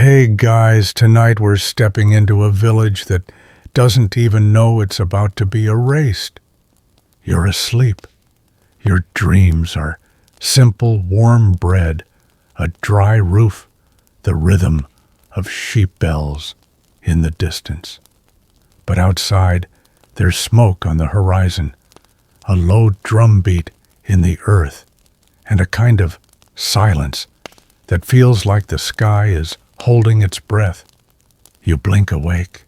Hey guys, tonight we're stepping into a village that doesn't even know it's about to be erased. You're asleep. Your dreams are simple, warm bread, a dry roof, the rhythm of sheep bells in the distance. But outside, there's smoke on the horizon, a low drumbeat in the earth, and a kind of silence that feels like the sky is holding its breath. You blink awake.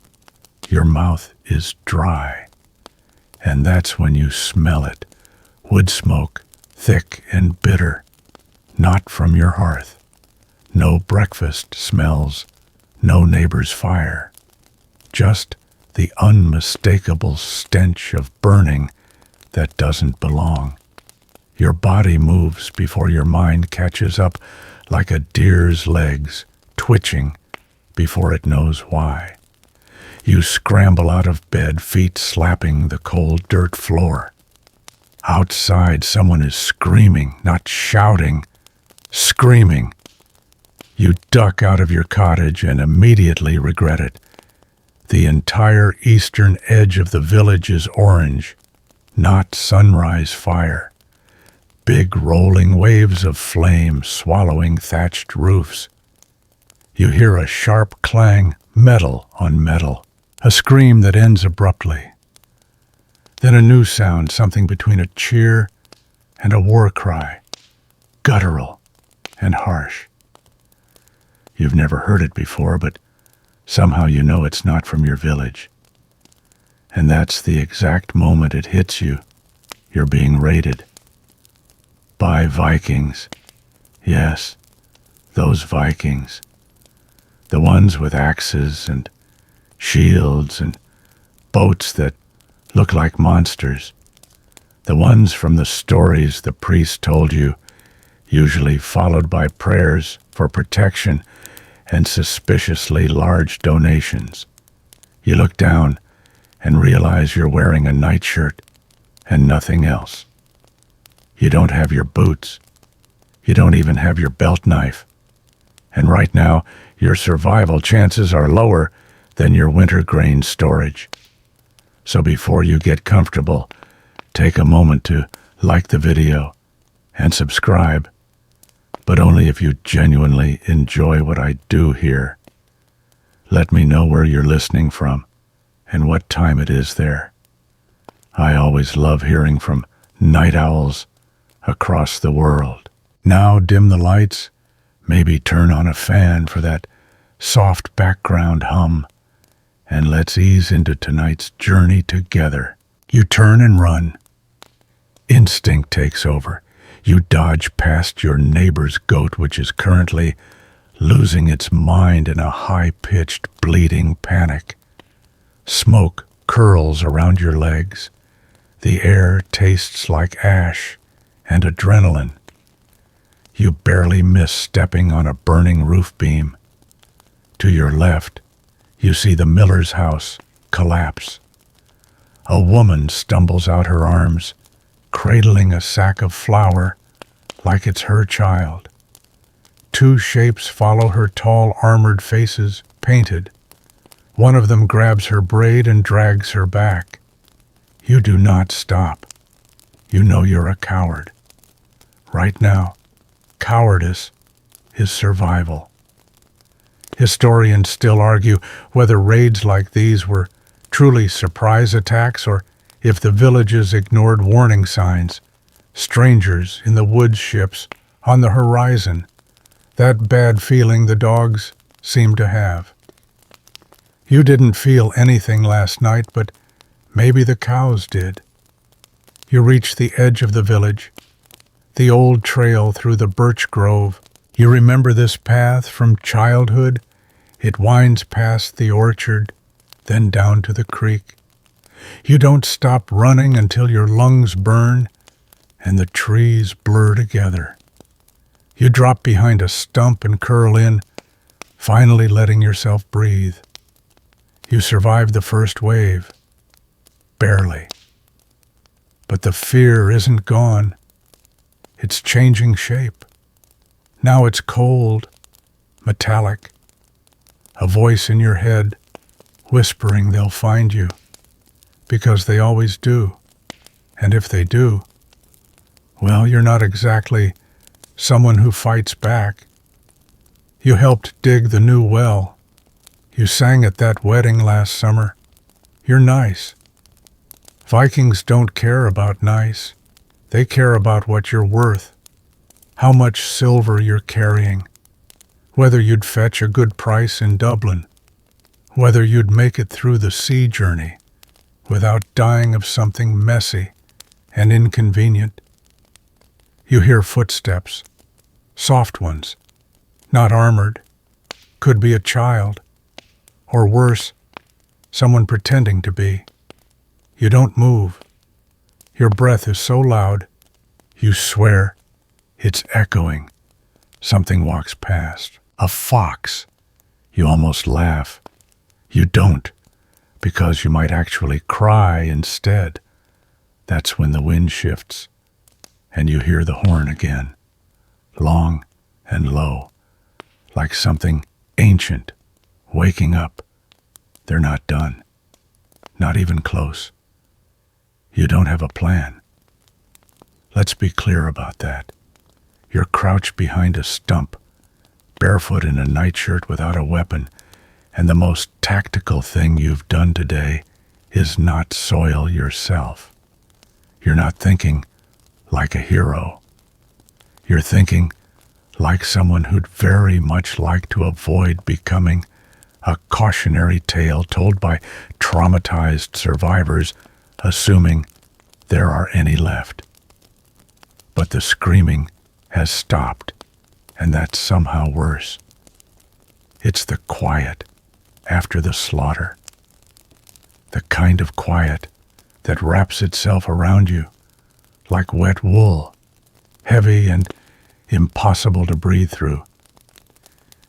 Your mouth is dry. And that's when you smell it. Wood smoke, thick and bitter. Not from your hearth. No breakfast smells. No neighbor's fire. Just the unmistakable stench of burning that doesn't belong. Your body moves before your mind catches up, like a deer's legs, twitching before it knows why. You scramble out of bed, feet slapping the cold dirt floor. Outside, someone is screaming, not shouting, screaming. You duck out of your cottage and immediately regret it. The entire eastern edge of the village is orange, not sunrise fire. Big rolling waves of flame swallowing thatched roofs. You hear a sharp clang, metal on metal, a scream that ends abruptly. Then a new sound, something between a cheer and a war cry, guttural and harsh. You've never heard it before, but somehow you know it's not from your village. And that's the exact moment it hits you. You're being raided. By Vikings. Yes, those Vikings. The ones with axes and shields and boats that look like monsters. The ones from the stories the priest told you, usually followed by prayers for protection and suspiciously large donations. You look down and realize you're wearing a nightshirt and nothing else. You don't have your boots. You don't even have your belt knife. And right now, your survival chances are lower than your winter grain storage. So before you get comfortable, take a moment to like the video and subscribe, but only if you genuinely enjoy what I do here. Let me know where you're listening from and what time it is there. I always love hearing from night owls across the world. Now dim the lights, maybe turn on a fan for that soft background hum, and let's ease into tonight's journey together. You turn and run. Instinct takes over. You dodge past your neighbor's goat, which is currently losing its mind in a high-pitched, bleating panic. Smoke curls around your legs. The air tastes like ash and adrenaline. You barely miss stepping on a burning roof beam. To your left, you see the miller's house collapse. A woman stumbles out her arms, cradling a sack of flour like it's her child. Two shapes follow her tall, armored faces, painted. One of them grabs her braid and drags her back. You do not stop. You know you're a coward. Right now, cowardice is survival. Historians still argue whether raids like these were truly surprise attacks or if the villages ignored warning signs, strangers in the woods ships on the horizon, that bad feeling the dogs seemed to have. You didn't feel anything last night, but maybe the cows did. You reach the edge of the village, the old trail through the birch grove. You remember this path from childhood? It winds past the orchard, then down to the creek. You don't stop running until your lungs burn and the trees blur together. You drop behind a stump and curl in, finally letting yourself breathe. You survive the first wave. Barely. But the fear isn't gone. It's changing shape. Now it's cold, metallic, a voice in your head whispering they'll find you, because they always do. And if they do, well, you're not exactly someone who fights back. You helped dig the new well. You sang at that wedding last summer. You're nice. Vikings don't care about nice. They care about what you're worth, how much silver you're carrying, whether you'd fetch a good price in Dublin, whether you'd make it through the sea journey without dying of something messy and inconvenient. You hear footsteps, soft ones, not armored. Could be a child, or worse, someone pretending to be. You don't move. Your breath is so loud, you swear it's echoing. Something walks past. A fox. You almost laugh. You don't, because you might actually cry instead. That's when the wind shifts, and you hear the horn again, long and low, like something ancient waking up. They're not done, not even close. You don't have a plan. Let's be clear about that. You're crouched behind a stump, barefoot in a nightshirt without a weapon, and the most tactical thing you've done today is not soil yourself. You're not thinking like a hero. You're thinking like someone who'd very much like to avoid becoming a cautionary tale told by traumatized survivors, assuming there are any left. But the screaming has stopped, and that's somehow worse. It's the quiet after the slaughter, the kind of quiet that wraps itself around you like wet wool, heavy and impossible to breathe through.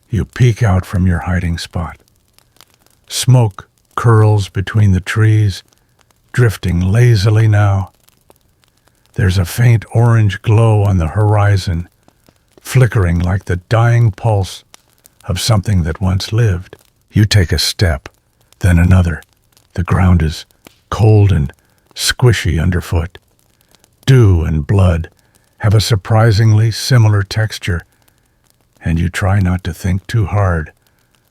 You peek out from your hiding spot. Smoke curls between the trees, drifting lazily now. There's a faint orange glow on the horizon, flickering like the dying pulse of something that once lived. You take a step, then another. The ground is cold and squishy underfoot. Dew and blood have a surprisingly similar texture, and you try not to think too hard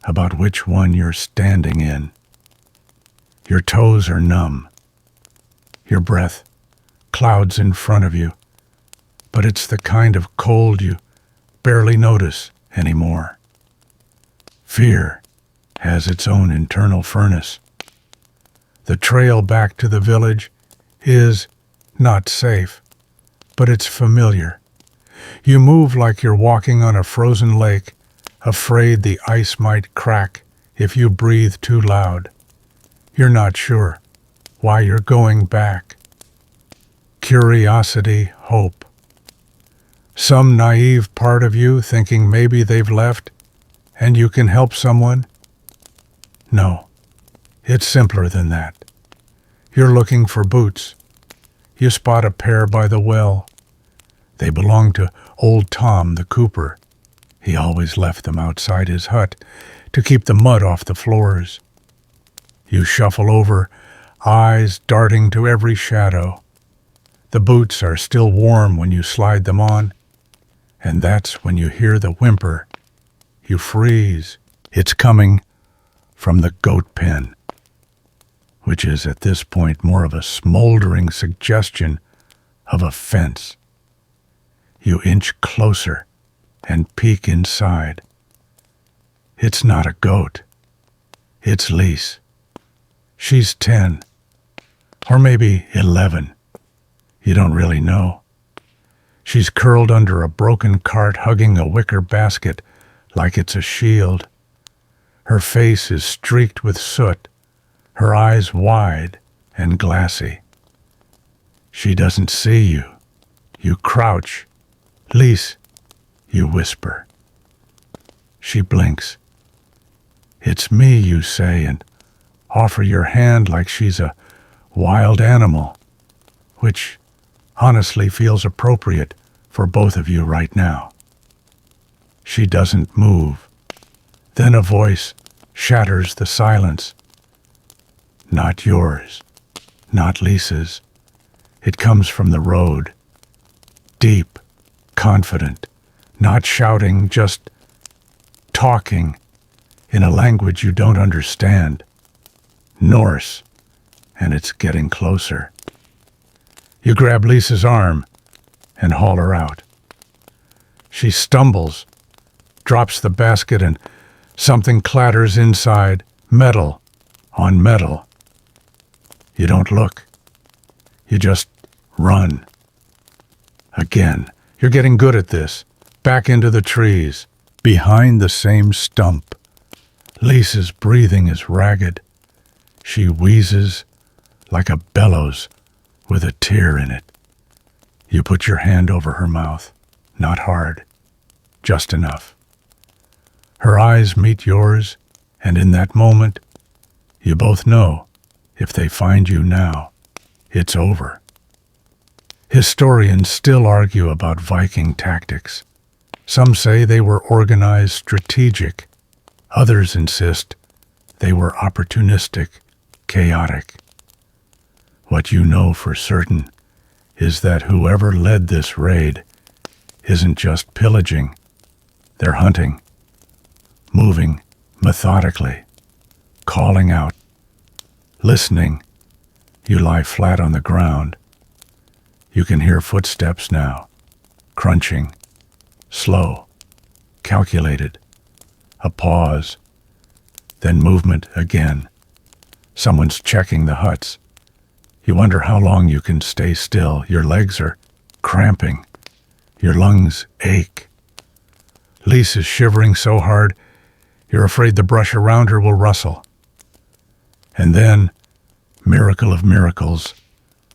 about which one you're standing in. Your toes are numb. Your breath clouds in front of you, but it's the kind of cold you barely notice anymore. Fear has its own internal furnace. The trail back to the village is not safe, but it's familiar. You move like you're walking on a frozen lake, afraid the ice might crack if you breathe too loud. You're not sure why you're going back. Curiosity, hope. Some naive part of you thinking maybe they've left and you can help someone? No, it's simpler than that. You're looking for boots. You spot a pair by the well. They belong to old Tom the cooper. He always left them outside his hut to keep the mud off the floors. You shuffle over, eyes darting to every shadow. The boots are still warm when you slide them on, and that's when you hear the whimper. You freeze. It's coming from the goat pen, which is at this point more of a smoldering suggestion of a fence. You inch closer and peek inside. It's not a goat. It's Lise. She's 10, or maybe 11. You don't really know. She's curled under a broken cart, hugging a wicker basket like it's a shield. Her face is streaked with soot, her eyes wide and glassy. She doesn't see you. You crouch. Lise, you whisper. She blinks. It's me, you say, and offer your hand like she's a wild animal, which honestly feels appropriate for both of you right now. She doesn't move. Then a voice shatters the silence. Not yours, not Lisa's. It comes from the road. Deep, confident, not shouting, just talking in a language you don't understand. Norse, and it's getting closer. You grab Lisa's arm and haul her out. She stumbles, drops the basket, and something clatters inside, metal on metal. You don't look. You just run. Again, you're getting good at this. Back into the trees, behind the same stump. Lisa's breathing is ragged. She wheezes like a bellows with a tear in it. You put your hand over her mouth, not hard, just enough. Her eyes meet yours, and in that moment, you both know if they find you now, it's over. Historians still argue about Viking tactics. Some say they were organized, strategic. Others insist they were opportunistic, chaotic. What you know for certain is that whoever led this raid isn't just pillaging, they're hunting, moving methodically, calling out, listening. You lie flat on the ground. You can hear footsteps now, crunching, slow, calculated, a pause, then movement again. Someone's checking the huts. You wonder how long you can stay still. Your legs are cramping. Your lungs ache. Lisa's shivering so hard, you're afraid the brush around her will rustle. And then, miracle of miracles,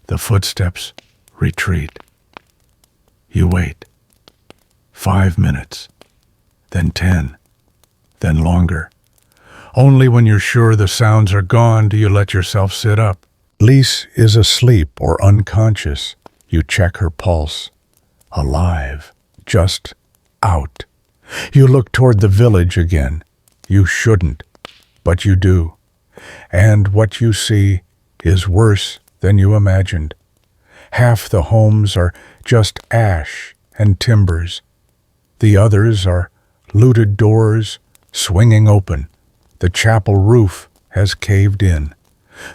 the footsteps retreat. You wait. 5 minutes, then 10, then longer. Only when you're sure the sounds are gone do you let yourself sit up. Lise is asleep or unconscious. You check her pulse. Alive. Just out. You look toward the village again. You shouldn't, but you do. And what you see is worse than you imagined. Half the homes are just ash and timbers. The others are looted doors swinging open. The chapel roof has caved in.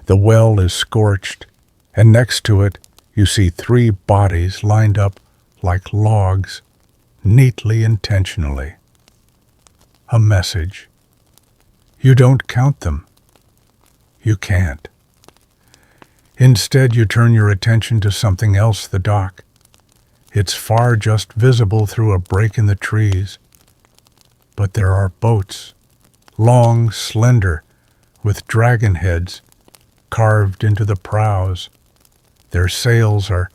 The well is scorched, and next to it you see 3 bodies lined up like logs, neatly, intentionally. A message. You don't count them. You can't. Instead, you turn your attention to something else, the dock. It's far just visible through a break in the trees. But there are boats, long, slender, with dragon heads carved into the prows. Their sails are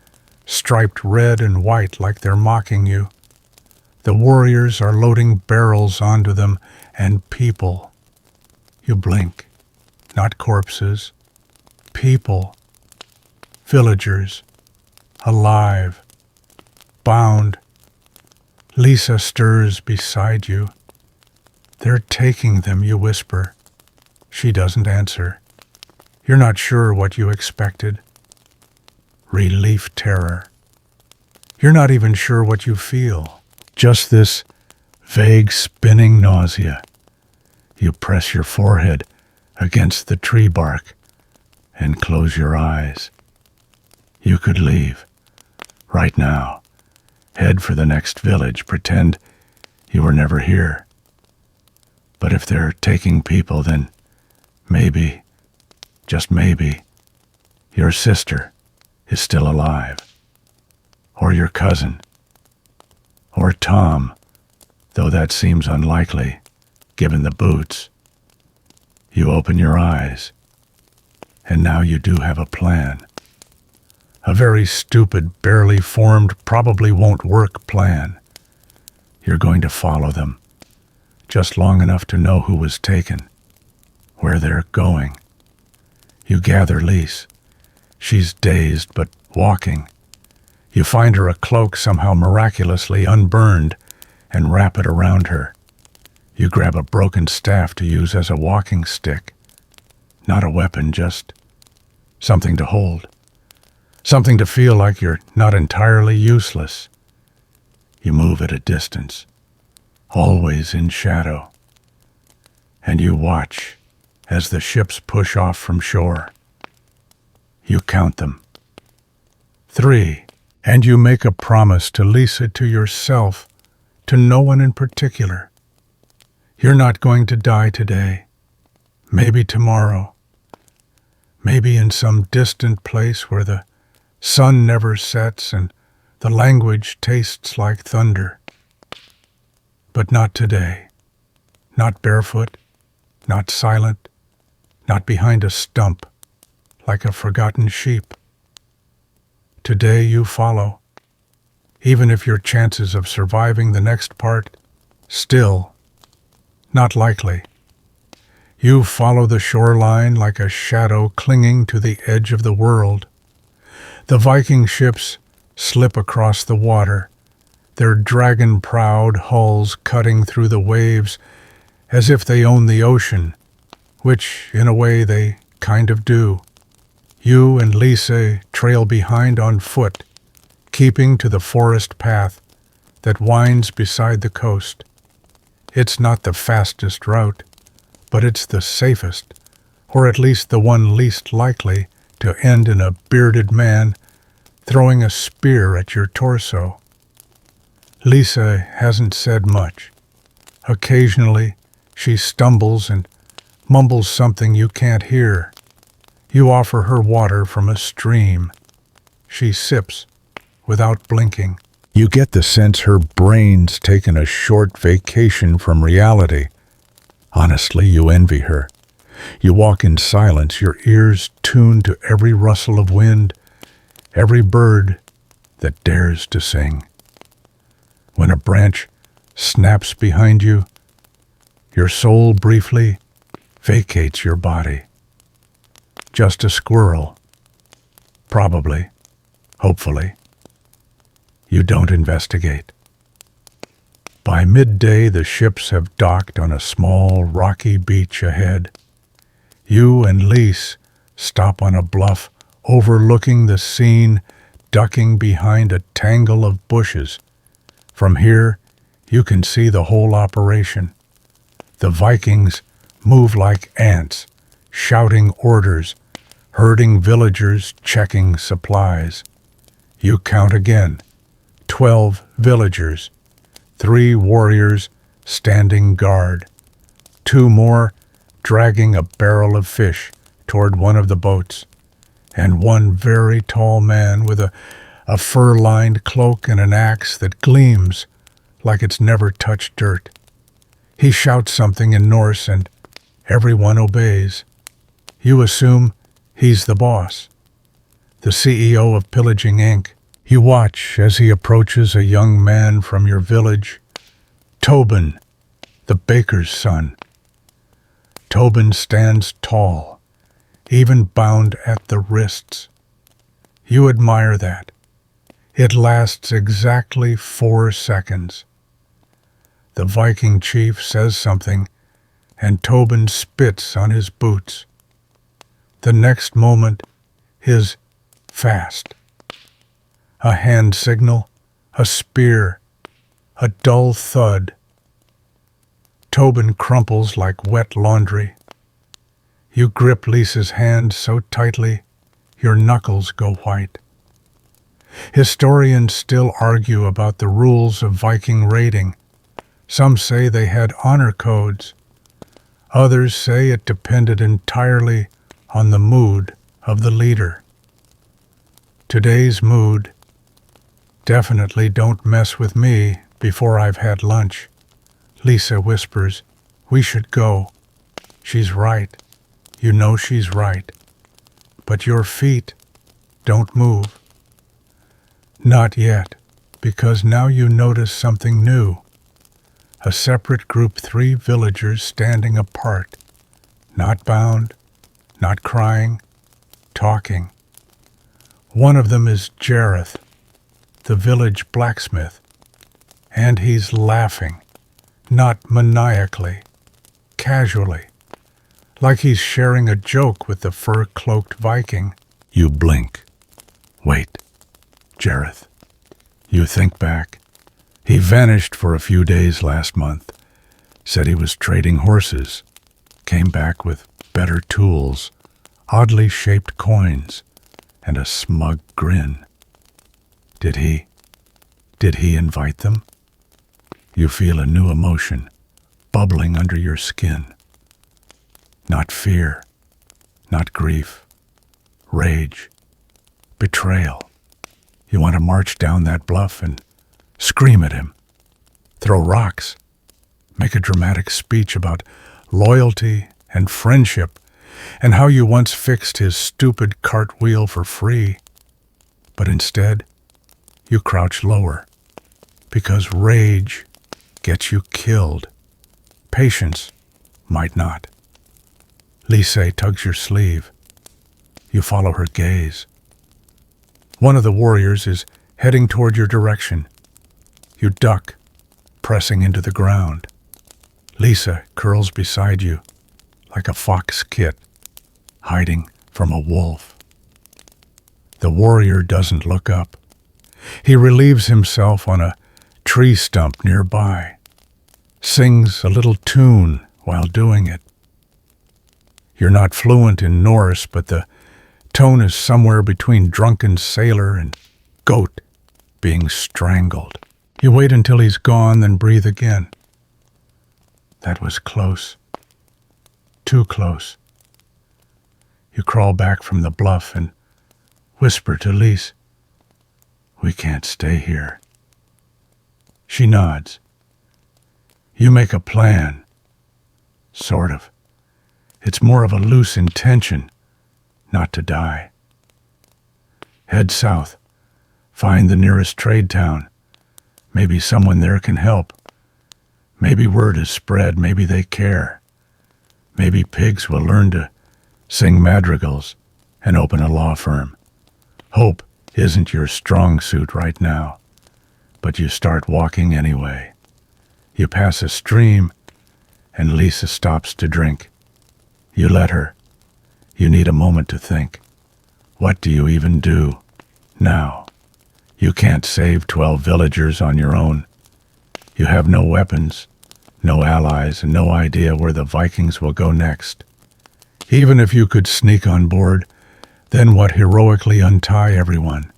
striped red and white like they're mocking you. The warriors are loading barrels onto them, and people. You blink. Not corpses. People. Villagers. Alive. Bound. Lisa stirs beside you. They're taking them, you whisper. She doesn't answer. You're not sure what you expected. Relief, terror. You're not even sure what you feel. Just this vague spinning nausea. You press your forehead against the tree bark and close your eyes. You could leave. Right now. Head for the next village. Pretend you were never here. But if they're taking people, then maybe, just maybe, your sister is still alive. Or your cousin. Or Tom, though that seems unlikely, given the boots. You open your eyes, and now you do have a plan. A very stupid, barely formed, probably won't work plan. You're going to follow them, just long enough to know who was taken, where they're going. You gather Lise. She's dazed, but walking. You find her a cloak somehow miraculously unburned and wrap it around her. You grab a broken staff to use as a walking stick. Not a weapon, just something to hold. Something to feel like you're not entirely useless. You move at a distance, always in shadow. And you watch as the ships push off from shore. You count them. 3. And you make a promise to Lisa, to yourself, to no one in particular. You're not going to die today. Maybe tomorrow. Maybe in some distant place where the sun never sets and the language tastes like thunder. But not today. Not barefoot, not silent, not behind a stump, like a forgotten sheep. Today you follow, even if your chances of surviving the next part, still, not likely. You follow the shoreline like a shadow clinging to the edge of the world. The Viking ships slip across the water, their dragon-prowed hulls cutting through the waves as if they own the ocean, which, in a way, they kind of do. You and Lisa trail behind on foot, keeping to the forest path that winds beside the coast. It's not the fastest route, but it's the safest, or at least the one least likely to end in a bearded man throwing a spear at your torso. Lisa hasn't said much. Occasionally, she stumbles and mumbles something you can't hear. You offer her water from a stream. She sips, without blinking. You get the sense her brain's taken a short vacation from reality. Honestly, you envy her. You walk in silence, your ears tuned to every rustle of wind, every bird that dares to sing. When a branch snaps behind you, your soul briefly vacates your body. Just a squirrel. Probably. Hopefully. You don't investigate. By midday, the ships have docked on a small, rocky beach ahead. You and Lise stop on a bluff overlooking the scene, ducking behind a tangle of bushes. From here, you can see the whole operation. The Vikings move like ants, shouting orders, herding villagers, checking supplies. You count again. 12 villagers, 3 warriors standing guard, 2 more dragging a barrel of fish toward one of the boats, and 1 very tall man with a fur-lined cloak and an axe that gleams like it's never touched dirt. He shouts something in Norse and everyone obeys. You assume he's the boss, the CEO of Pillaging Inc. You watch as he approaches a young man from your village, Tobin, the baker's son. Tobin stands tall, even bound at the wrists. You admire that. It lasts exactly 4 seconds. The Viking chief says something, and Tobin spits on his boots. The next moment is fast. A hand signal, a spear, a dull thud. Tobin crumples like wet laundry. You grip Lisa's hand so tightly, your knuckles go white. Historians still argue about the rules of Viking raiding. Some say they had honor codes. Others say it depended entirely on the mood of the leader. Today's mood: definitely don't mess with me before I've had lunch. Lisa whispers, we should go. She's right. You know she's right. But your feet don't move. Not yet, because now you notice something new. A separate group, 3 villagers standing apart, not bound, not crying, talking. One of them is Jareth, the village blacksmith, and he's laughing, not maniacally, casually, like he's sharing a joke with the fur-cloaked Viking. You blink. Wait, Jareth. You think back. He vanished for a few days last month, said he was trading horses, came back with better tools, oddly shaped coins, and a smug grin. Did he invite them? You feel a new emotion bubbling under your skin. Not fear, not grief, rage, betrayal. You want to march down that bluff and scream at him, throw rocks, make a dramatic speech about loyalty and friendship and how you once fixed his stupid cartwheel for free. But instead, you crouch lower because rage gets you killed. Patience might not. Lise tugs your sleeve. You follow her gaze. One of the warriors is heading toward your direction. You duck, pressing into the ground. Lisa curls beside you, like a fox kit, hiding from a wolf. The warrior doesn't look up. He relieves himself on a tree stump nearby, sings a little tune while doing it. You're not fluent in Norse, but the tone is somewhere between drunken sailor and goat being strangled. You wait until he's gone, then breathe again. That was close. Too close. You crawl back from the bluff and whisper to Lise, "We can't stay here." She nods. You make a plan. Sort of. It's more of a loose intention, not to die. Head south. Find the nearest trade town. Maybe someone there can help. Maybe word is spread. Maybe they care. Maybe pigs will learn to sing madrigals and open a law firm. Hope isn't your strong suit right now, but you start walking anyway. You pass a stream, and Lisa stops to drink. You let her. You need a moment to think. What do you even do now? You can't save 12 villagers on your own. You have no weapons, no allies, and no idea where the Vikings will go next. Even if you could sneak on board, then what heroically untie everyone?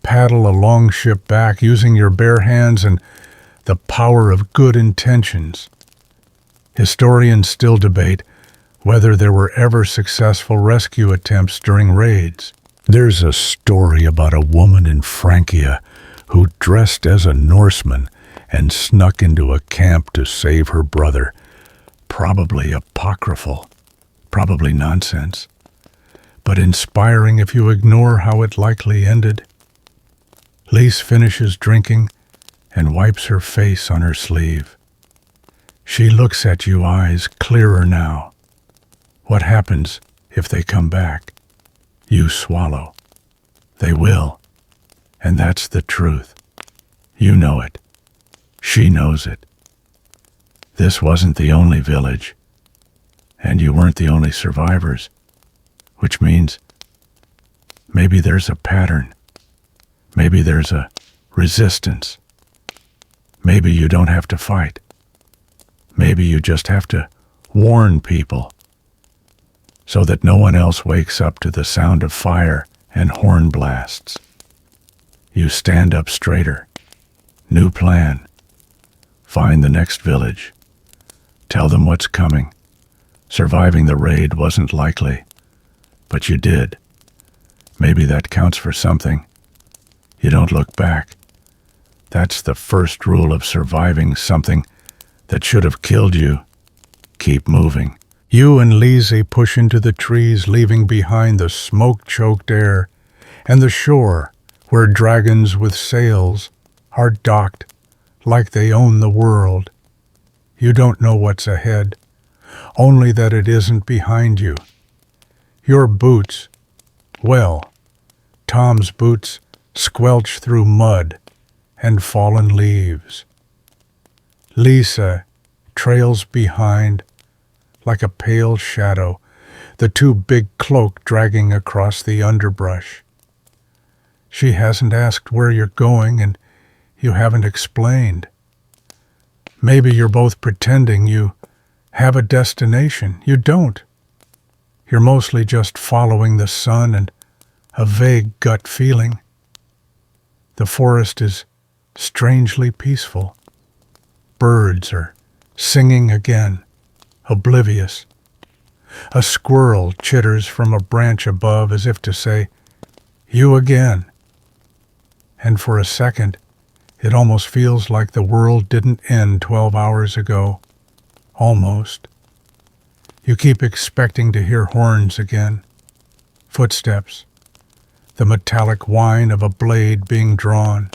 Paddle a long ship back using your bare hands and the power of good intentions. Historians still debate whether there were ever successful rescue attempts during raids. There's a story about a woman in Francia who dressed as a Norseman and snuck into a camp to save her brother. Probably apocryphal, probably nonsense, but inspiring if you ignore how it likely ended. Lise finishes drinking and wipes her face on her sleeve. She looks at you, eyes clearer now. What happens if they come back? You swallow. They will. And that's the truth. You know it. She knows it. This wasn't the only village. And you weren't the only survivors. Which means maybe there's a pattern. Maybe there's a resistance. Maybe you don't have to fight. Maybe you just have to warn people so that no one else wakes up to the sound of fire and horn blasts. You stand up straighter. New plan. Find the next village. Tell them what's coming. Surviving the raid wasn't likely, but you did. Maybe that counts for something. You don't look back. That's the first rule of surviving something that should have killed you. Keep moving. You and Lise push into the trees, leaving behind the smoke-choked air and the shore where dragons with sails are docked like they own the world. You don't know what's ahead, only that it isn't behind you. Your boots, well, Tom's boots squelch through mud and fallen leaves. Lisa trails behind like a pale shadow, the too big cloak dragging across the underbrush. She hasn't asked where you're going, and you haven't explained. Maybe you're both pretending you have a destination. You don't. You're mostly just following the sun and a vague gut feeling. The forest is strangely peaceful. Birds are singing again, oblivious. A squirrel chitters from a branch above as if to say, "You again." And for a second, it almost feels like the world didn't end 12 hours ago. Almost. You keep expecting to hear horns again, footsteps, the metallic whine of a blade being drawn.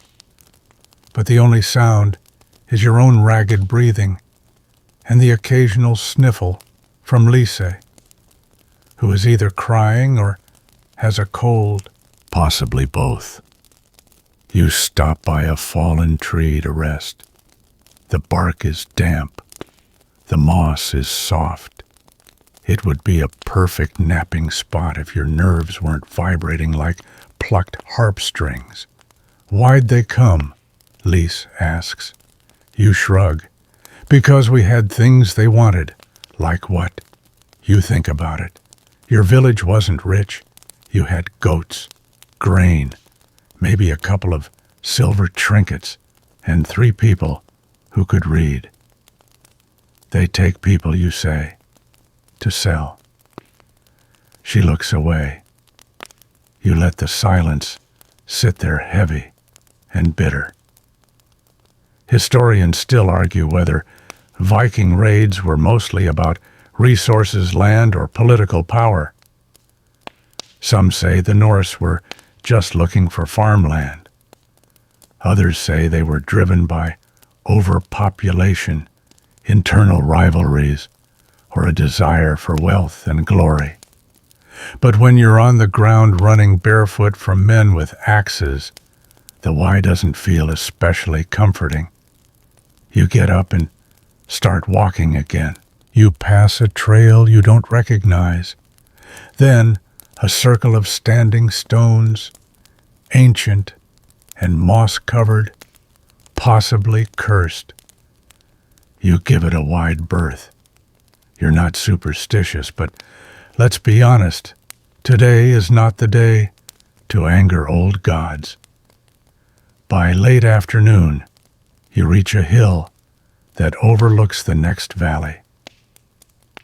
But the only sound is your own ragged breathing and the occasional sniffle from Lisa, who is either crying or has a cold, possibly both. You stop by a fallen tree to rest. The bark is damp. The moss is soft. It would be a perfect napping spot if your nerves weren't vibrating like plucked harp strings. "Why'd they come?" Lise asks. You shrug. "Because we had things they wanted." "Like what?" You think about it. Your village wasn't rich. You had goats, grain, maybe a couple of silver trinkets, and 3 people who could read. They take people, you say, to sell. She looks away. You let the silence sit there heavy and bitter. Historians still argue whether Viking raids were mostly about resources, land, or political power. Some say the Norse were just looking for farmland. Others say they were driven by overpopulation, internal rivalries, or a desire for wealth and glory. But when you're on the ground running barefoot from men with axes, the why doesn't feel especially comforting. You get up and start walking again. You pass a trail you don't recognize. Then a circle of standing stones, ancient and moss-covered, possibly cursed. You give it a wide berth. You're not superstitious, but let's be honest, today is not the day to anger old gods. By late afternoon, you reach a hill that overlooks the next valley.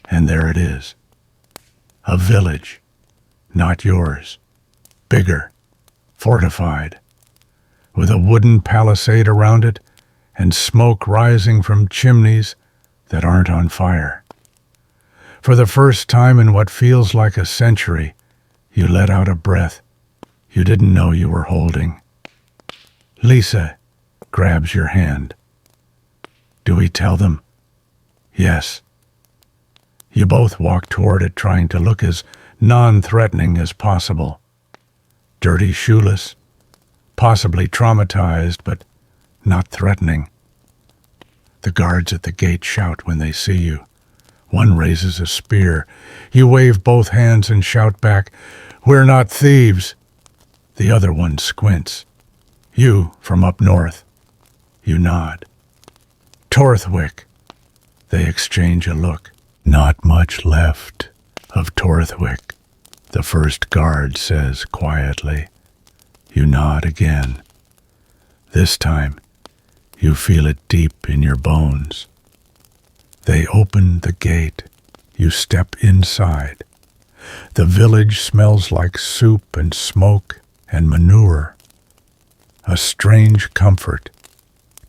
And there it is. A village, not yours. Bigger, fortified, with a wooden palisade around it and smoke rising from chimneys that aren't on fire. For the first time in what feels like a century, you let out a breath you didn't know you were holding. Lisa grabs your hand. Do we tell them? Yes. You both walk toward it, trying to look as non-threatening as possible. Dirty, shoeless, possibly traumatized, but not threatening. The guards at the gate shout when they see you. One raises a spear. You wave both hands and shout back, "We're not thieves." The other one squints. "You from up north." You nod. "Torthwick." They exchange a look. "Not much left of Torthwick," the first guard says quietly. You nod again. This time, you feel it deep in your bones. They open the gate. You step inside. The village smells like soup and smoke and manure. A strange comfort.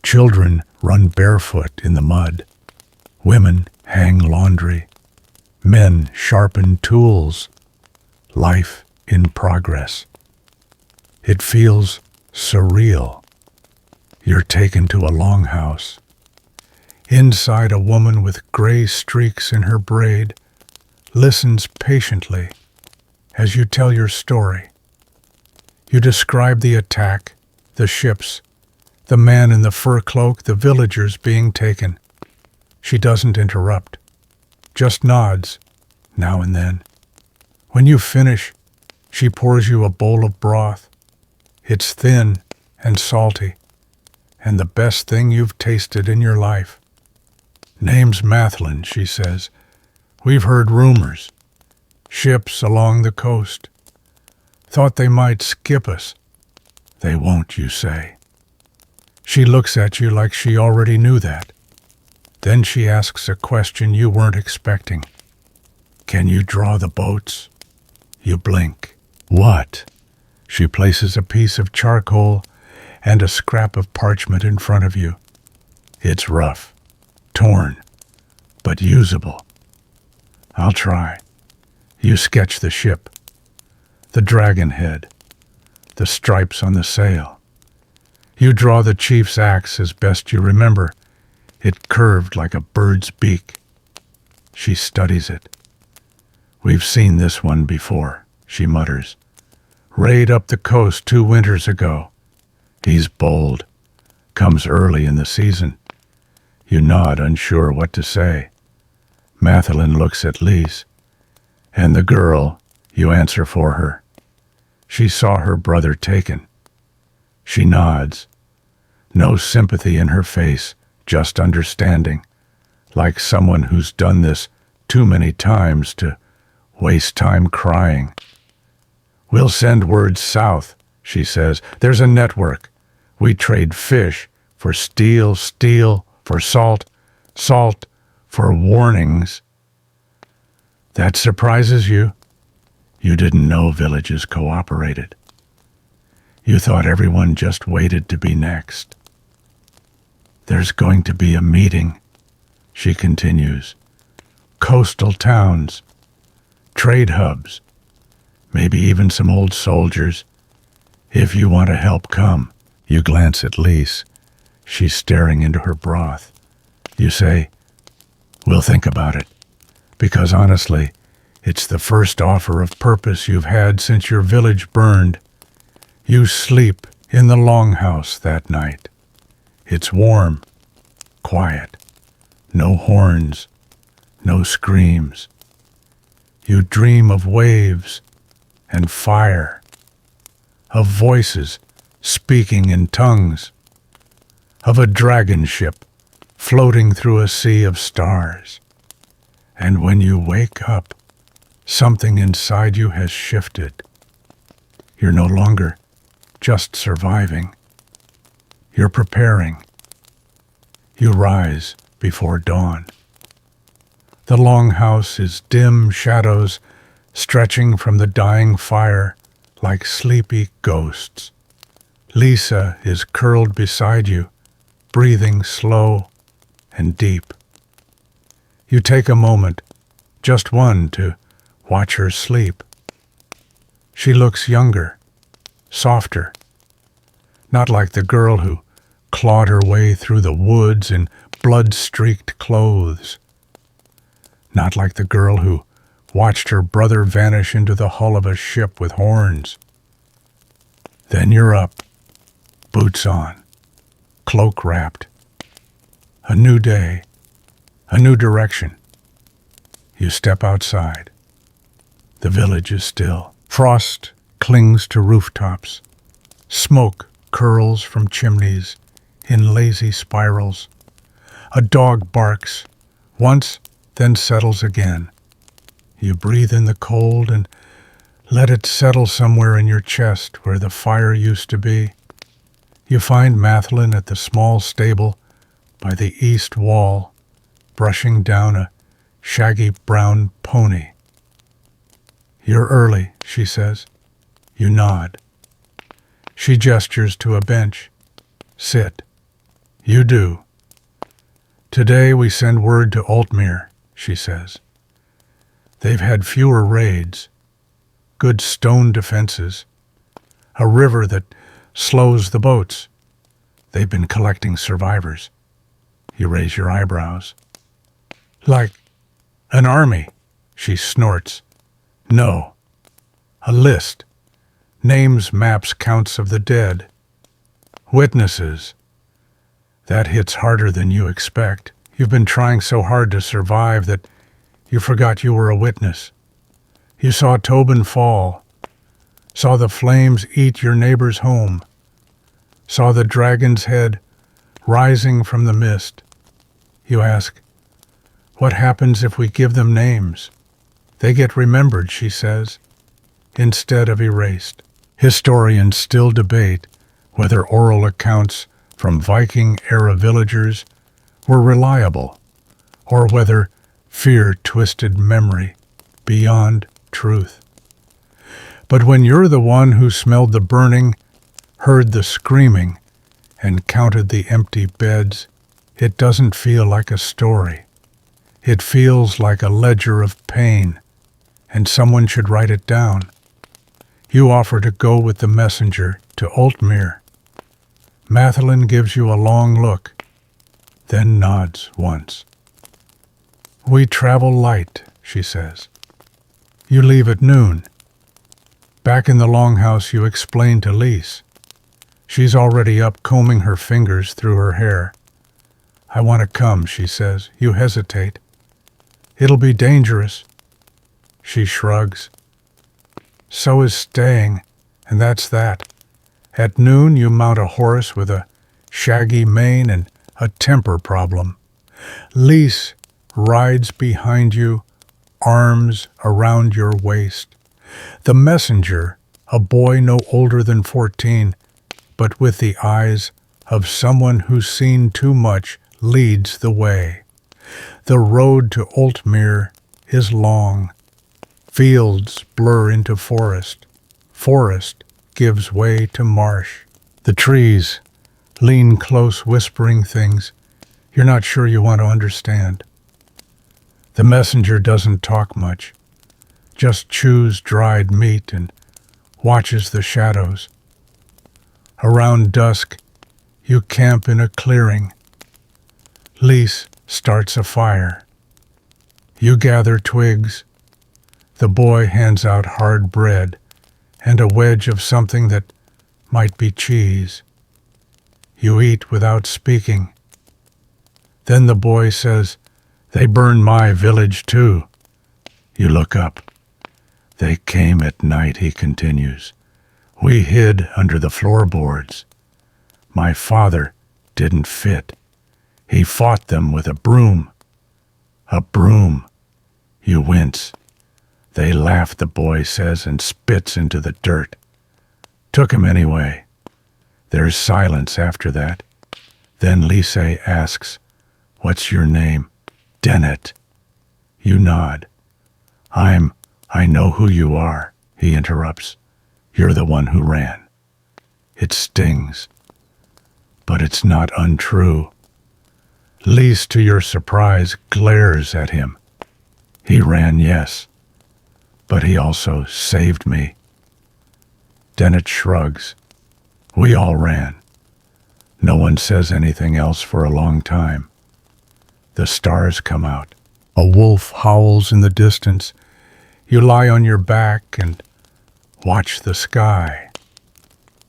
Children run barefoot in the mud. Women hang laundry. Men sharpen tools. Life in progress. It feels surreal. You're taken to a longhouse. Inside, a woman with gray streaks in her braid listens patiently as you tell your story. You describe the attack, the ships, The man in the fur cloak, the villagers being taken. She doesn't interrupt, just nods, now and then. When you finish, she pours you a bowl of broth. It's thin and salty, and the best thing you've tasted in your life. Name's Mathlin, she says. We've heard rumors. Ships along the coast. Thought they might skip us. They won't, you say. She looks at you like she already knew that. Then she asks a question you weren't expecting. Can you draw the boats? You blink. What? She places a piece of charcoal and a scrap of parchment in front of you. It's rough, torn, but usable. I'll try. You sketch the ship, the dragon head, the stripes on the sail. You draw the chief's axe as best you remember. It curved like a bird's beak. She studies it. We've seen this one before, she mutters. Raid up the coast 2 winters ago. He's bold. Comes early in the season. You nod, unsure what to say. Mathelin looks at Lise. And the girl, you answer for her. She saw her brother taken. She nods. No sympathy in her face, just understanding, like someone who's done this too many times to waste time crying. We'll send word south, she says. There's a network. We trade fish for steel, steel for salt, salt for warnings. That surprises you? You didn't know villages cooperated. You thought everyone just waited to be next. There's going to be a meeting, she continues. Coastal towns, trade hubs, maybe even some old soldiers. If you want to help, come. You glance at Lise. She's staring into her broth. You say, we'll think about it, because honestly, it's the first offer of purpose you've had since your village burned. You sleep in the longhouse that night. It's warm, quiet, no horns, no screams. You dream of waves and fire, of voices speaking in tongues, of a dragon ship floating through a sea of stars. And when you wake up, something inside you has shifted. You're no longer just surviving. You're preparing. You rise before dawn. The longhouse is dim shadows stretching from the dying fire like sleepy ghosts. Lisa is curled beside you, breathing slow and deep. You take a moment, just one, to watch her sleep. She looks younger, softer, not like the girl who clawed her way through the woods in blood-streaked clothes, not like the girl who watched her brother vanish into the hull of a ship with horns. Then you're up, boots on, cloak wrapped. A new day, a new direction. You step outside. The village is still. Frost clings to rooftops. Smoke curls from chimneys in lazy spirals. A dog barks, once, then settles again. You breathe in the cold and let it settle somewhere in your chest where the fire used to be. You find Mathelin at the small stable by the east wall, brushing down a shaggy brown pony. You're early, she says. You nod. She gestures to a bench. Sit. You do. Today we send word to Altmere, she says. They've had fewer raids, good stone defenses, a river that slows the boats. They've been collecting survivors. You raise your eyebrows. Like an army, she snorts. No. A list. Names, maps, counts of the dead. Witnesses. That hits harder than you expect. You've been trying so hard to survive that you forgot you were a witness. You saw Tobin fall, saw the flames eat your neighbor's home, saw the dragon's head rising from the mist. You ask, what happens if we give them names? They get remembered, she says, instead of erased. Historians still debate whether oral accounts from Viking-era villagers were reliable, or whether fear twisted memory beyond truth. But when you're the one who smelled the burning, heard the screaming, and counted the empty beds, it doesn't feel like a story. It feels like a ledger of pain, and someone should write it down. You offer to go with the messenger to Altmere. Mathelin gives you a long look, then nods once. We travel light, she says. You leave at noon. Back in the longhouse, you explain to Lise. She's already up combing her fingers through her hair. I want to come, she says. You hesitate. It'll be dangerous. She shrugs. So is staying, and that's that. At noon, you mount a horse with a shaggy mane and a temper problem. Lise rides behind you, arms around your waist. The messenger, a boy no older than 14, but with the eyes of someone who's seen too much, leads the way. The road to Altmere is long. Fields blur into forest. Forest gives way to marsh. The trees lean close, whispering things you're not sure you want to understand. The messenger doesn't talk much, just chews dried meat and watches the shadows. Around dusk, you camp in a clearing. Lise starts a fire. You gather twigs. The boy hands out hard bread and a wedge of something that might be cheese. You eat without speaking. Then the boy says, "They burned my village too." You look up. "They came at night," he continues. "We hid under the floorboards. My father didn't fit. He fought them with a broom." "A broom." You wince. "They laughed," the boy says, and spits into the dirt. "Took him anyway." There's silence after that. Then Lise asks, "What's your name?" "Dennett." You nod. I know who you are," he interrupts. "You're the one who ran." It stings. But it's not untrue. Lise, to your surprise, glares at him. "He ran, yes, but he also saved me." Dennett shrugs. "We all ran." No one says anything else for a long time. The stars come out. A wolf howls in the distance. You lie on your back and watch the sky.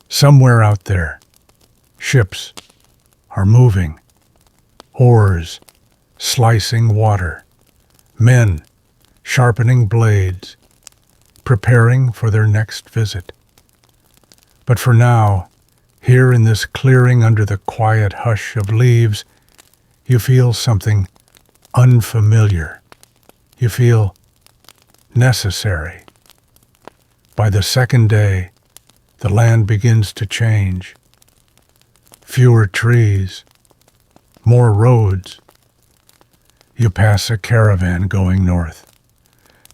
Somewhere out there, ships are moving. Oars slicing water. Men sharpening blades, preparing for their next visit. But for now, here in this clearing under the quiet hush of leaves, you feel something unfamiliar. You feel necessary. By the second day, the land begins to change. Fewer trees, more roads. You pass a caravan going north.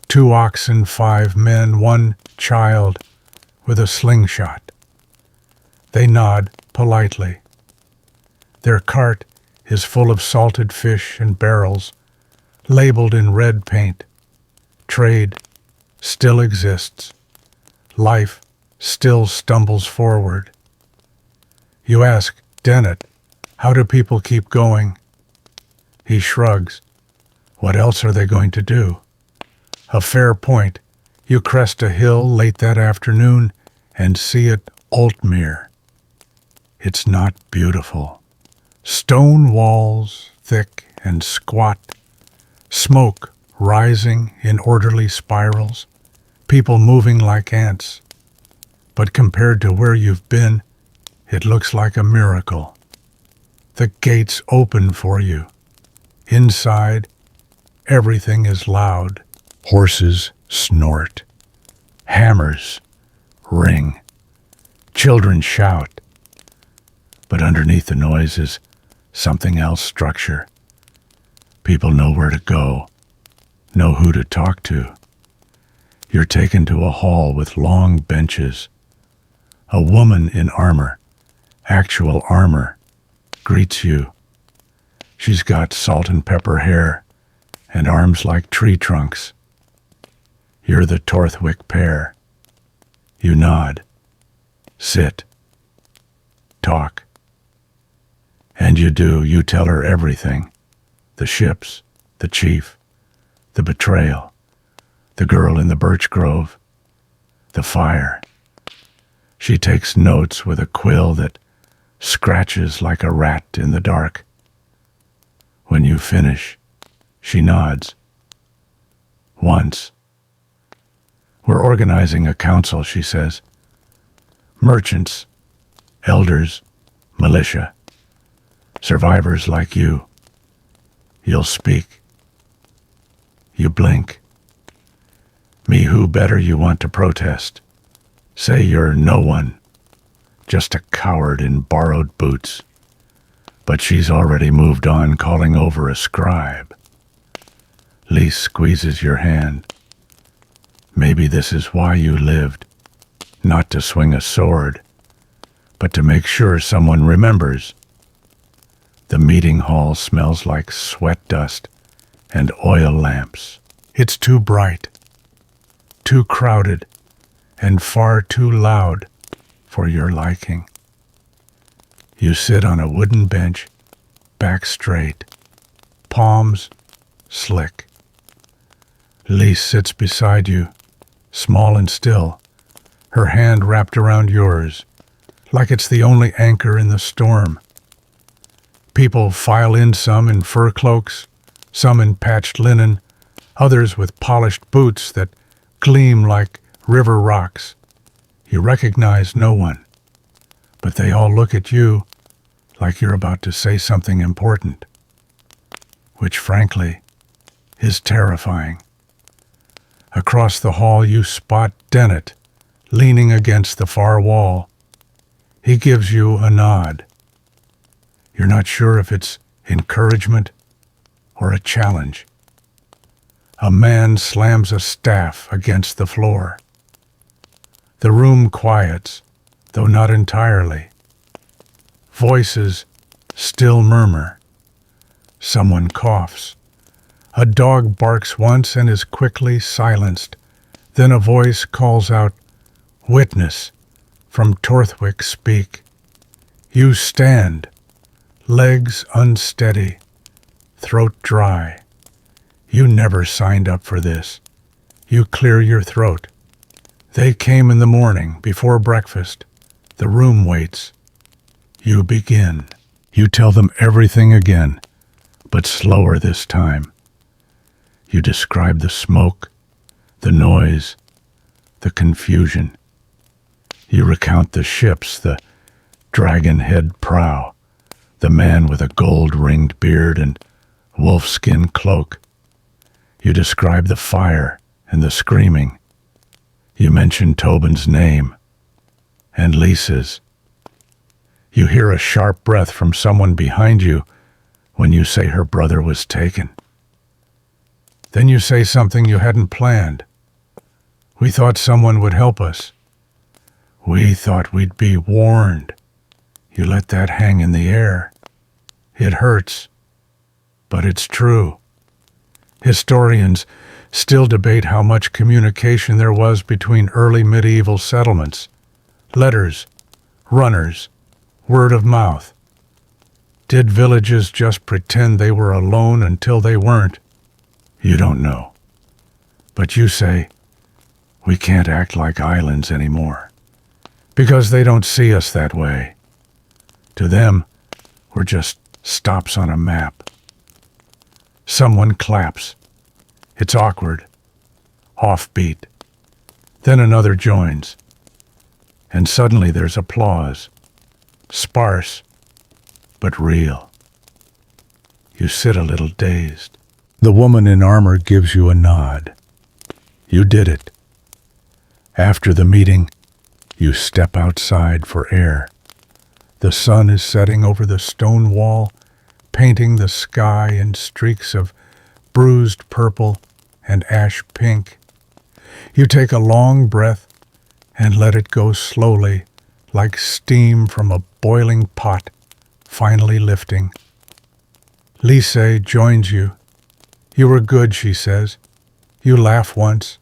2 oxen, 5 men, 1 child with a slingshot. They nod politely. Their cart is full of salted fish and barrels, labeled in red paint. Trade still exists. Life still stumbles forward. You ask Dennett, "How do people keep going?" He shrugs. What else are they going to do? A fair point. You crest a hill late that afternoon and see it Altmere. It's not beautiful. Stone walls, thick and squat, smoke rising in orderly spirals, people moving like ants. But compared to where you've been, it looks like a miracle. The gates open for you. Inside, everything is loud. Horses snort. Hammers ring. Children shout. But underneath the noise is something else: structure. People know where to go, know who to talk to. You're taken to a hall with long benches. A woman in armor, actual armor, greets you. She's got salt and pepper hair and arms like tree trunks. You're the Torthwick pair. You nod, sit, talk. And you do. You tell her everything. The ships, the chief, the betrayal, the girl in the birch grove, the fire. She takes notes with a quill that scratches like a rat in the dark. When you finish, she nods. Once. We're organizing a council, she says. Merchants, elders, militia, survivors like you. You'll speak. You blink. Me, who better you want to protest? Say you're no one, just a coward in borrowed boots. But she's already moved on, calling over a scribe. Lise squeezes your hand. Maybe this is why you lived, not to swing a sword, but to make sure someone remembers. The meeting hall smells like sweat dust and oil lamps. It's too bright, too crowded, and far too loud for your liking. You sit on a wooden bench, back straight, palms slick. Lise sits beside you, small and still, her hand wrapped around yours, like it's the only anchor in the storm. People file in, some in fur cloaks, some in patched linen, others with polished boots that gleam like river rocks. You recognize no one, but they all look at you like you're about to say something important, which frankly is terrifying. Across the hall you spot Dennett leaning against the far wall. He gives you a nod. You're not sure if it's encouragement or a challenge. A man slams a staff against the floor. The room quiets, though not entirely. Voices still murmur. Someone coughs. A dog barks once and is quickly silenced. Then a voice calls out, "Witness," from Torthwick speak. You stand, legs unsteady, throat dry. You never signed up for this. You clear your throat. They came in the morning, before breakfast. The room waits. You begin. You tell them everything again, but slower this time. You describe the smoke, the noise, the confusion. You recount the ships, the dragon-head prow, the man with a gold-ringed beard and wolfskin cloak. You describe the fire and the screaming. You mention Tobin's name and Lisa's. You hear a sharp breath from someone behind you when you say her brother was taken. Then you say something you hadn't planned. We thought someone would help us. We thought we'd be warned. You let that hang in the air. It hurts, but it's true. Historians still debate how much communication there was between early medieval settlements. Letters, runners, word of mouth. Did villages just pretend they were alone until they weren't? You don't know. But you say, we can't act like islands anymore, because they don't see us that way. To them, we're just stops on a map. Someone claps. It's awkward, offbeat. Then another joins, and suddenly there's applause. Sparse, but real. You sit a little dazed. The woman in armor gives you a nod. You did it. After the meeting, you step outside for air. The sun is setting over the stone wall, painting the sky in streaks of bruised purple and ash pink. You take a long breath and let it go slowly, like steam from a boiling pot, finally lifting. Lise joins you. You were good, she says. You laugh once.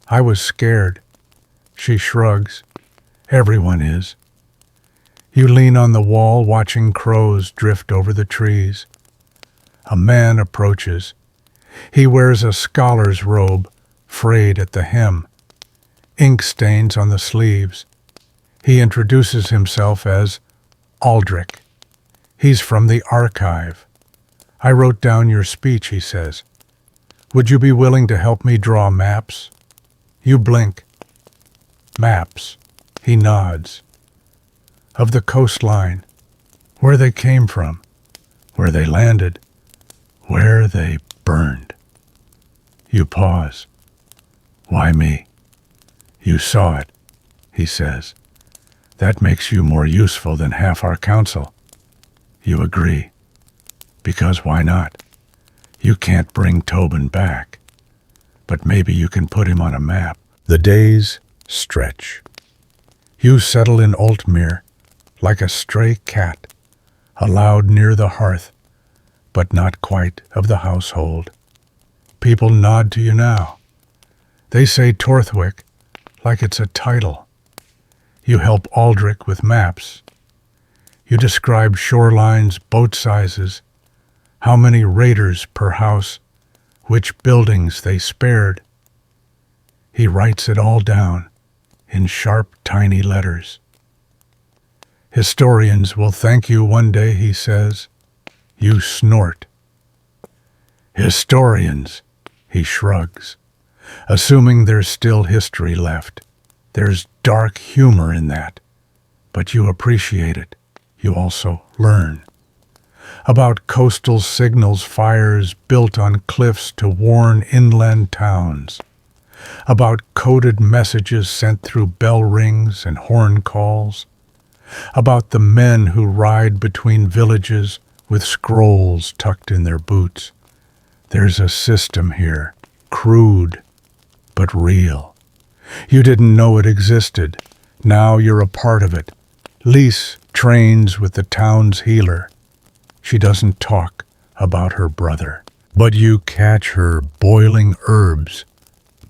I was scared. She shrugs. Everyone is. You lean on the wall, watching crows drift over the trees. A man approaches. He wears a scholar's robe, frayed at the hem, ink stains on the sleeves. He introduces himself as Aldrich. He's from the archive. I wrote down your speech, he says. Would you be willing to help me draw maps? You blink. Maps. He nods. Of the coastline, where they came from, where they landed, where they burned. You pause. Why me? You saw it, he says. That makes you more useful than half our council. You agree. Because why not? You can't bring Tobin back, but maybe you can put him on a map. The days stretch. You settle in Altmere like a stray cat, allowed near the hearth, but not quite of the household. People nod to you now. They say Torthwick like it's a title. You help Aldrich with maps. You describe shorelines, boat sizes, how many raiders per house, which buildings they spared. He writes it all down in sharp, tiny letters. Historians will thank you one day, he says. You snort. Historians, he shrugs, assuming there's still history left. There's dark humor in that, but you appreciate it. You also learn. About coastal signals fires built on cliffs to warn inland towns. About coded messages sent through bell rings and horn calls. About the men who ride between villages with scrolls tucked in their boots. There's a system here, crude, but real. You didn't know it existed. Now you're a part of it. Lise trains with the town's healer. She doesn't talk about her brother, but you catch her boiling herbs,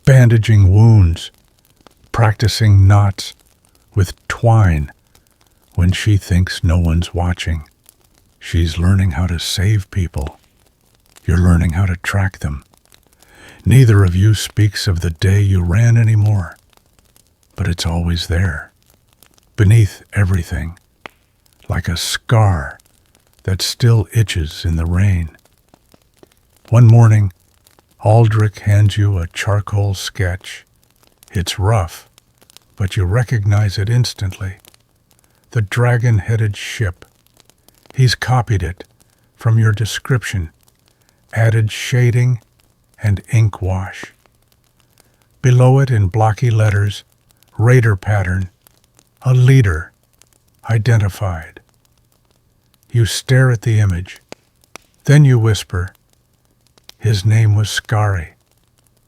bandaging wounds, practicing knots with twine when she thinks no one's watching. She's learning how to save people. You're learning how to track them. Neither of you speaks of the day you ran anymore, but it's always there, beneath everything, like a scar that still itches in the rain. One morning, Aldrich hands you a charcoal sketch. It's rough, but you recognize it instantly. The dragon-headed ship. He's copied it from your description, added shading and ink wash. Below it in blocky letters, raider pattern, a leader, identified. You stare at the image. Then you whisper, his name was Skari.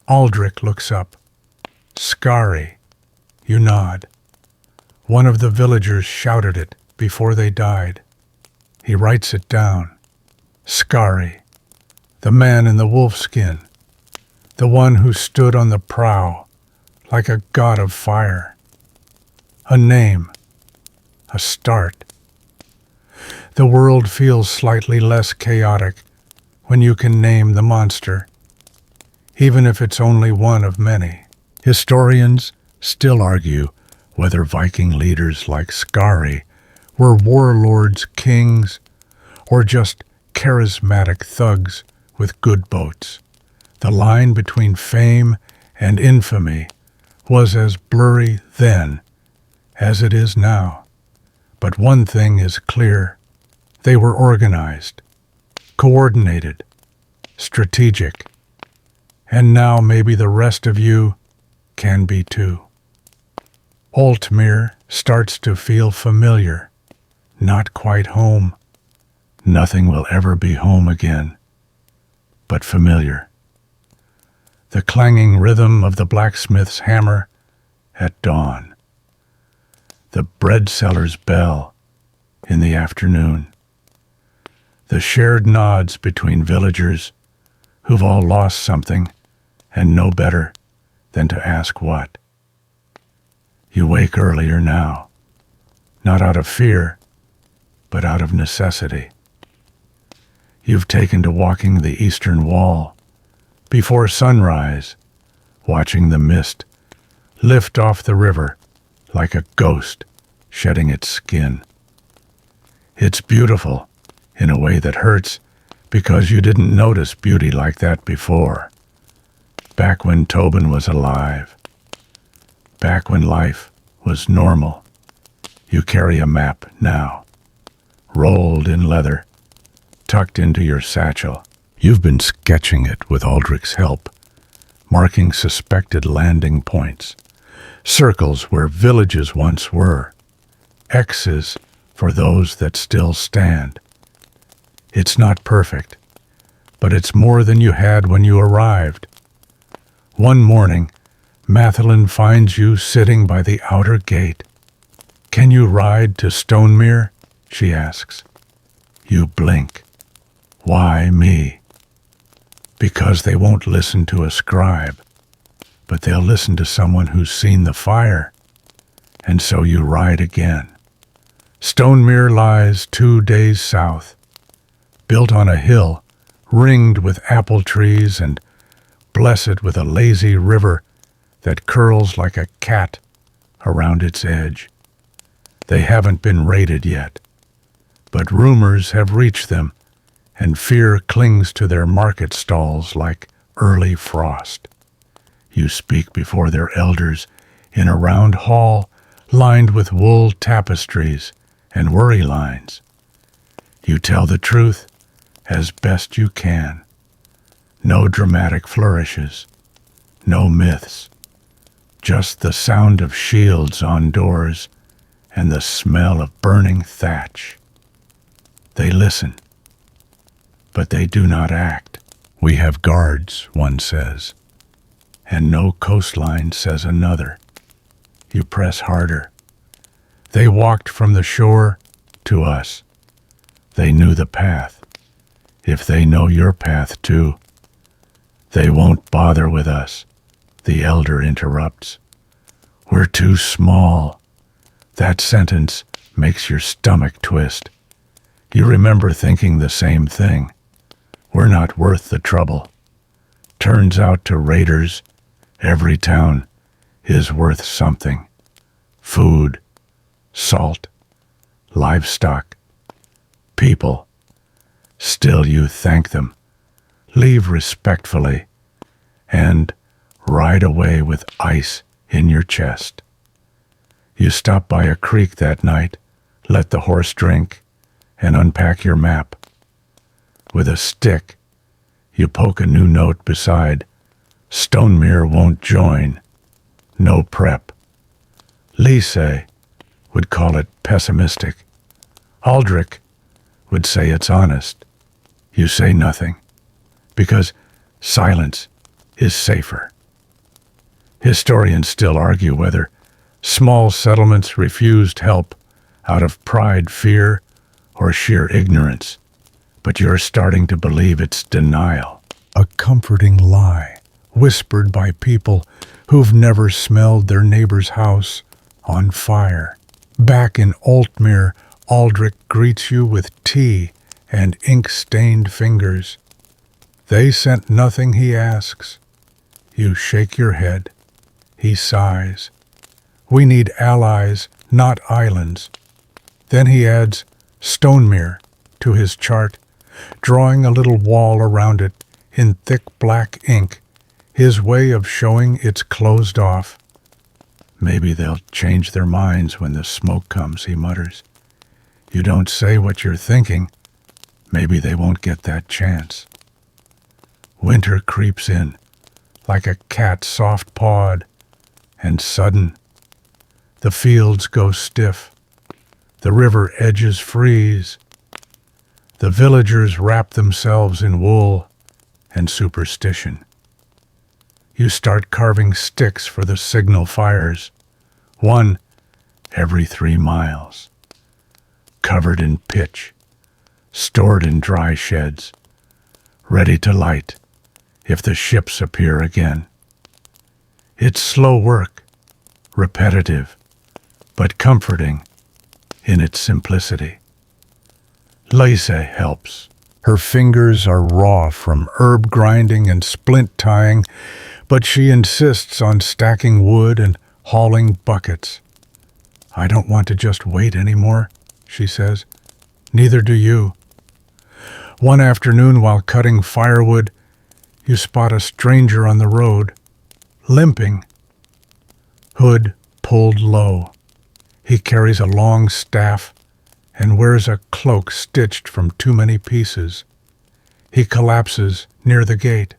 Aldrich looks up. Skari. You nod. One of the villagers shouted it before they died. He writes it down. Skari, the man in the wolf skin, the one who stood on the prow like a god of fire. A name, a start. The world feels slightly less chaotic when you can name the monster, even if it's only one of many. Historians still argue whether Viking leaders like Skari were warlords, kings, or just charismatic thugs with good boats. The line between fame and infamy was as blurry then as it is now. But one thing is clear. They were organized, coordinated, strategic. And now maybe the rest of you can be too. Altmere starts to feel familiar, not quite home. Nothing will ever be home again, but familiar. The clanging rhythm of the blacksmith's hammer at dawn. The bread seller's bell in the afternoon. The shared nods between villagers who've all lost something and know better than to ask what. You wake earlier now, not out of fear, but out of necessity. You've taken to walking the eastern wall before sunrise, watching the mist lift off the river like a ghost shedding its skin. It's beautiful in a way that hurts because you didn't notice beauty like that before. Back when Tobin was alive, back when life was normal. You carry a map now, rolled in leather, tucked into your satchel. You've been sketching it with Aldrich's help, marking suspected landing points, circles where villages once were, X's for those that still stand. It's not perfect, but it's more than you had when you arrived. One morning, Mathelin finds you sitting by the outer gate. "Can you ride to Stonemere?" she asks. You blink. Why me? Because they won't listen to a scribe, but they'll listen to someone who's seen the fire. And so you ride again. Stonemere lies 2 days south, built on a hill, ringed with apple trees and blessed with a lazy river that curls like a cat around its edge. They haven't been raided yet, but rumors have reached them, and fear clings to their market stalls like early frost. You speak before their elders in a round hall lined with wool tapestries and worry lines. You tell the truth as best you can. No dramatic flourishes, no myths, just the sound of shields on doors and the smell of burning thatch. They listen, but they do not act. "We have guards," one says, and "no coastline," says another. You press harder. They walked from the shore to us. They knew the path. If they know your path too, they won't bother with us, the elder interrupts. We're too small. That sentence makes your stomach twist. You remember thinking the same thing. We're not worth the trouble. Turns out to raiders, every town is worth something. Food, salt, livestock, people. Still you thank them, leave respectfully, and ride away with ice in your chest. You stop by a creek that night, let the horse drink, and unpack your map. With a stick, you poke a new note beside, "Stonemere won't join. No prep." Lise would call it pessimistic. Aldrich would say it's honest. You say nothing, because silence is safer. Historians still argue whether small settlements refused help out of pride, fear, or sheer ignorance, but you're starting to believe it's denial. A comforting lie, whispered by people who've never smelled their neighbor's house on fire. Back in Altmere, Aldrich greets you with tea and ink-stained fingers. They sent nothing, he asks. You shake your head. He sighs. We need allies, not islands. Then he adds, Stonemere, to his chart, drawing a little wall around it in thick black ink, his way of showing it's closed off. Maybe they'll change their minds when the smoke comes, he mutters. You don't say what you're thinking. Maybe they won't get that chance. Winter creeps in, like a cat soft-pawed, and sudden. The fields go stiff. The river edges freeze. The villagers wrap themselves in wool and superstition. You start carving sticks for the signal fires, one every 3 miles, covered in pitch, stored in dry sheds, ready to light if the ships appear again. It's slow work, repetitive, but comforting in its simplicity. Lise helps. Her fingers are raw from herb grinding and splint tying, but she insists on stacking wood and hauling buckets. I don't want to just wait anymore, she says. Neither do you. One afternoon while cutting firewood, you spot a stranger on the road, limping. Hood pulled low. He carries a long staff and wears a cloak stitched from too many pieces. He collapses near the gate.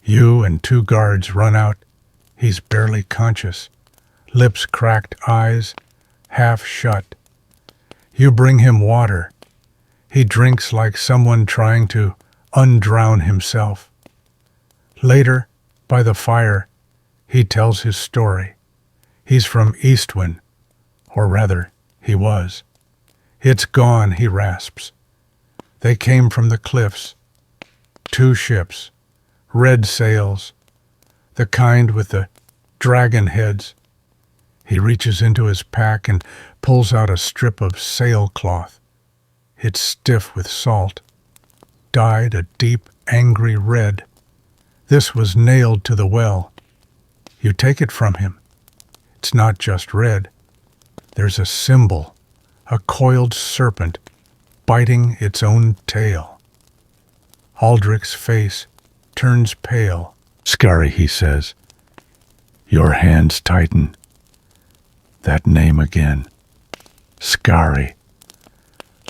You and 2 guards run out. He's barely conscious, lips cracked, eyes half shut. You bring him water. He drinks like someone trying to undrown himself. Later, by the fire, he tells his story. He's from Eastwin, or rather, he was. It's gone, he rasps. They came from the cliffs. 2 ships, red sails, the kind with the dragon heads. He reaches into his pack and pulls out a strip of sailcloth. It's stiff with salt, dyed a deep, angry red. This was nailed to the well. You take it from him. It's not just red. There's a symbol, a coiled serpent, biting its own tail. Aldrich's face turns pale. Scary, he says. Your hands tighten. That name again. Scary.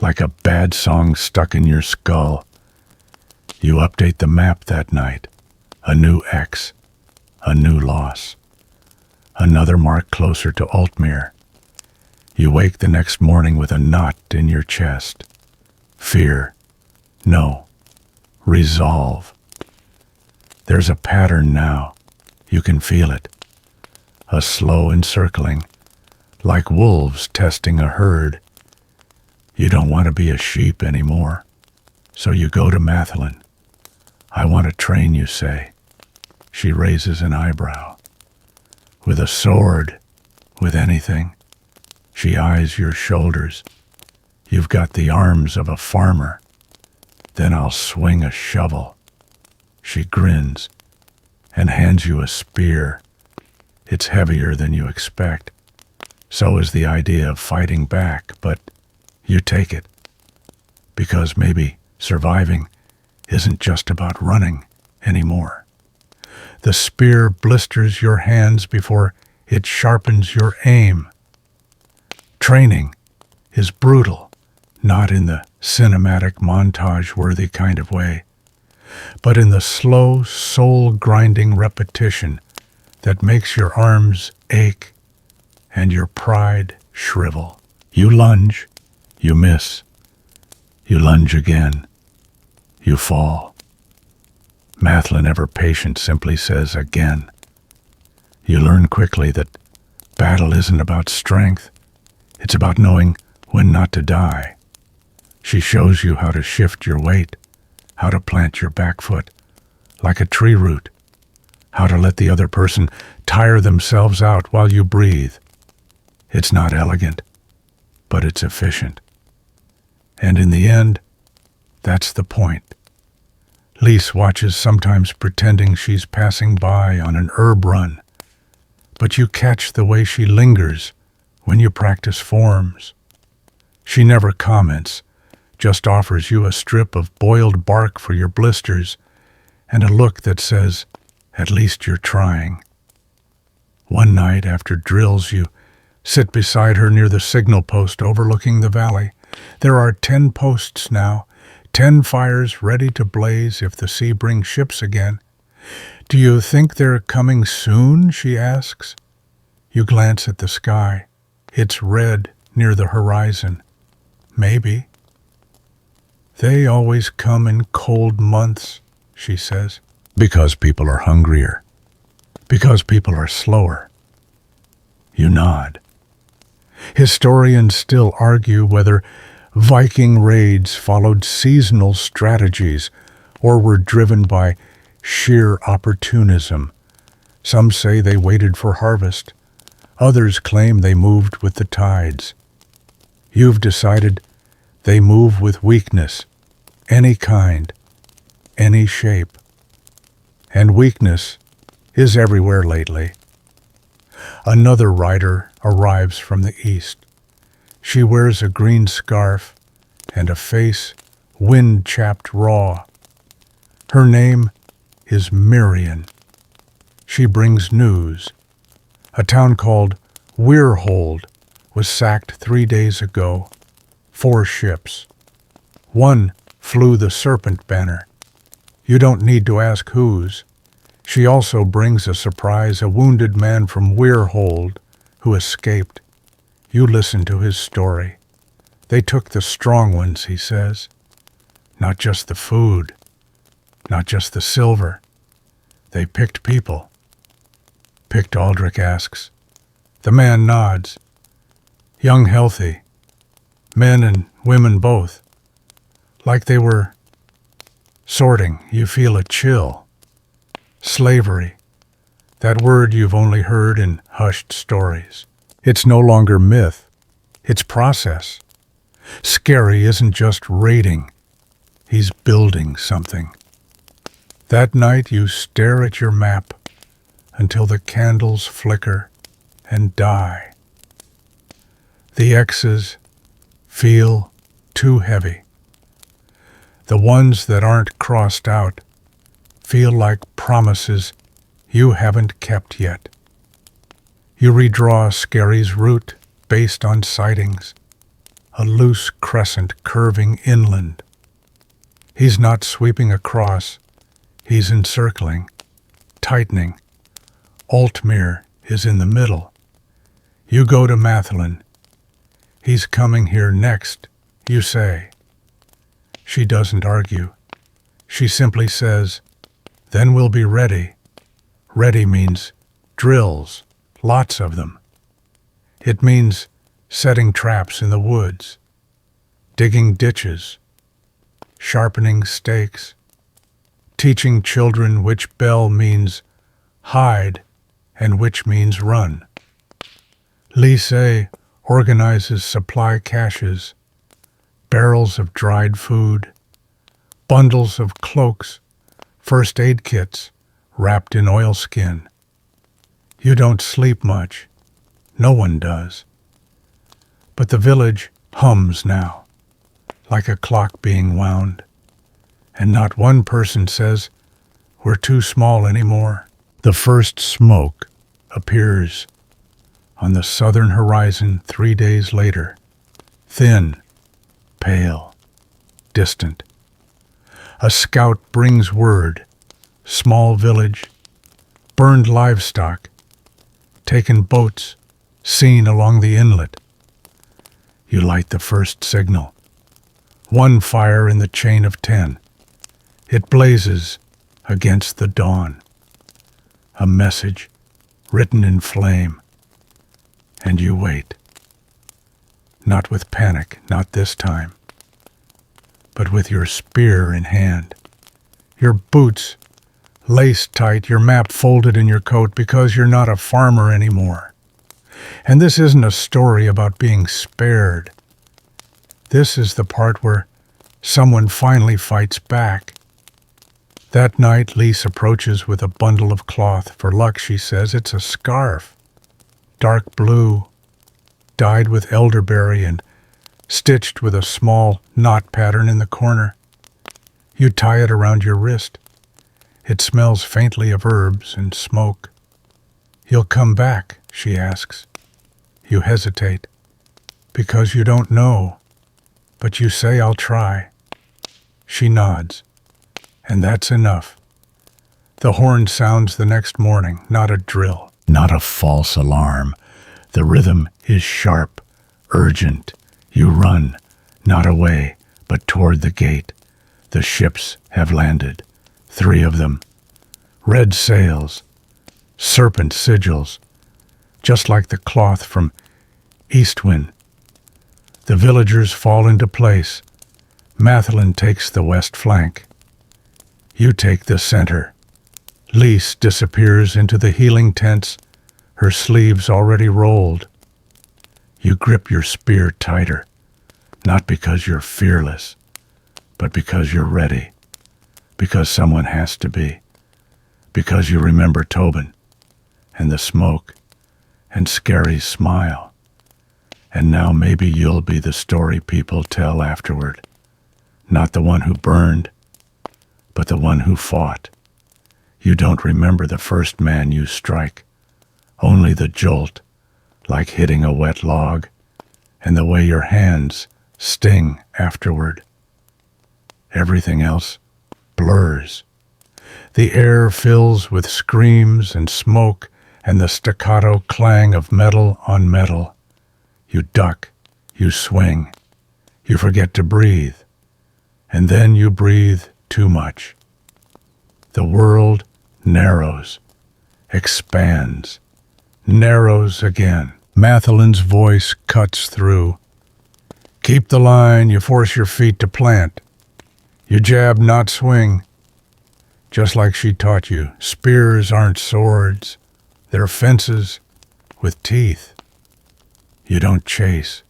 Like a bad song stuck in your skull. You update the map that night. A new X. A new loss. Another mark closer to Altmere. You wake the next morning with a knot in your chest. Fear. No. Resolve. There's a pattern now. You can feel it. A slow encircling, like wolves testing a herd. You don't want to be a sheep anymore, so you go to Mathelin. I want to train, you say. She raises an eyebrow. With a sword, with anything. She eyes your shoulders. You've got the arms of a farmer. Then I'll swing a shovel. She grins and hands you a spear. It's heavier than you expect. So is the idea of fighting back, but you take it. Because maybe surviving isn't just about running anymore. The spear blisters your hands before it sharpens your aim. Training is brutal, not in the cinematic montage-worthy kind of way, but in the slow, soul-grinding repetition that makes your arms ache and your pride shrivel. You lunge, you miss. You lunge again. You fall. Mathelin, ever patient, simply says again. You learn quickly that battle isn't about strength. It's about knowing when not to die. She shows you how to shift your weight, how to plant your back foot, like a tree root, how to let the other person tire themselves out while you breathe. It's not elegant, but it's efficient. And in the end, that's the point. Lise watches, sometimes pretending she's passing by on an herb run, but you catch the way she lingers when you practice forms. She never comments, just offers you a strip of boiled bark for your blisters and a look that says, "At least you're trying." One night after drills, you sit beside her near the signal post overlooking the valley. There are 10 posts now, 10 fires ready to blaze if the sea brings ships again. "Do you think they're coming soon?" she asks. You glance at the sky. It's red near the horizon. Maybe. "They always come in cold months," she says. "Because people are hungrier. Because people are slower." You nod. Historians still argue whether Viking raids followed seasonal strategies or were driven by sheer opportunism. Some say they waited for harvest. Others claim they moved with the tides. You've decided they move with weakness, any kind, any shape. And weakness is everywhere lately. Another rider arrives from the east. She wears a green scarf and a face wind-chapped raw. Her name is Mirian. She brings news. A town called Weirhold was sacked 3 days ago. 4 ships. One flew the Serpent banner. You don't need to ask whose. She also brings a surprise, a wounded man from Weirhold who escaped. You listen to his story. They took the strong ones, he says. Not just the food, not just the silver. They picked people. "Picked?" Aldrich asks. The man nods. "Young, healthy. Men and women both. Like they were sorting." You feel a chill. Slavery. That word you've only heard in hushed stories. It's no longer myth. It's process. Scary isn't just raiding. He's building something. That night you stare at your map until the candles flicker and die. The X's feel too heavy. The ones that aren't crossed out feel like promises you haven't kept yet. You redraw Scary's route based on sightings, a loose crescent curving inland. He's not sweeping across, he's encircling, tightening. Altmere is in the middle. You go to Mathlin. "He's coming here next," you say. She doesn't argue. She simply says, "Then we'll be ready." Ready means drills, lots of them. It means setting traps in the woods, digging ditches, sharpening stakes, teaching children which bell means hide and which means run. Lise organizes supply caches, barrels of dried food, bundles of cloaks, first aid kits wrapped in oilskin. You don't sleep much. No one does. But the village hums now, like a clock being wound. And not one person says, "We're too small anymore." The first smoke appears on the southern horizon 3 days later. Thin, pale, distant. A scout brings word. Small village, burned livestock, taken boats, seen along the inlet. You light the first signal. 1 fire in the chain of 10. It blazes against the dawn. A message written in flame. And you wait. Not with panic, not this time, but with your spear in hand. Your boots laced tight, your map folded in your coat because you're not a farmer anymore. And this isn't a story about being spared. This is the part where someone finally fights back. That night, Lise approaches with a bundle of cloth. For luck, she says, it's a scarf. Dark blue, dyed with elderberry and stitched with a small knot pattern in the corner. You tie it around your wrist. It smells faintly of herbs and smoke. "You'll come back," she asks. You hesitate, because you don't know, but you say, "I'll try." She nods, and that's enough. The horn sounds the next morning, not a drill, not a false alarm. The rhythm is sharp, urgent. You run, not away, but toward the gate. The ships have landed, 3 of them. Red sails, serpent sigils, just like the cloth from Eastwind. The villagers fall into place. Mathelin takes the west flank. You take the center. Lise disappears into the healing tents, her sleeves already rolled. You grip your spear tighter, not because you're fearless, but because you're ready, because someone has to be, because you remember Tobin and the smoke and Scary's smile. And now maybe you'll be the story people tell afterward, not the one who burned, but the one who fought. You don't remember the first man you strike, only the jolt, like hitting a wet log, and the way your hands sting afterward. Everything else blurs. The air fills with screams and smoke and the staccato clang of metal on metal. You duck, you swing, you forget to breathe, and then you breathe too much. The world narrows, expands, narrows again. Mathelin's voice cuts through. "Keep the line, you force your feet to plant. You jab, not swing." Just like she taught you, spears aren't swords. They're fences with teeth. You don't chase.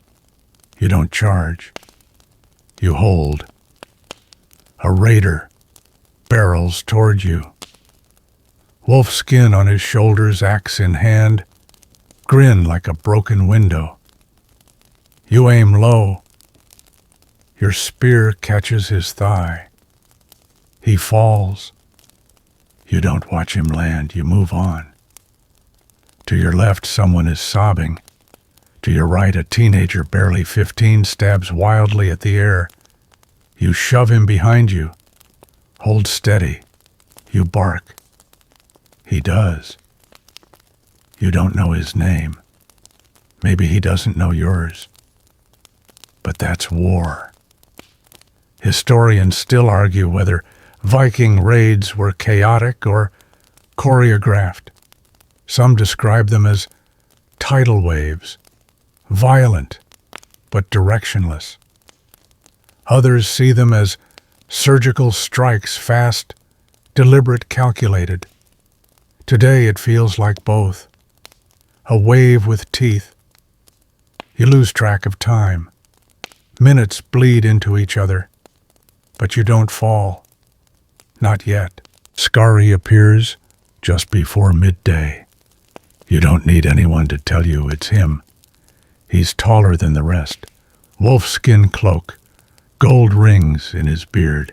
You don't charge. You hold. A raider barrels toward you. Wolf skin on his shoulders, axe in hand, grin like a broken window. You aim low. Your spear catches his thigh. He falls. You don't watch him land, you move on. To your left, someone is sobbing. To your right, a teenager, barely 15, stabs wildly at the air. You shove him behind you. Hold steady. You bark. He does. You don't know his name. Maybe he doesn't know yours. But that's war. Historians still argue whether Viking raids were chaotic or choreographed. Some describe them as tidal waves, violent but directionless. Others see them as surgical strikes, fast, deliberate, calculated. Today it feels like both. A wave with teeth. You lose track of time. Minutes bleed into each other, but you don't fall. Not yet. Skari appears just before midday. You don't need anyone to tell you it's him. He's taller than the rest. Wolfskin cloak, gold rings in his beard.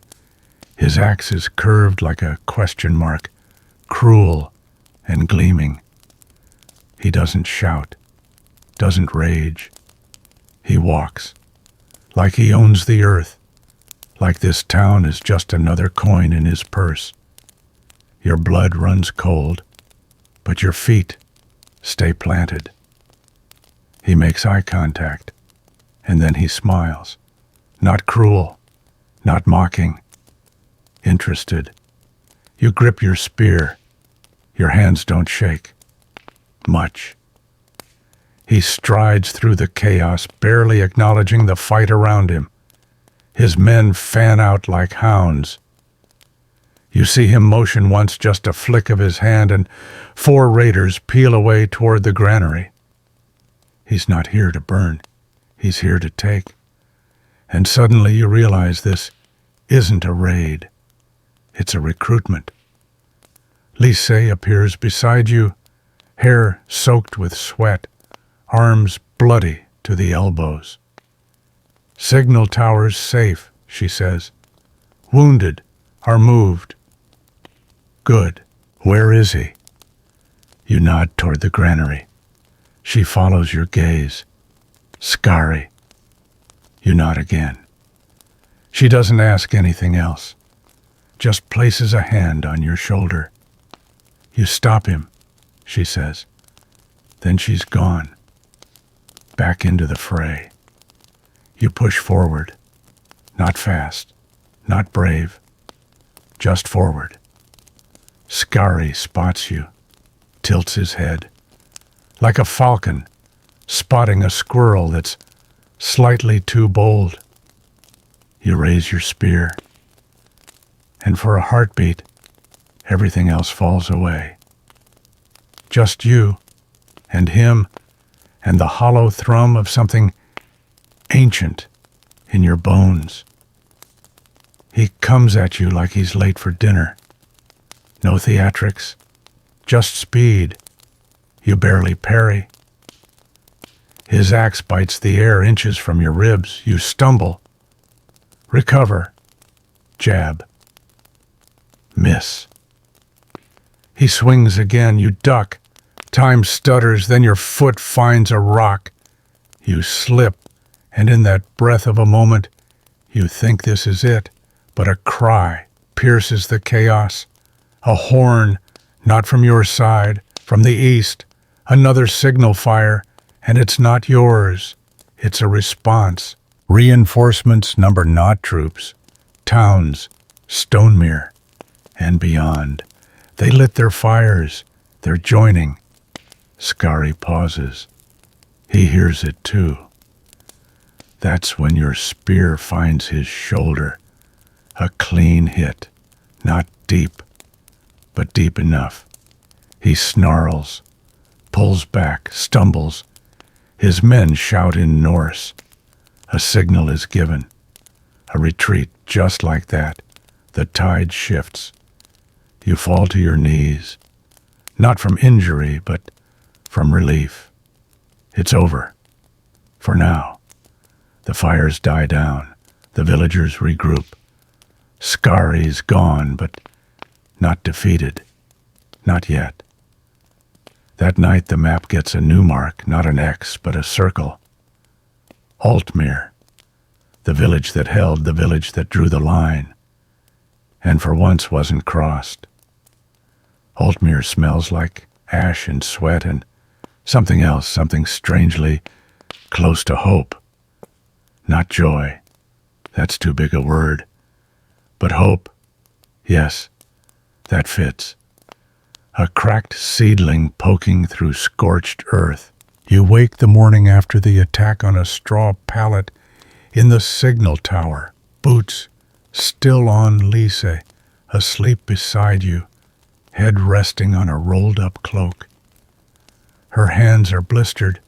His axe is curved like a question mark, cruel and gleaming. He doesn't shout, doesn't rage. He walks, like he owns the earth, like this town is just another coin in his purse. Your blood runs cold, but your feet stay planted. He makes eye contact, and then he smiles. Not cruel, not mocking, interested. You grip your spear. Your hands don't shake. Much. He strides through the chaos, barely acknowledging the fight around him. His men fan out like hounds. You see him motion once, just a flick of his hand, and 4 raiders peel away toward the granary. He's not here to burn. He's here to take. And suddenly you realize this isn't a raid. It's a recruitment. Lise appears beside you, hair soaked with sweat, arms bloody to the elbows. Signal tower's safe, she says. Wounded are moved. Good. Where is he? You nod toward the granary. She follows your gaze. Scary. You nod again. She doesn't ask anything else, just places a hand on your shoulder. You stop him, she says. Then she's gone, back into the fray. You push forward, not fast, not brave, just forward. Scary spots you, tilts his head, like a falcon spotting a squirrel that's slightly too bold. You raise your spear, and for a heartbeat, everything else falls away. Just you and him and the hollow thrum of something ancient in your bones. He comes at you like he's late for dinner. No theatrics, just speed. You barely parry. His axe bites the air inches from your ribs. You stumble. Recover. Jab. Miss. He swings again. You duck. Time stutters, then your foot finds a rock. You slip, and in that breath of a moment, you think this is it, but a cry pierces the chaos. A horn, not from your side, from the east, another signal fire, and it's not yours. It's a response. Reinforcements number not troops, towns, Stonemere, and beyond. They lit their fires. They're joining. Scary pauses. He hears it too. That's when your spear finds his shoulder. A clean hit. Not deep, but deep enough. He snarls, pulls back, stumbles. His men shout in Norse. A signal is given. A retreat just like that. The tide shifts. You fall to your knees. Not from injury, but from relief. It's over. For now. The fires die down. The villagers regroup. Scari's gone, but not defeated. Not yet. That night the map gets a new mark, not an X, but a circle. Altmere. The village that held, the village that drew the line. And for once wasn't crossed. Altmere smells like ash and sweat and something else, something strangely close to hope. Not joy. That's too big a word. But hope. Yes, that fits. A cracked seedling poking through scorched earth. You wake the morning after the attack on a straw pallet in the signal tower. Boots still on Lise, asleep beside you, head resting on a rolled-up cloak. Her hands are blistered.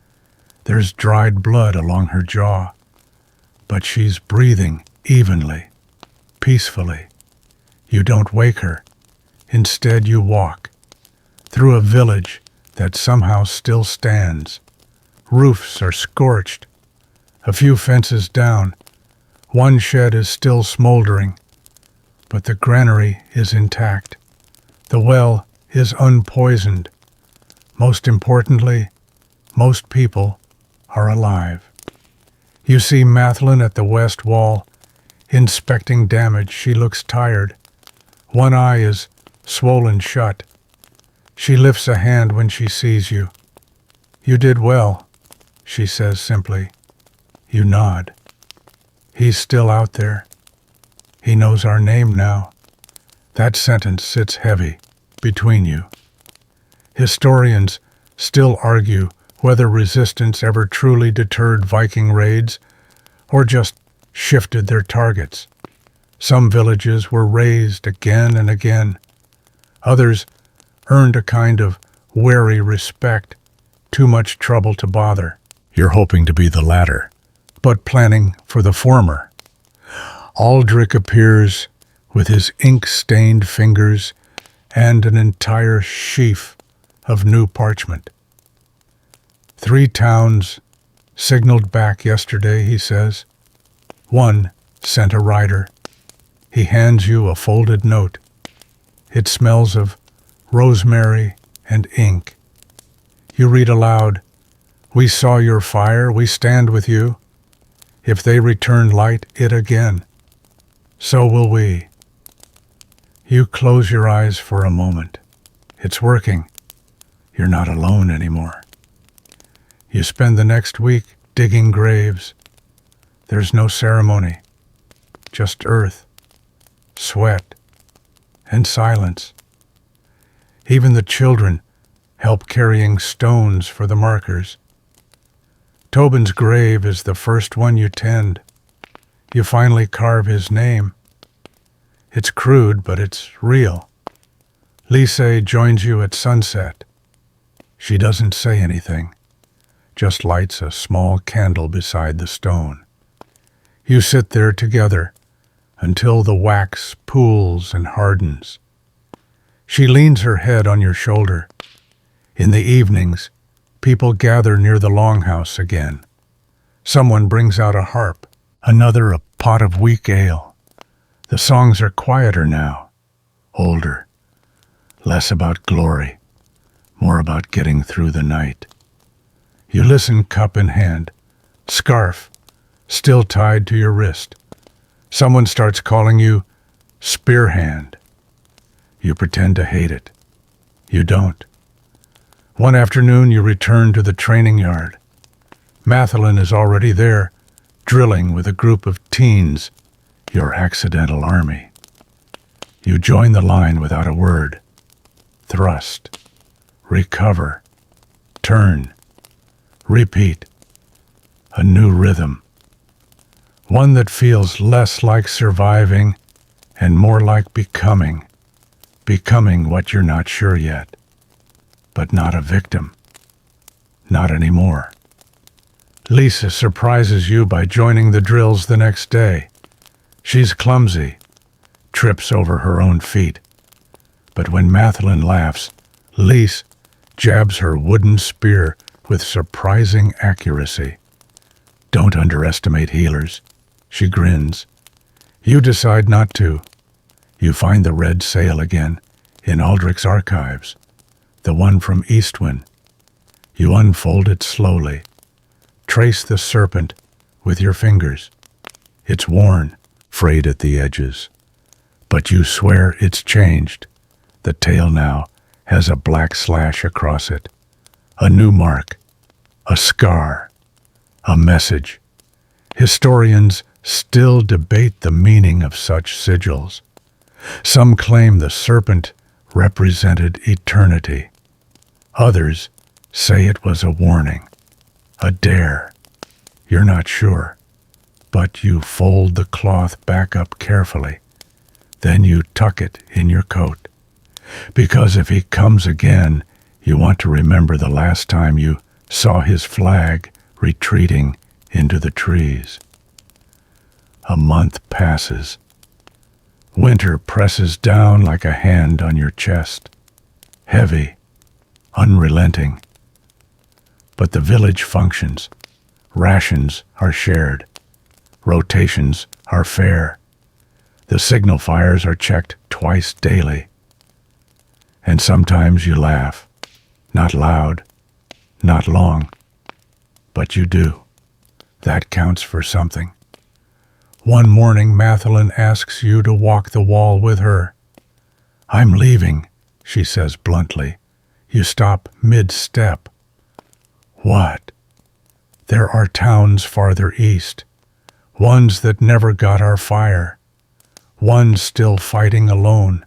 There's dried blood along her jaw. But she's breathing evenly, peacefully. You don't wake her. Instead, you walk through a village that somehow still stands. Roofs are scorched. A few fences down. One shed is still smoldering. But the granary is intact. The well is unpoisoned. Most importantly, most people are alive. You see Mathlin at the west wall, inspecting damage. She looks tired. One eye is swollen shut. She lifts a hand when she sees you. You did well, she says simply. You nod. He's still out there. He knows our name now. That sentence sits heavy between you. Historians still argue whether resistance ever truly deterred Viking raids or just shifted their targets. Some villages were razed again and again. Others earned a kind of wary respect, too much trouble to bother. You're hoping to be the latter, but planning for the former. Aldrich appears with his ink-stained fingers and an entire sheaf of new parchment. 3 towns signaled back yesterday, he says. One sent a rider. He hands you a folded note. It smells of rosemary and ink. You read aloud, "We saw your fire, we stand with you. If they return, light it again. So will we." You close your eyes for a moment. It's working. You're not alone anymore. You spend the next week digging graves. There's no ceremony, just earth, sweat, and silence. Even the children help carrying stones for the markers. Tobin's grave is the first one you tend. You finally carve his name. It's crude, but it's real. Lise joins you at sunset. She doesn't say anything, just lights a small candle beside the stone. You sit there together until the wax pools and hardens. She leans her head on your shoulder. In the evenings, people gather near the longhouse again. Someone brings out a harp, another a pot of weak ale. The songs are quieter now, older, less about glory, more about getting through the night. You listen cup in hand, scarf still tied to your wrist. Someone starts calling you Spearhand. You pretend to hate it. You don't. One afternoon you return to the training yard. Mathelin is already there, drilling with a group of teens, your accidental army. You join the line without a word. Thrust. Recover. Turn. Repeat. A new rhythm. One that feels less like surviving and more like becoming. Becoming what you're not sure yet. But not a victim. Not anymore. Lisa surprises you by joining the drills the next day. She's clumsy, trips over her own feet. But when Mathelin laughs, Lise jabs her wooden spear with surprising accuracy. Don't underestimate healers. She grins. You decide not to. You find the red sail again in Aldrich's archives, the one from Eastwyn. You unfold it slowly. Trace the serpent with your fingers. It's worn, frayed at the edges. But you swear it's changed. The tail now has a black slash across it. A new mark. A scar. A message. Historians still debate the meaning of such sigils. Some claim the serpent represented eternity. Others say it was a warning, a dare. You're not sure, but you fold the cloth back up carefully. Then you tuck it in your coat. Because if he comes again, you want to remember the last time you saw his flag retreating into the trees. A month passes. Winter presses down like a hand on your chest, heavy, unrelenting. But the village functions. Rations are shared. Rotations are fair. The signal fires are checked twice daily. And sometimes you laugh. Not loud, not long, but you do. That counts for something. One morning, Mathelin asks you to walk the wall with her. "I'm leaving," she says bluntly. You stop mid-step. What? There are towns farther east, ones that never got our fire, ones still fighting alone.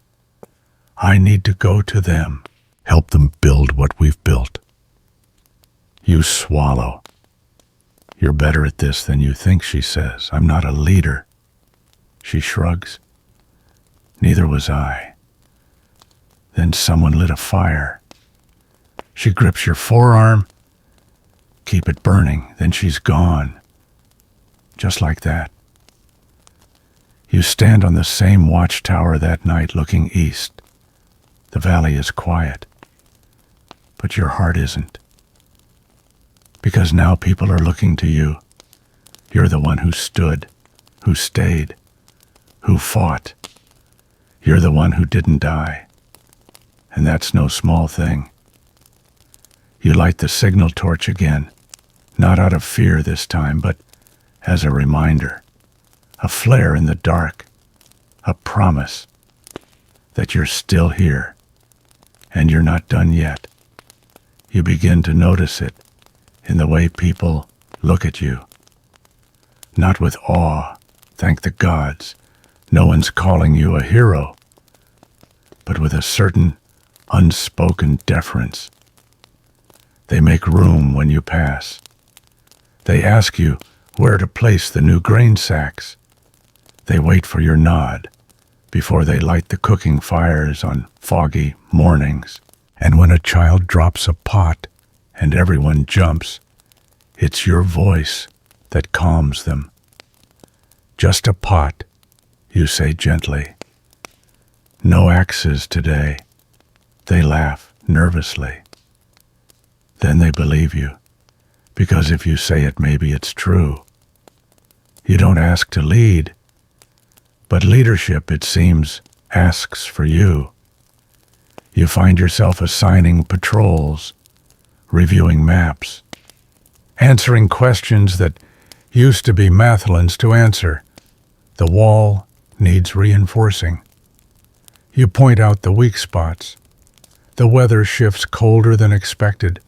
I need to go to them, help them build what we've built. You swallow. You're better at this than you think, she says. I'm not a leader. She shrugs. Neither was I. Then someone lit a fire. She grips your forearm. Keep it burning, then she's gone. Just like that. You stand on the same watchtower that night looking east. The valley is quiet. But your heart isn't. Because now people are looking to you. You're the one who stood, who stayed, who fought. You're the one who didn't die. And that's no small thing. You light the signal torch again, not out of fear this time, but as a reminder, a flare in the dark, a promise that you're still here and you're not done yet. You begin to notice it in the way people look at you. Not with awe, thank the gods, no one's calling you a hero, but with a certain unspoken deference. They make room when you pass. They ask you where to place the new grain sacks. They wait for your nod before they light the cooking fires on foggy mornings. And when a child drops a pot and everyone jumps, it's your voice that calms them. Just a pot, you say gently. No axes today. They laugh nervously. Then they believe you, because if you say it, maybe it's true. You don't ask to lead, but leadership, it seems, asks for you. You find yourself assigning patrols, reviewing maps, answering questions that used to be Mathlin's to answer. The wall needs reinforcing. You point out the weak spots. The weather shifts colder than expected.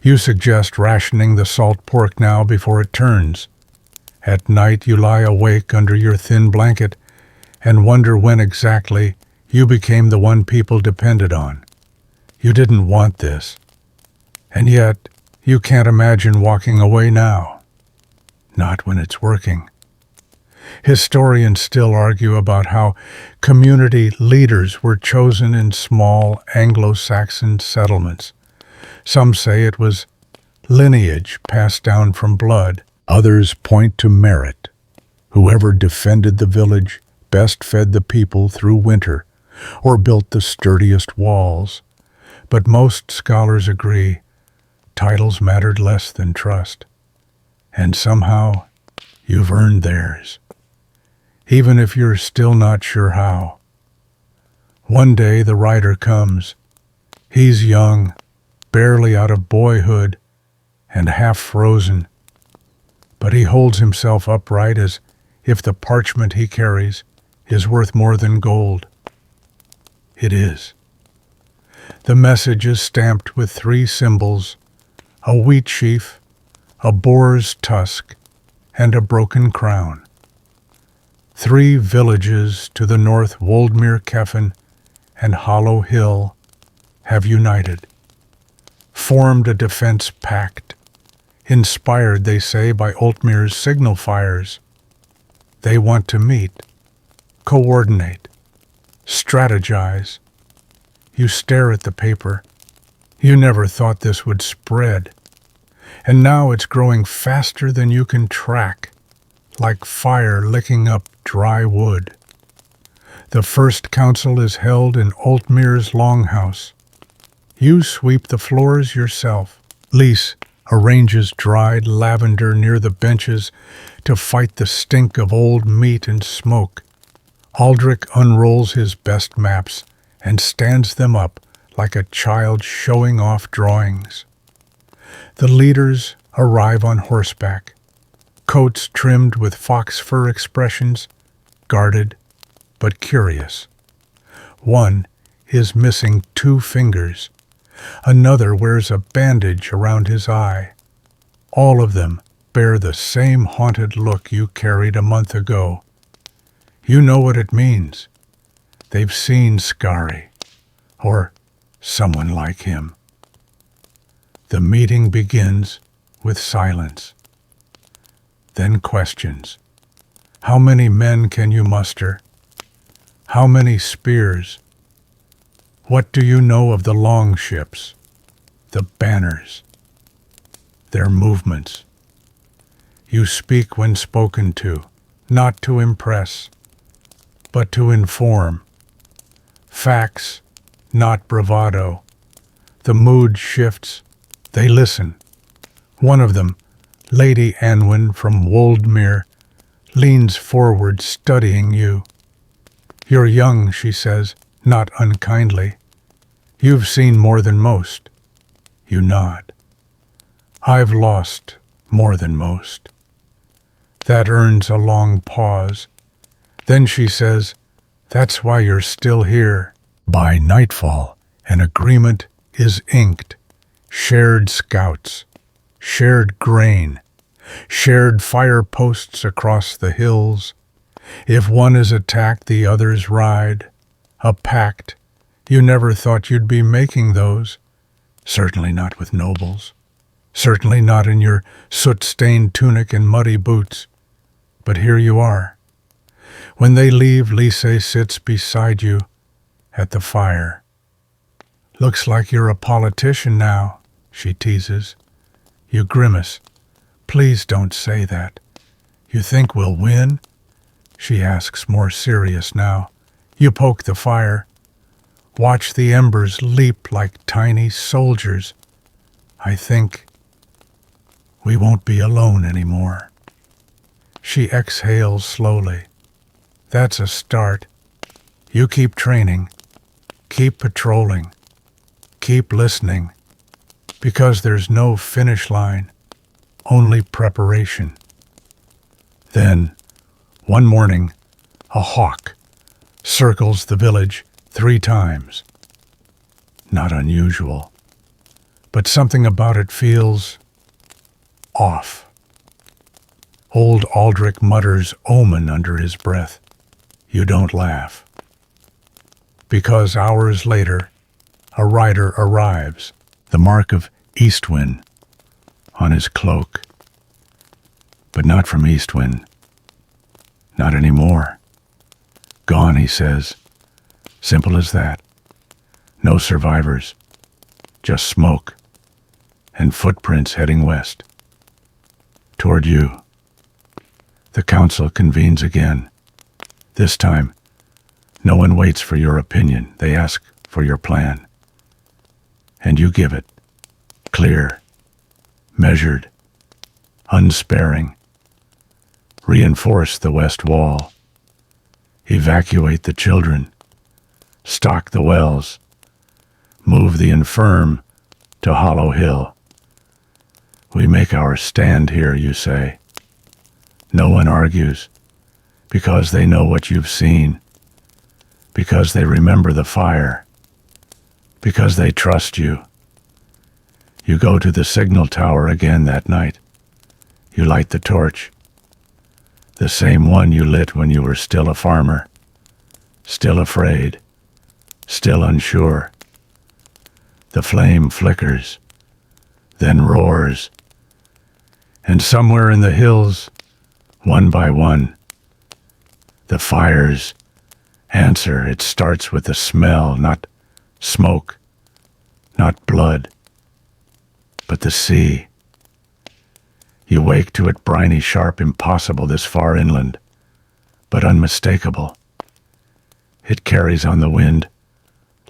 You suggest rationing the salt pork now before it turns. At night you lie awake under your thin blanket and wonder when exactly you became the one people depended on. You didn't want this, and yet you can't imagine walking away now. Not when it's working. Historians still argue about how community leaders were chosen in small Anglo-Saxon settlements. Some say it was lineage passed down from blood. Others point to merit. Whoever defended the village, best fed the people through winter, or built the sturdiest walls. But most scholars agree titles mattered less than trust. And somehow you've earned theirs, even if you're still not sure how. One day the rider comes. He's young, barely out of boyhood, and half frozen. But he holds himself upright as if the parchment he carries is worth more than gold. It is. The message is stamped with 3 symbols, a wheat sheaf, a boar's tusk, and a broken crown. 3 villages to the north, Woldmere Kefin and Hollow Hill, have united, formed a defense pact, inspired, they say, by Oltmere's signal fires. They want to meet, coordinate, strategize. You stare at the paper. You never thought this would spread. And now it's growing faster than you can track, like fire licking up dry wood. The first council is held in Oltmere's longhouse. You sweep the floors yourself. Lise arranges dried lavender near the benches to fight the stink of old meat and smoke. Aldrich unrolls his best maps and stands them up like a child showing off drawings. The leaders arrive on horseback, coats trimmed with fox fur expressions, guarded but curious. One is missing 2 fingers. Another wears a bandage around his eye. All of them bear the same haunted look you carried a month ago. You know what it means. They've seen Skari, or someone like him. The meeting begins with silence, then questions. How many men can you muster? How many spears? What do you know of the longships, the banners, their movements? You speak when spoken to, not to impress, but to inform. Facts, not bravado. The mood shifts. They listen. One of them, Lady Anwin from Woldmere, leans forward, studying you. You're young, she says, not unkindly. You've seen more than most. You nod. I've lost more than most. That earns a long pause. Then she says, that's why you're still here. By nightfall, an agreement is inked. Shared scouts, shared grain, shared fire posts across the hills. If one is attacked, the others ride. A pact. You never thought you'd be making those. Certainly not with nobles. Certainly not in your soot-stained tunic and muddy boots. But here you are. When they leave, Lise sits beside you at the fire. Looks like you're a politician now, she teases. You grimace. Please don't say that. You think we'll win? She asks, more serious now. You poke the fire. Watch the embers leap like tiny soldiers. I think we won't be alone anymore. She exhales slowly. That's a start. You keep training. Keep patrolling. Keep listening. Because there's no finish line. Only preparation. Then, one morning, a hawk circles the village 3 times. Not unusual, but something about it feels off. Old Aldrich mutters omen under his breath. You don't laugh. Because hours later, a rider arrives, the mark of Eastwind on his cloak. But not from Eastwind. Not anymore. Gone, he says. Simple as that. No survivors. Just smoke. And footprints heading west. Toward you. The council convenes again. This time, no one waits for your opinion. They ask for your plan. And you give it. Clear. Measured. Unsparing. Reinforce the west wall. Evacuate the children. Stock the wells. Move the infirm to Hollow Hill. We make our stand here, you say. No one argues, because they know what you've seen, because they remember the fire, because they trust you. You go to the signal tower again that night. You light the torch. The same one you lit when you were still a farmer, still afraid, still unsure. The flame flickers, then roars, and somewhere in the hills, one by one, the fires answer. It starts with the smell, not smoke, not blood, but the sea. You wake to it, briny, sharp, impossible this far inland, but unmistakable. It carries on the wind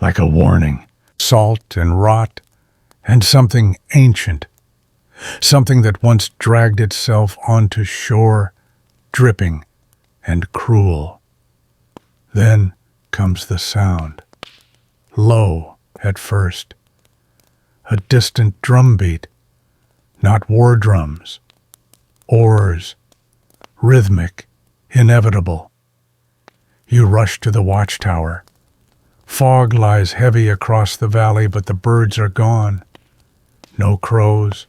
like a warning. Salt and rot, and something ancient, something that once dragged itself onto shore, dripping and cruel. Then comes the sound, low at first, a distant drumbeat, not war drums, oars, rhythmic, inevitable. You rush to the watchtower. Fog lies heavy across the valley, but the birds are gone. No crows,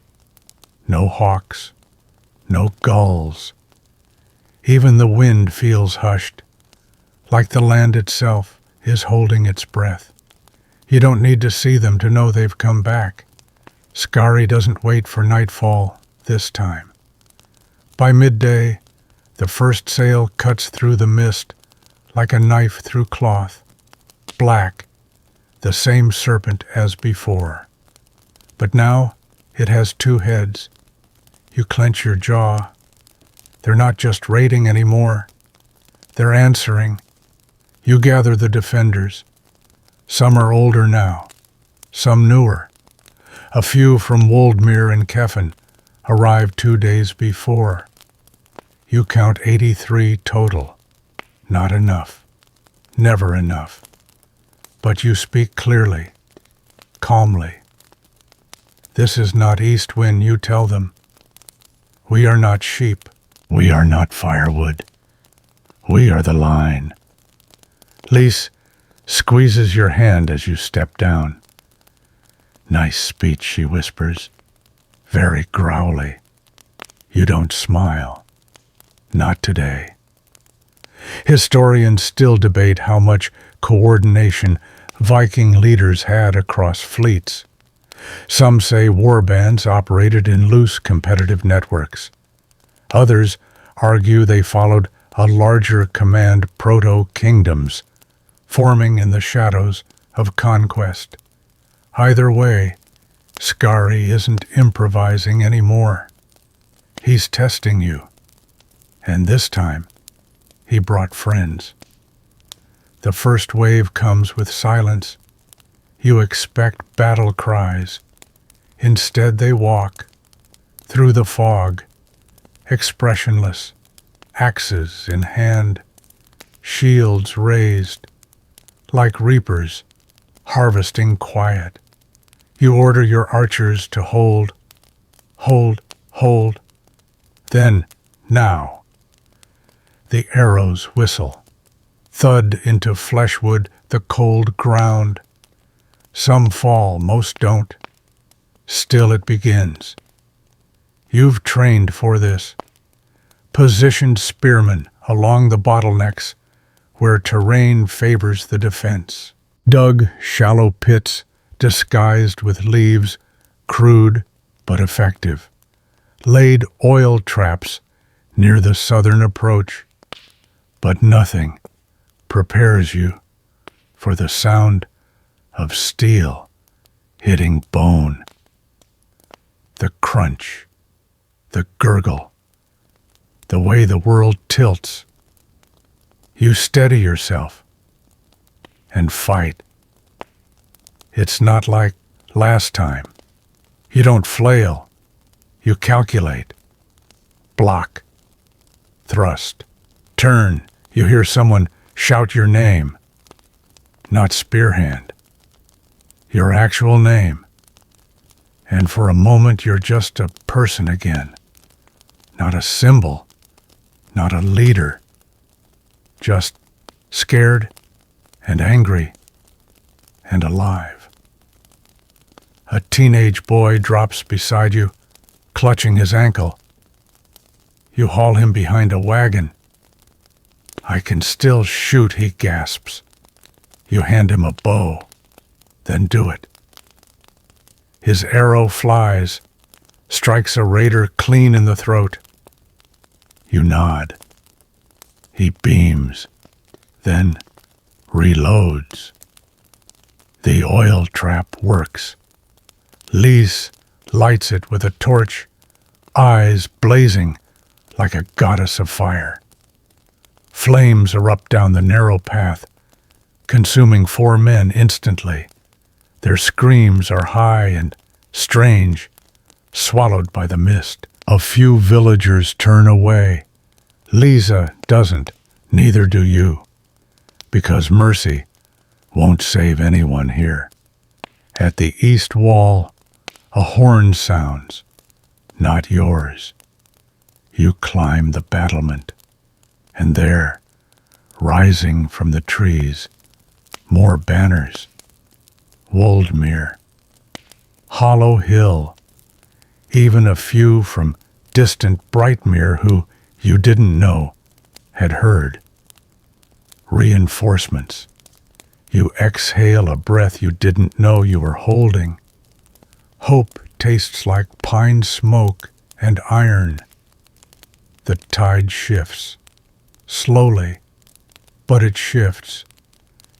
no hawks, no gulls. Even the wind feels hushed, like the land itself is holding its breath. You don't need to see them to know they've come back. Skari doesn't wait for nightfall this time. By midday, the first sail cuts through the mist like a knife through cloth. Black, the same serpent as before. But now it has 2 heads. You clench your jaw. They're not just raiding anymore. They're answering. You gather the defenders. Some are older now, some newer. A few from Woldmere and Kefin arrived 2 days before. You count 83 total. Not enough. Never enough. But you speak clearly, calmly. This is not east wind, you tell them. We are not sheep. We are not firewood. We are the line. Lise squeezes your hand as you step down. Nice speech, she whispers, very growly. You don't smile. Not today. Historians still debate how much coordination Viking leaders had across fleets. Some say war bands operated in loose competitive networks. Others argue they followed a larger command proto-kingdoms, forming in the shadows of conquest. Either way, Skari isn't improvising anymore. He's testing you. And this time, he brought friends. The first wave comes with silence. You expect battle cries. Instead they walk through the fog, expressionless, axes in hand, shields raised, like reapers harvesting quiet. You order your archers to hold, hold, hold. Then, now. The arrows whistle, thud into fleshwood, the cold ground. Some fall, most don't. Still it begins. You've trained for this. Positioned spearmen along the bottlenecks where terrain favors the defense. Dug shallow pits disguised with leaves, crude but effective. Laid oil traps near the southern approach. But nothing prepares you for the sound of steel hitting bone. The crunch, the gurgle, the way the world tilts. You steady yourself and fight. It's not like last time. You don't flail. You calculate. Block. Thrust. Turn. You hear someone shout your name. Not spearhand. Your actual name. And for a moment you're just a person again. Not a symbol. Not a leader. Just scared and angry and alive. A teenage boy drops beside you, clutching his ankle. You haul him behind a wagon. I can still shoot, he gasps. You hand him a bow, then do it. His arrow flies, strikes a raider clean in the throat. You nod. He beams, then reloads. The oil trap works. Lise lights it with a torch, eyes blazing like a goddess of fire. Flames erupt down the narrow path, consuming 4 men instantly. Their screams are high and strange, swallowed by the mist. A few villagers turn away. Lisa doesn't, neither do you, because mercy won't save anyone here. At the east wall, a horn sounds, not yours. You climb the battlement, and there, rising from the trees, more banners. Woldmere, Hollow Hill, even a few from distant Brightmere who you didn't know had heard. Reinforcements. You exhale a breath you didn't know you were holding. Hope tastes like pine smoke and iron. The tide shifts. Slowly, but it shifts.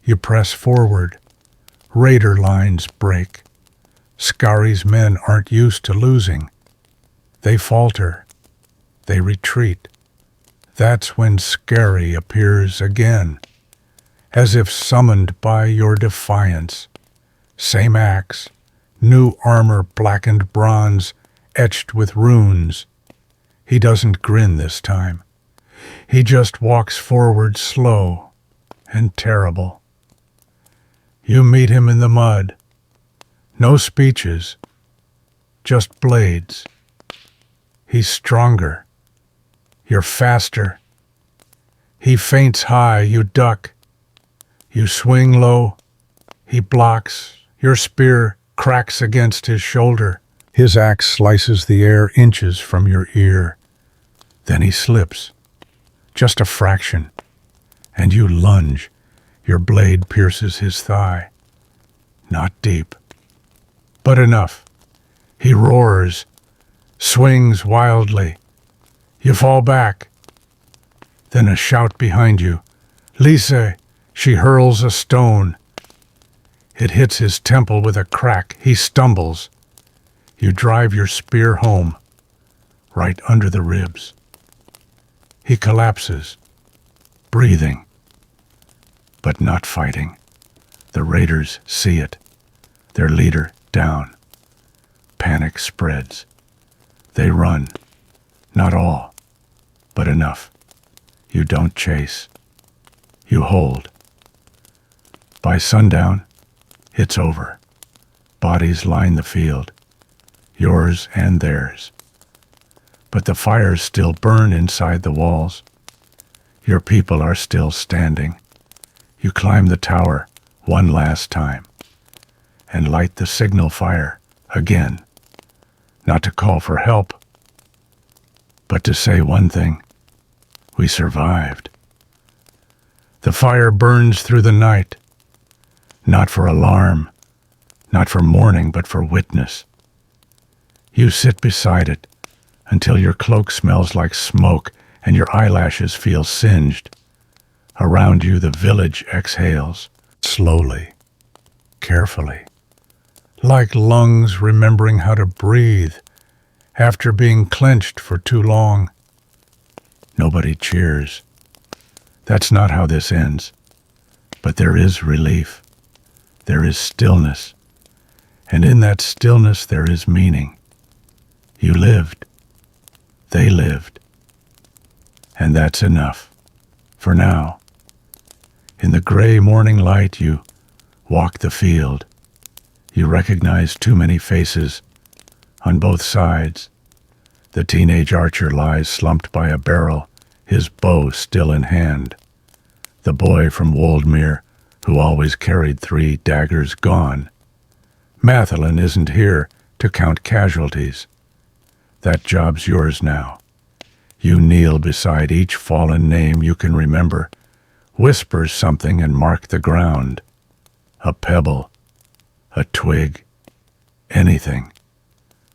You press forward. Raider lines break. Skari's men aren't used to losing. They falter. They retreat. That's when Skari appears again, as if summoned by your defiance. Same axe, new armor, blackened bronze, etched with runes. He doesn't grin this time. He just walks forward slow and terrible. You meet him in the mud. No speeches, just blades. He's stronger. You're faster. He feints high, you duck. You swing low. He blocks. Your spear cracks against his shoulder. His axe slices the air inches from your ear. Then he slips. Just a fraction. And you lunge. Your blade pierces his thigh. Not deep, but enough. He roars, swings wildly. You fall back. Then a shout behind you. Lise! She hurls a stone. It hits his temple with a crack. He stumbles. You drive your spear home, right under the ribs. He collapses, breathing, but not fighting. The raiders see it. Their leader down. Panic spreads. They run. Not all, but enough. You don't chase. You hold. By sundown, it's over. Bodies line the field, yours and theirs. But the fires still burn inside the walls. Your people are still standing. You climb the tower one last time and light the signal fire again, not to call for help, but to say one thing: we survived. The fire burns through the night, not for alarm, not for mourning, but for witness. You sit beside it until your cloak smells like smoke and your eyelashes feel singed. Around you the village exhales, slowly, carefully, like lungs remembering how to breathe after being clenched for too long. Nobody cheers. That's not how this ends. But there is relief. There is stillness. And in that stillness there is meaning. You lived. They lived. And that's enough. For now. In the gray morning light you walk the field. You recognize too many faces on both sides. The teenage archer lies slumped by a barrel, his bow still in hand. The boy from Woldmere, who always carried 3 daggers, gone. Mathelin isn't here to count casualties. That job's yours now. You kneel beside each fallen name you can remember, whisper something and mark the ground. A pebble, a twig, anything.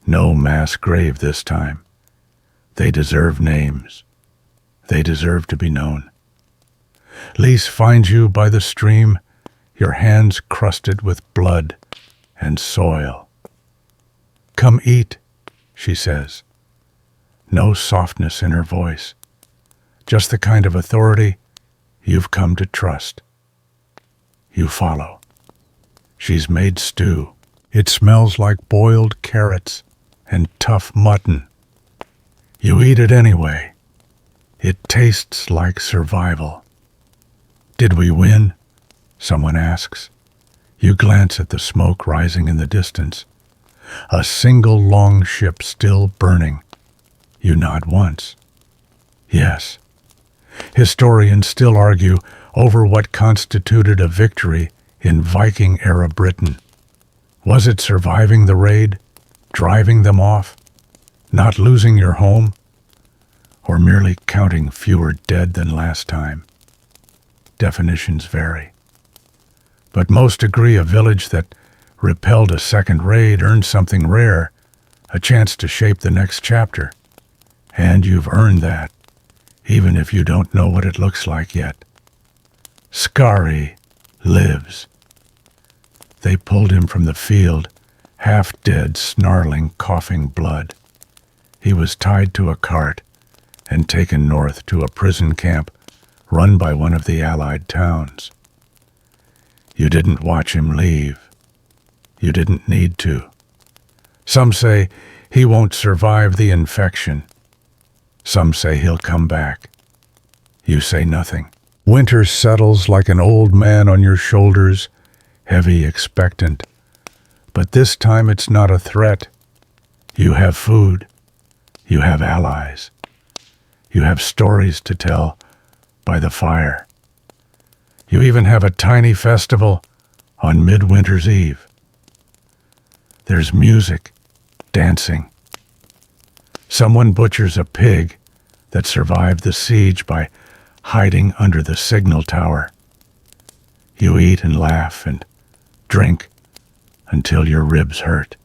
No mass grave this time. They deserve names. They deserve to be known. Lise finds you by the stream, your hands crusted with blood and soil. Come eat, she says. No softness in her voice, just the kind of authority you've come to trust. You follow. She's made stew. It smells like boiled carrots and tough mutton. You eat it anyway. It tastes like survival. Did we win? Someone asks. You glance at the smoke rising in the distance. A single long ship still burning. You nod once. Yes. Historians still argue over what constituted a victory in Viking-era Britain. Was it surviving the raid, driving them off, not losing your home, or merely counting fewer dead than last time? Definitions vary. But most agree a village that repelled a second raid earned something rare, a chance to shape the next chapter. And you've earned that, even if you don't know what it looks like yet. Skari lives. They pulled him from the field, half dead, snarling, coughing blood. He was tied to a cart and taken north to a prison camp run by one of the Allied towns. You didn't watch him leave. You didn't need to. Some say he won't survive the infection. Some say he'll come back. You say nothing. Winter settles like an old man on your shoulders, heavy, expectant. But this time it's not a threat. You have food. You have allies. You have stories to tell by the fire. You even have a tiny festival on Midwinter's Eve. There's music, dancing. Someone butchers a pig that survived the siege by hiding under the signal tower. You eat and laugh and drink until your ribs hurt.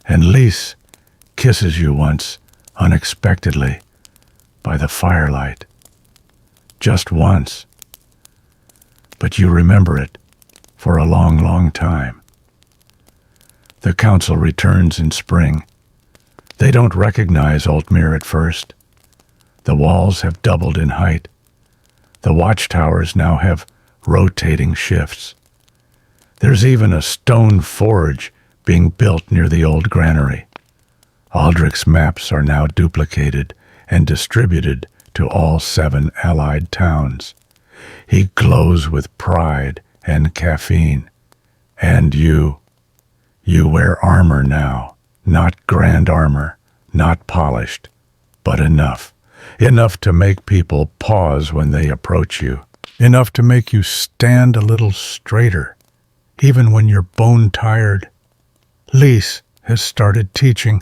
And Lise kisses you once, unexpectedly, by the firelight. Just once. But you remember it for a long, long time. The council returns in spring. They don't recognize Altmere at first. The walls have doubled in height. The watchtowers now have rotating shifts. There's even a stone forge being built near the old granary. Aldrich's maps are now duplicated and distributed to all 7 allied towns. He glows with pride and caffeine. And you wear armor now, not grand armor, not polished, but enough. Enough to make people pause when they approach you. Enough to make you stand a little straighter, even when you're bone-tired. Lise has started teaching,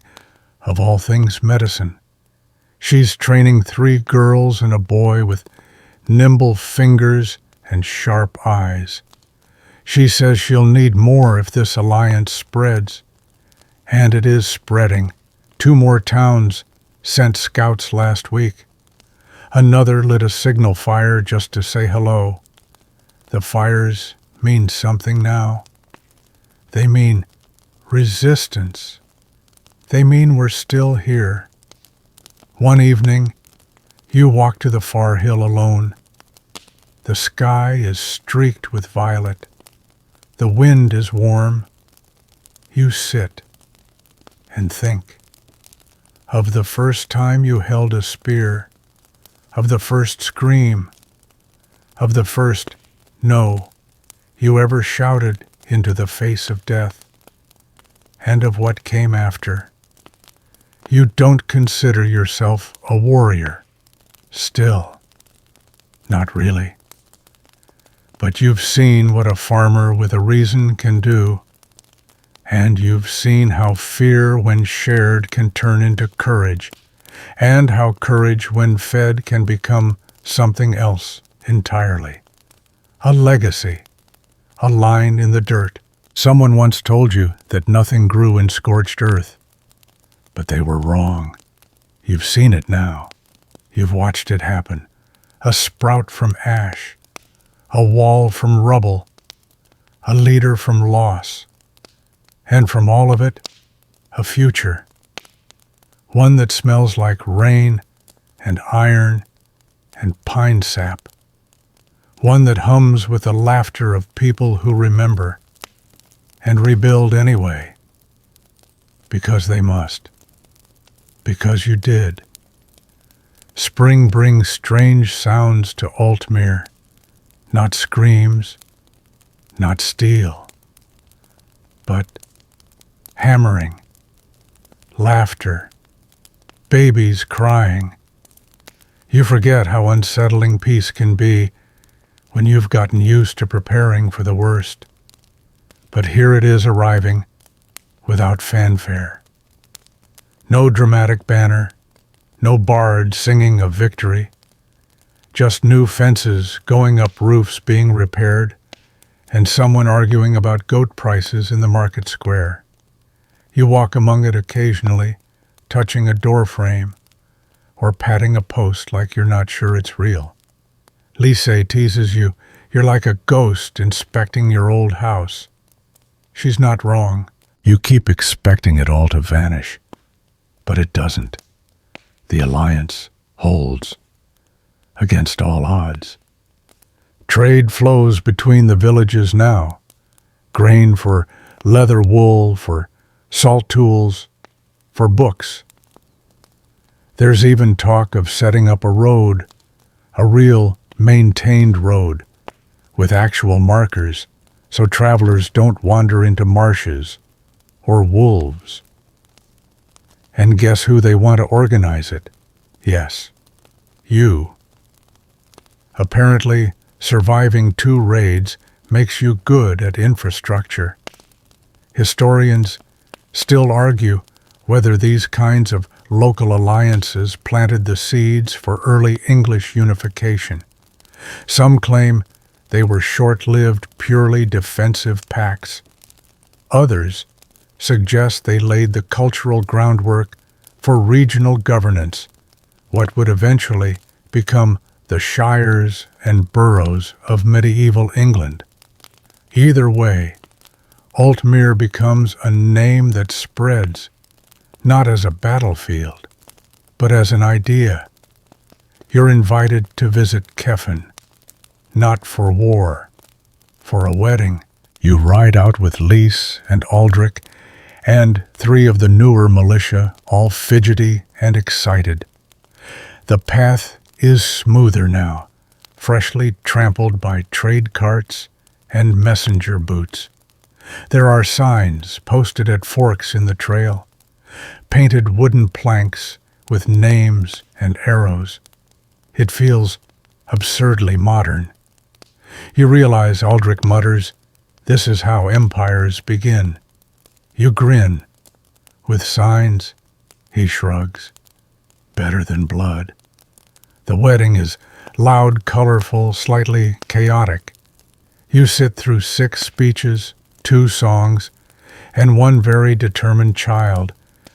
of all things, medicine. She's training 3 girls and a boy with nimble fingers and sharp eyes. She says she'll need more if this alliance spreads. And it is spreading. 2 more towns sent scouts last week. Another lit a signal fire just to say hello. The fires mean something now. They mean resistance. They mean we're still here. One evening, you walk to the far hill alone. The sky is streaked with violet. The wind is warm. You sit and think of the first time you held a spear, of the first scream, of the first no you ever shouted into the face of death, and of what came after. You don't consider yourself a warrior, still. Not really. But you've seen what a farmer with a reason can do, and you've seen how fear when shared can turn into courage, and how courage when fed can become something else entirely. A legacy, a line in the dirt. Someone once told you that nothing grew in scorched earth, but they were wrong. You've seen it now. You've watched it happen. A sprout from ash, a wall from rubble, a leader from loss, and from all of it, a future. One that smells like rain and iron and pine sap. One that hums with the laughter of people who remember and rebuild anyway, because they must, because you did. Spring brings strange sounds to Altmere, not screams, not steel, but hammering, laughter, babies crying. You forget how unsettling peace can be when you've gotten used to preparing for the worst. But here it is arriving without fanfare. No dramatic banner, no bard singing of victory, just new fences going up roofs being repaired, and someone arguing about goat prices in the market square. You walk among it occasionally, touching a door frame, or patting a post like you're not sure it's real. Lise teases you, you're like a ghost inspecting your old house. She's not wrong. You keep expecting it all to vanish, but it doesn't. The alliance holds against all odds. Trade flows between the villages now. Grain for leather wool, for salt tools, for books. There's even talk of setting up a road a real, maintained road with actual markers so travelers don't wander into marshes or wolves. And guess who they want to organize it? Yes, you. Apparently, surviving 2 raids makes you good at infrastructure. Historians still argue whether these kinds of local alliances planted the seeds for early English unification. Some claim they were short-lived, purely defensive pacts. Others suggest they laid the cultural groundwork for regional governance, what would eventually become the shires and boroughs of medieval England. Either way, Altmere becomes a name that spreads, not as a battlefield, but as an idea. You're invited to visit Kefin, not for war, for a wedding. You ride out with Lys and Aldrich and 3 of the newer militia, all fidgety and excited. The path is smoother now, freshly trampled by trade carts and messenger boots. There are signs posted at forks in the trail, painted wooden planks with names and arrows. It feels absurdly modern. You realize Aldrich mutters, "This is how empires begin." You grin. With signs, he shrugs. Better than blood. The wedding is loud, colorful, slightly chaotic. You sit through 6 speeches, 2 songs, and 1 very determined child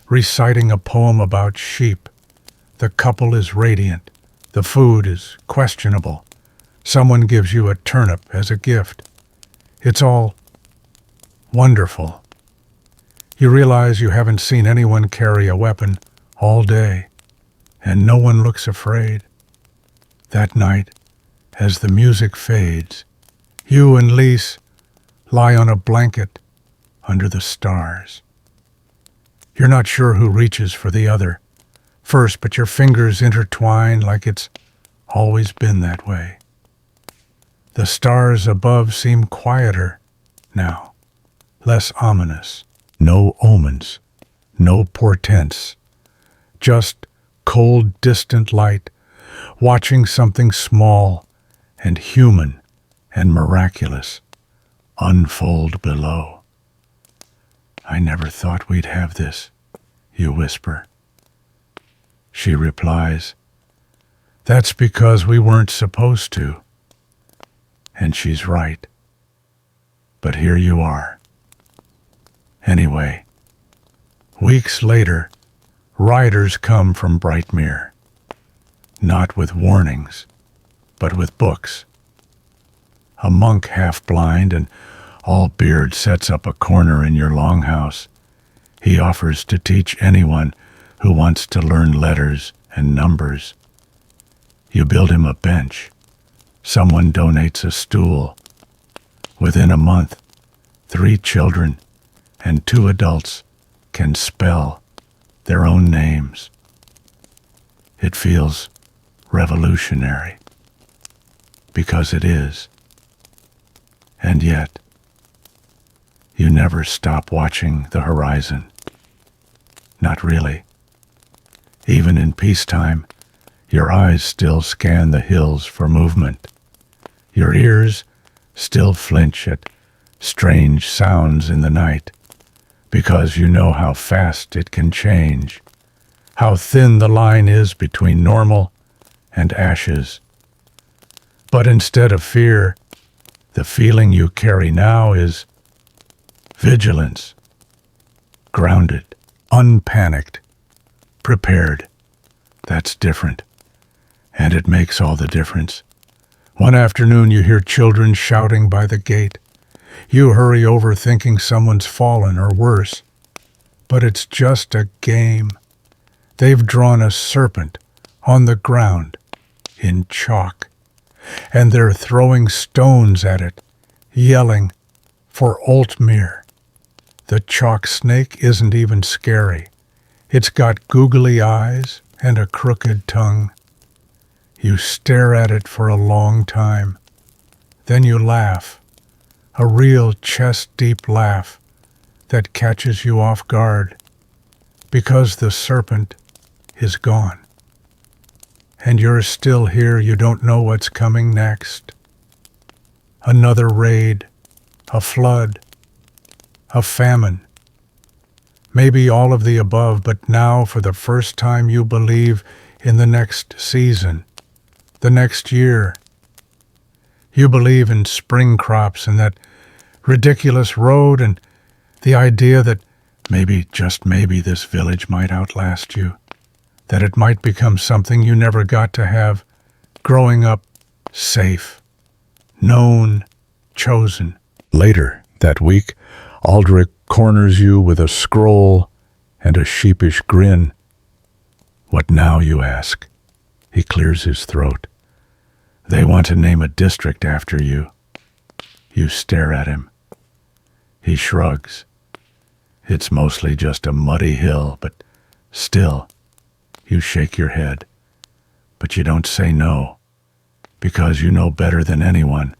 reciting a poem about sheep. The couple is radiant. The food is questionable. Someone gives you a turnip as a gift. It's all wonderful. You realize you haven't seen anyone carry a weapon all day, and no one looks afraid. That night, as the music fades, you and Lys lie on a blanket under the stars. You're not sure who reaches for the other first, but your fingers intertwine like it's always been that way. The stars above seem quieter now, less ominous. No omens, no portents, just cold, distant light, watching something small and human and miraculous unfold below. "I never thought we'd have this," you whisper. She replies, "That's because we weren't supposed to." And she's right. But here you are. Anyway, weeks later, riders come from Brightmere, not with warnings, but with books. A monk half-blind and all beard sets up a corner in your longhouse. He offers to teach anyone who wants to learn letters and numbers. You build him a bench. Someone donates a stool. Within a month, 3 children and 2 adults can spell their own names. It feels revolutionary, because it is. And yet, you never stop watching the horizon. Not really. Even in peacetime, your eyes still scan the hills for movement. Your ears still flinch at strange sounds in the night, because you know how fast it can change, how thin the line is between normal and ashes. But instead of fear, the feeling you carry now is vigilance, grounded, unpanicked, prepared. That's different, and it makes all the difference. One afternoon you hear children shouting by the gate. You hurry over thinking someone's fallen or worse. But it's just a game. They've drawn a serpent on the ground in chalk, and they're throwing stones at it, yelling for Altmere. The chalk snake isn't even scary. It's got googly eyes and a crooked tongue. You stare at it for a long time. Then you laugh, a real chest-deep laugh that catches you off guard, because the serpent is gone. And you're still here, you don't know what's coming next. Another raid, a flood, a famine. Maybe all of the above, but now for the first time you believe in the next season, the next year. You believe in spring crops and that ridiculous road and the idea that maybe, just maybe, this village might outlast you, that it might become something you never got to have growing up safe, known, chosen. Later that week, Aldrich corners you with a scroll and a sheepish grin. What now, you ask? He clears his throat. They want to name a district after you. You stare at him. He shrugs. It's mostly just a muddy hill, but still, you shake your head. But you don't say no, because you know better than anyone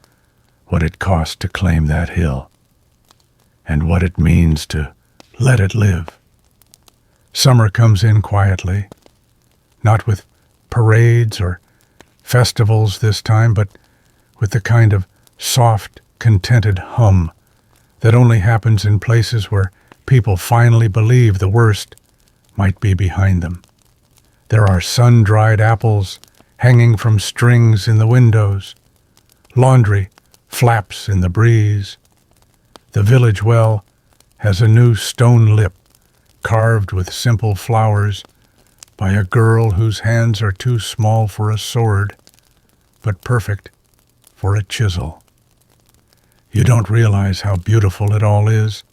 what it costs to claim that hill, and what it means to let it live. Summer comes in quietly, not with parades or festivals this time, but with the kind of soft, contented hum that only happens in places where people finally believe the worst might be behind them. There are sun-dried apples hanging from strings in the windows. Laundry flaps in the breeze. The village well has a new stone lip carved with simple flowers by a girl whose hands are too small for a sword, but perfect for a chisel. You don't realize how beautiful it all is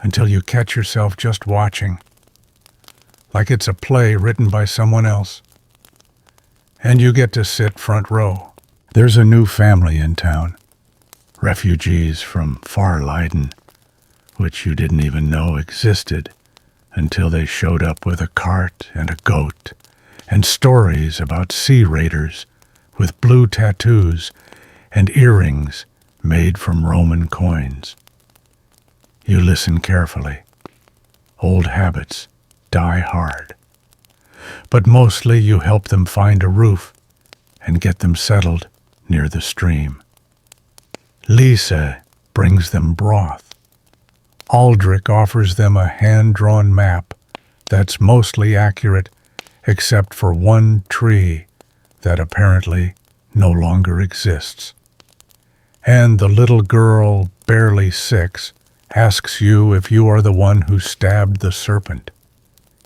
until you catch yourself just watching, like it's a play written by someone else. And you get to sit front row. There's a new family in town, refugees from far Leiden, which you didn't even know existed until they showed up with a cart and a goat, and stories about sea raiders with blue tattoos and earrings made from Roman coins. You listen carefully. Old habits die hard. But mostly you help them find a roof and get them settled near the stream. Lisa brings them broth. Aldrich offers them a hand-drawn map that's mostly accurate except for one tree that apparently no longer exists. And the little girl, barely 6, asks you if you are the one who stabbed the serpent.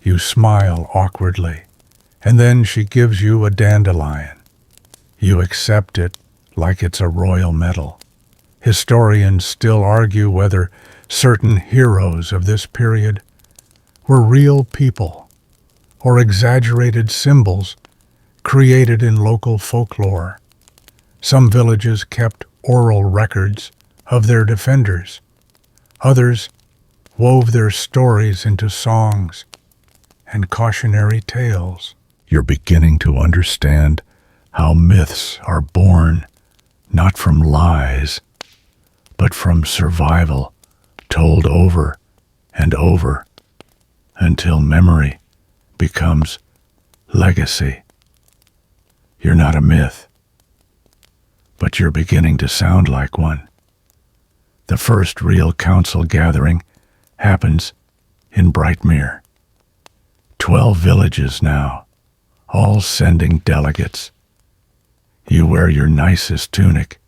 You smile awkwardly, and then she gives you a dandelion. You accept it like it's a royal medal. Historians still argue whether certain heroes of this period were real people or exaggerated symbols created in local folklore. Some villages kept oral records of their defenders. Others wove their stories into songs and cautionary tales. You're beginning to understand how myths are born not from lies, but from survival told over and over until memory becomes legacy. You're not a myth, but you're beginning to sound like one. The first real council gathering happens in Brightmere. 12 villages now, all sending delegates. You wear your nicest tunic,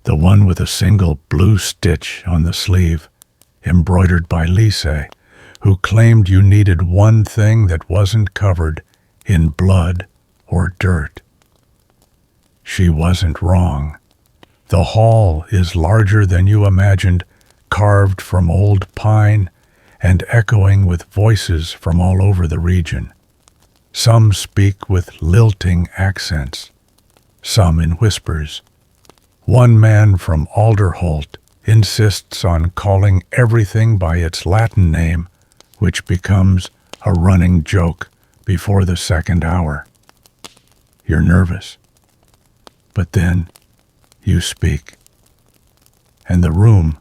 the one with a single blue stitch on the sleeve, embroidered by Lisa, who claimed you needed one thing that wasn't covered in blood or dirt. She wasn't wrong. The hall is larger than you imagined, carved from old pine and echoing with voices from all over the region. Some speak with lilting accents, some in whispers. One man from Alderholt insists on calling everything by its Latin name, which becomes a running joke before the second hour. You're nervous. But then you speak, and the room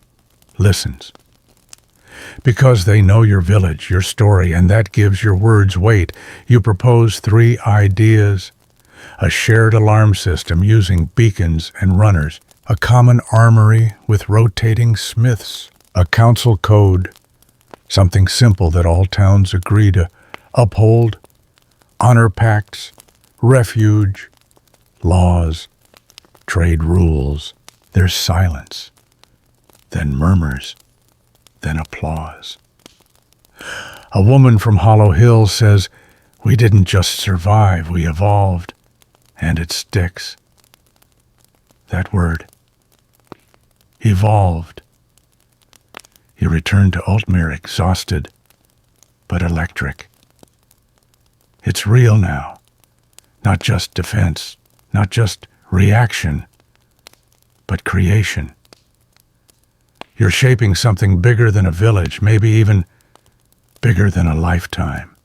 listens. Because they know your village, your story, and that gives your words weight, you propose 3 ideas: a shared alarm system using beacons and runners, a common armory with rotating smiths, a council code, something simple that all towns agree to uphold, honor pacts, refuge, laws, trade rules. There's silence, then murmurs, then applause. A woman from Hollow Hill says, "We didn't just survive, we evolved," and it sticks. That word, evolved. You return to Altmere exhausted, but electric. It's real now, not just defense, not just reaction, but creation. You're shaping something bigger than a village, maybe even bigger than a lifetime.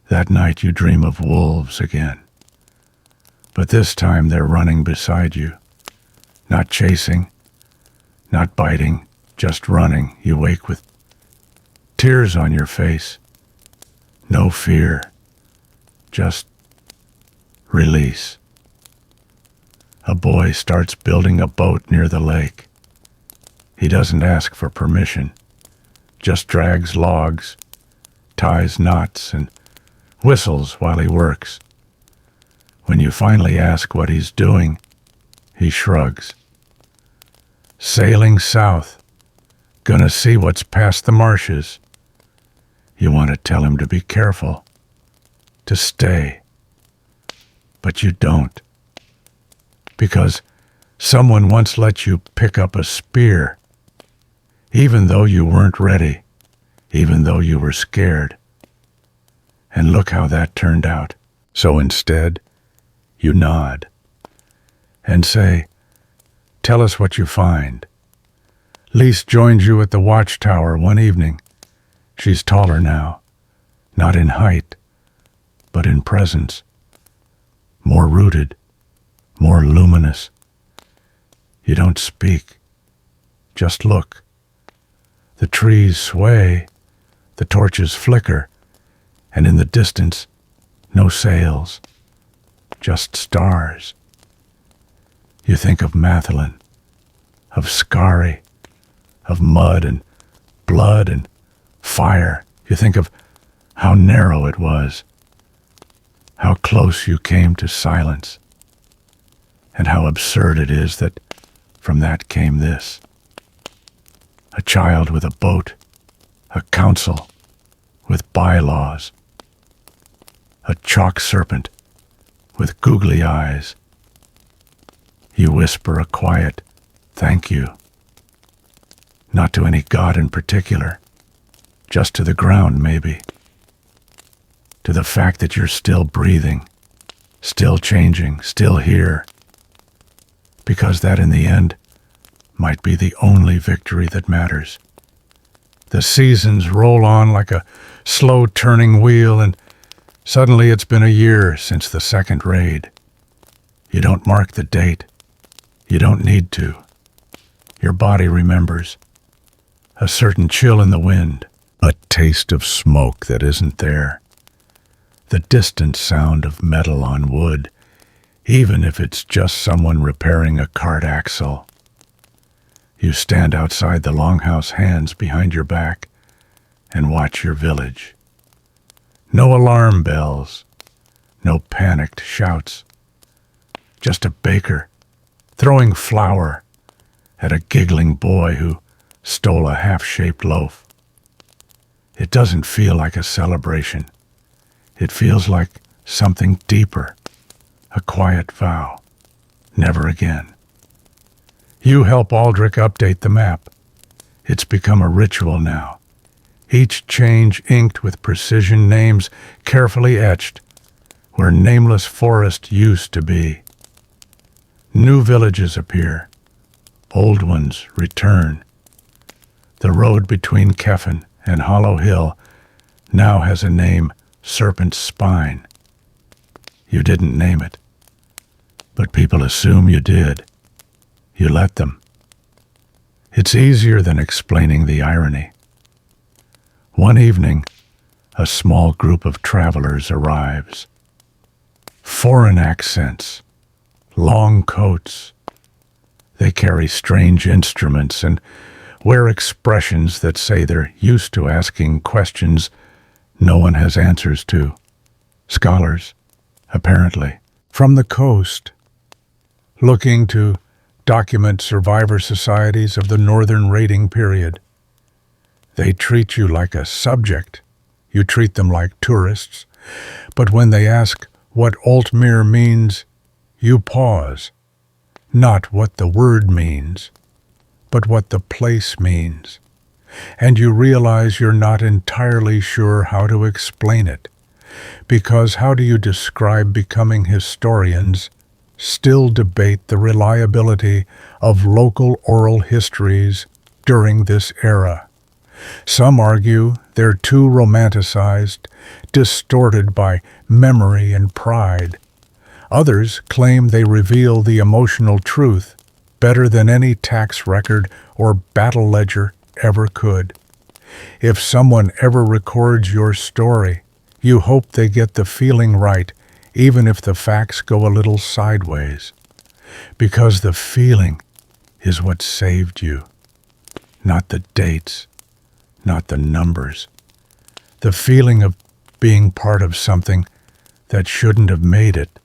That night you dream of wolves again, but this time they're running beside you, not chasing, not biting, just running. You wake with tears on your face, no fear, just release. A boy starts building a boat near the lake. He doesn't ask for permission, just drags logs, ties knots, and whistles while he works. When you finally ask what he's doing, he shrugs. Sailing south, gonna see what's past the marshes. You want to tell him to be careful, to stay, but you don't. Because someone once let you pick up a spear, even though you weren't ready, even though you were scared. And look how that turned out. So instead, you nod and say, "Tell us what you find." Lise joins you at the watchtower one evening. She's taller now, not in height, but in presence. More rooted, more luminous. You don't speak, just look. The trees sway, the torches flicker, and in the distance, no sails, just stars. You think of Mathelin, of Skari, of mud and blood and fire. You think of how narrow it was, how close you came to silence, and how absurd it is that from that came this. A child with a boat, a council with bylaws, a chalk serpent with googly eyes. You whisper a quiet thank you, not to any god in particular, just to the ground maybe, to the fact that you're still breathing, still changing, still here, because that in the end might be the only victory that matters. The seasons roll on like a slow turning wheel, and suddenly it's been a year since the second raid. You don't mark the date. You don't need to. Your body remembers. A certain chill in the wind, a taste of smoke that isn't there, the distant sound of metal on wood, even if it's just someone repairing a cart axle. You stand outside the longhouse, hands behind your back, and watch your village. No alarm bells, no panicked shouts, just a baker throwing flour at a giggling boy who stole a half-shaped loaf. It doesn't feel like a celebration. It feels like something deeper, a quiet vow. Never again. You help Aldrich update the map. It's become a ritual now. Each change inked with precision, names carefully etched where nameless forest used to be. New villages appear. Old ones return. The road between Kefin and Hollow Hill now has a name, Serpent's Spine. You didn't name it, but people assume you did. You let them. It's easier than explaining the irony. One evening, a small group of travelers arrives. Foreign accents, long coats. They carry strange instruments and wear expressions that say they're used to asking questions no one has answers to. Scholars, apparently, from the coast, looking to document survivor societies of the Northern Raiding period. They treat you like a subject. You treat them like tourists. But when they ask what Altmere means, you pause. Not what the word means, but what the place means. And you realize you're not entirely sure how to explain it. Because how do you describe becoming historians still debate the reliability of local oral histories during this era? Some argue they're too romanticized, distorted by memory and pride. Others claim they reveal the emotional truth better than any tax record or battle ledger ever could. If someone ever records your story, you hope they get the feeling right, even if the facts go a little sideways. Because the feeling is what saved you, not the dates, not the numbers. The feeling of being part of something that shouldn't have made it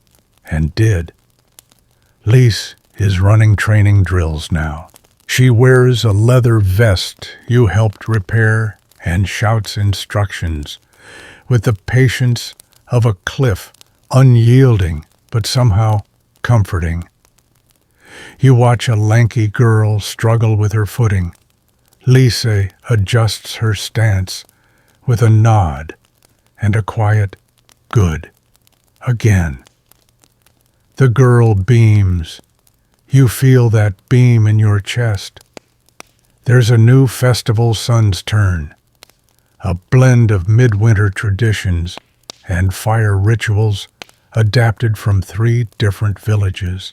and did. Lise is running training drills now. She wears a leather vest you helped repair and shouts instructions with the patience of a cliff, unyielding but somehow comforting. You watch a lanky girl struggle with her footing. Lise adjusts her stance with a nod and a quiet, "Good," again. The girl beams. You feel that beam in your chest. There's a new festival sun's turn, a blend of midwinter traditions and fire rituals adapted from 3 different villages.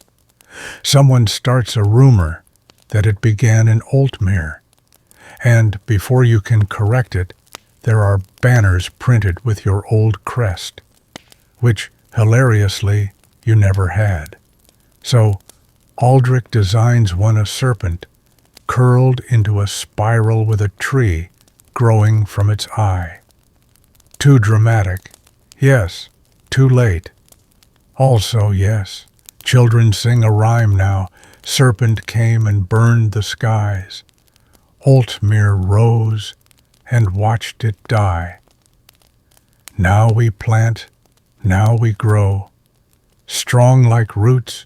Someone starts a rumor that it began in Altmere, and before you can correct it, there are banners printed with your old crest, which, hilariously, you never had. So, Aldrich designs one a serpent, curled into a spiral with a tree growing from its eye. Too dramatic. Yes, too late. Also, yes, children sing a rhyme now. Serpent came and burned the skies. Altmere rose and watched it die. Now we plant, now we grow. Strong like roots,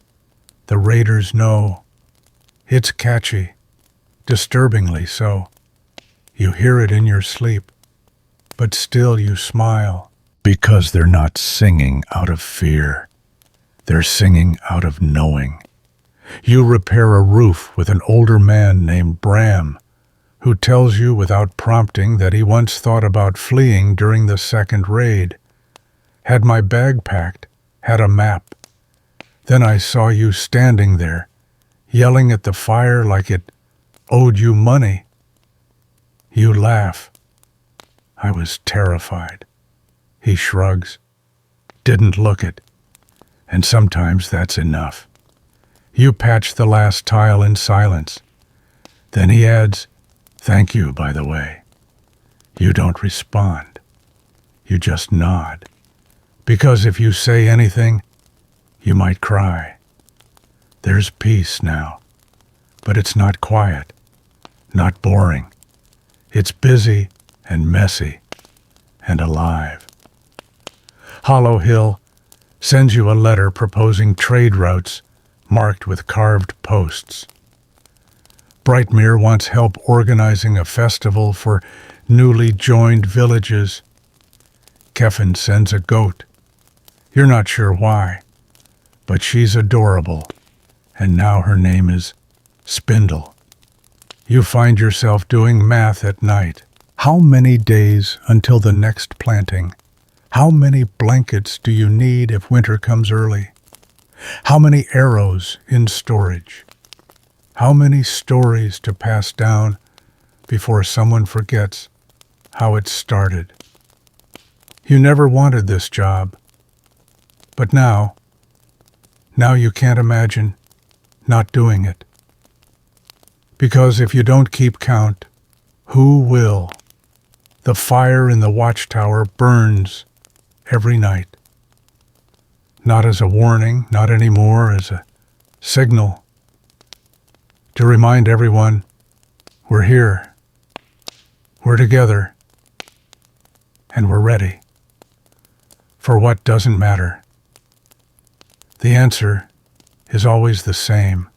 the raiders know. It's catchy, disturbingly so. You hear it in your sleep, but still you smile. Because they're not singing out of fear. They're singing out of knowing. You repair a roof with an older man named Bram, who tells you without prompting that he once thought about fleeing during the second raid. Had my bag packed, had a map. Then I saw you standing there, yelling at the fire like it owed you money. You laugh. I was terrified. He shrugs. Didn't look it. And sometimes that's enough. You patch the last tile in silence. Then he adds, "Thank you, by the way." You don't respond. You just nod. Because if you say anything, you might cry. There's peace now. But it's not quiet, not boring. It's busy and messy and alive. Hollow Hill sends you a letter proposing trade routes marked with carved posts. Brightmere wants help organizing a festival for newly joined villages. Keffin sends a goat. You're not sure why, but she's adorable, and now her name is Spindle. You find yourself doing math at night. How many days until the next planting? How many blankets do you need if winter comes early? How many arrows in storage? How many stories to pass down before someone forgets how it started? You never wanted this job, but now you can't imagine not doing it. Because if you don't keep count, who will? The fire in the watchtower burns every night. Not as a warning, not anymore as a signal to remind everyone we're here, we're together, and we're ready for what doesn't matter. The answer is always the same.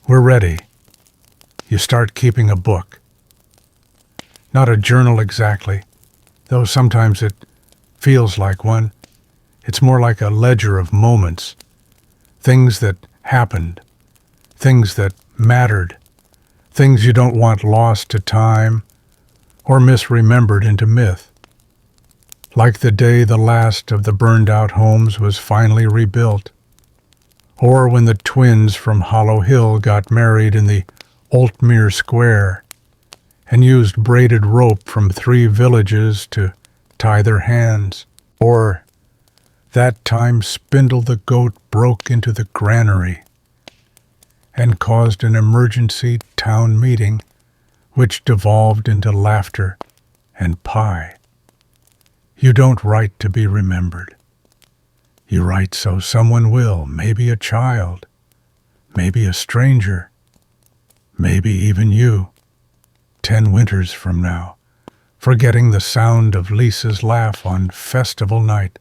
We're ready. You start keeping a book. Not a journal exactly, though sometimes it feels like one. It's more like a ledger of moments, things that happened, things that mattered, things you don't want lost to time or misremembered into myth. Like the day the last of the burned-out homes was finally rebuilt, or when the twins from Hollow Hill got married in the Altmere Square and used braided rope from 3 villages to tie their hands, or that time Spindle the goat broke into the granary and caused an emergency town meeting which devolved into laughter and pie. You don't write to be remembered. You write so someone will, maybe a child, maybe a stranger, maybe even you, 10 winters from now, forgetting the sound of Lisa's laugh on festival night,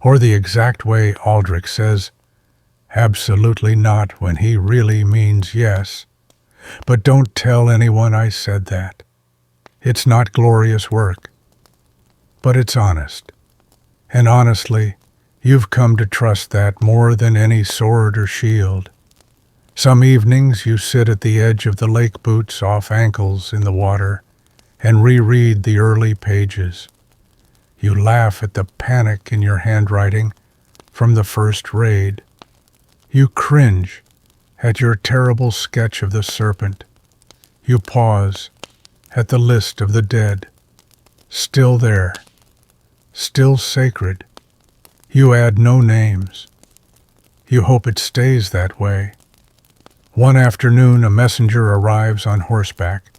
or the exact way Aldrich says, absolutely not when he really means yes. But don't tell anyone I said that. It's not glorious work, but it's honest. And honestly, you've come to trust that more than any sword or shield. Some evenings you sit at the edge of the lake boots off ankles in the water and reread the early pages. You laugh at the panic in your handwriting from the first raid. You cringe at your terrible sketch of the serpent. You pause at the list of the dead. Still there, still sacred. You add no names. You hope it stays that way. One afternoon, a messenger arrives on horseback.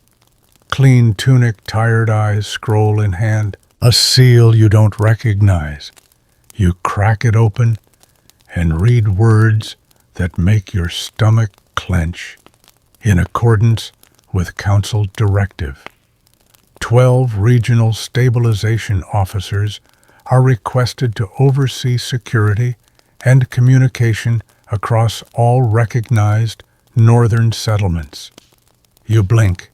Clean tunic, tired eyes, scroll in hand. A seal you don't recognize. You crack it open and read words that make your stomach clench. In accordance with council directive, 12 regional stabilization officers are requested to oversee security and communication across all recognized northern settlements. You blink.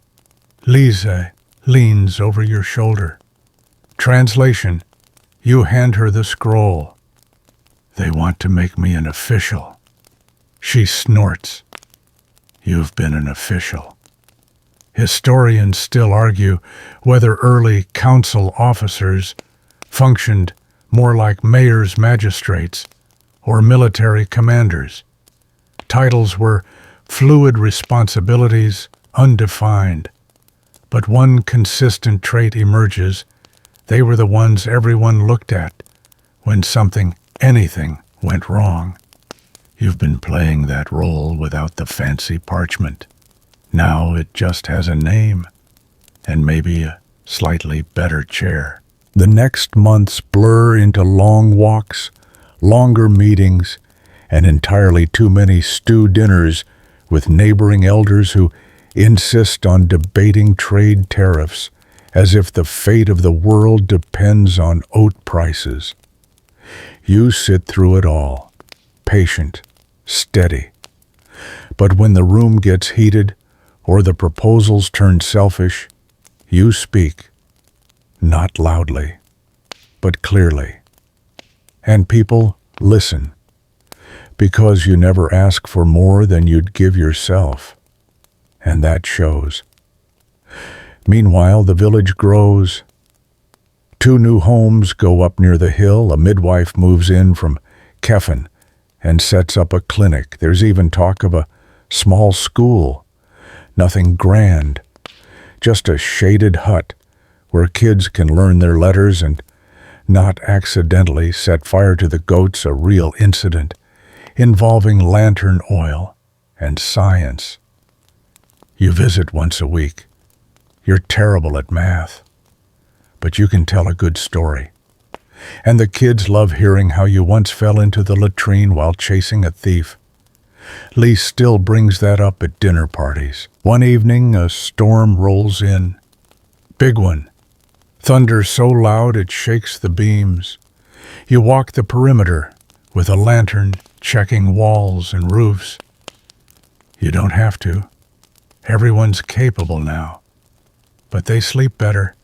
Lise leans over your shoulder. Translation: you hand her the scroll. They want to make me an official. She snorts. You've been an official. Historians still argue whether early council officers functioned more like mayors, magistrates, or military commanders. Titles were fluid, responsibilities undefined. But one consistent trait emerges: they were the ones everyone looked at when anything went wrong. You've been playing that role without the fancy parchment. Now it just has a name and maybe a slightly better chair. The next months blur into long walks, longer meetings, and entirely too many stew dinners with neighboring elders who insist on debating trade tariffs as if the fate of the world depends on oat prices. You sit through it all, patient, steady. But when the room gets heated or the proposals turn selfish, you speak, not loudly, but clearly. And people listen, because you never ask for more than you'd give yourself. And that shows. Meanwhile, the village grows. Two new homes go up near the hill. A midwife moves in from Kefin and sets up a clinic. There's even talk of a small school. Nothing grand, just a shaded hut where kids can learn their letters and not accidentally set fire to the goats, a real incident involving lantern oil and science. You visit once a week. You're terrible at math, but you can tell a good story. And the kids love hearing how you once fell into the latrine while chasing a thief. Lee still brings that up at dinner parties. One evening, a storm rolls in. Big one. Thunder so loud it shakes the beams. You walk the perimeter with a lantern, checking walls and roofs. You don't have to. Everyone's capable now. But they sleep better,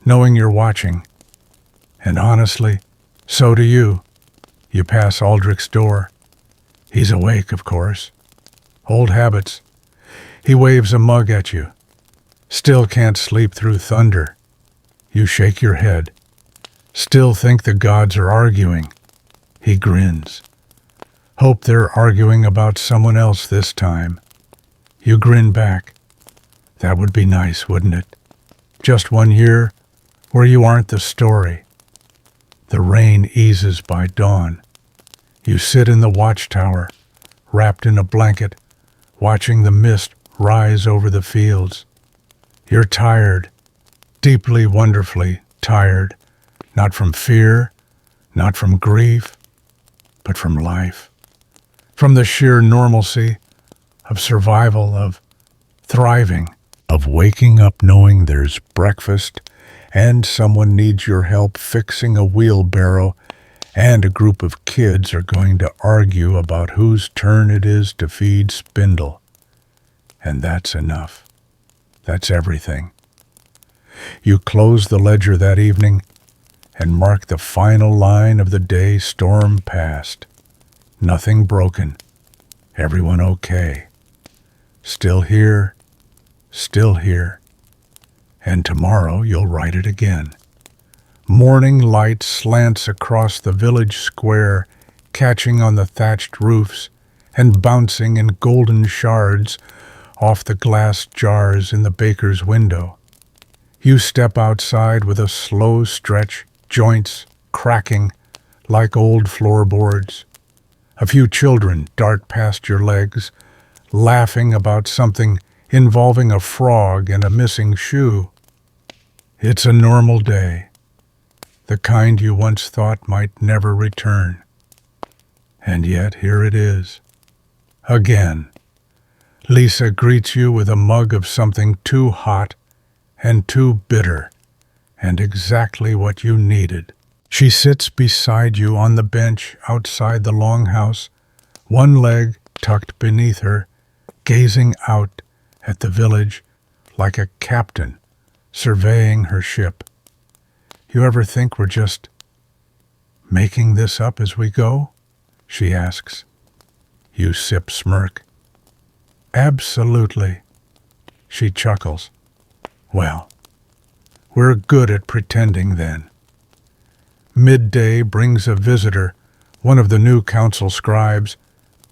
knowing you're watching. And honestly, so do you. You pass Aldrich's door. He's awake, of course. Old habits. He waves a mug at you. Still can't sleep through thunder. You shake your head. Still think the gods are arguing. He grins. Hope they're arguing about someone else this time. You grin back. That would be nice, wouldn't it? Just 1 year where you aren't the story. The rain eases by dawn. You sit in the watchtower, wrapped in a blanket, watching the mist rise over the fields. You're tired, deeply, wonderfully tired, not from fear, not from grief, but from life, from the sheer normalcy of survival, of thriving, of waking up knowing there's breakfast and someone needs your help fixing a wheelbarrow, and a group of kids are going to argue about whose turn it is to feed Spindle. And that's enough. That's everything. You close the ledger that evening and mark the final line of the day. Storm past. Nothing broken. Everyone okay. Still here. Still here. And tomorrow you'll write it again. Morning light slants across the village square, catching on the thatched roofs and bouncing in golden shards off the glass jars in the baker's window. You step outside with a slow stretch, joints cracking like old floorboards. A few children dart past your legs, laughing about something involving a frog and a missing shoe. It's a normal day, the kind you once thought might never return. And yet here it is, again. Lisa greets you with a mug of something too hot and too bitter, and exactly what you needed. She sits beside you on the bench outside the longhouse, one leg tucked beneath her, gazing out at the village like a captain surveying her ship. You ever think we're just making this up as we go? She asks. You smirk. Absolutely. She chuckles. Well, we're good at pretending then. Midday brings a visitor, one of the new council scribes,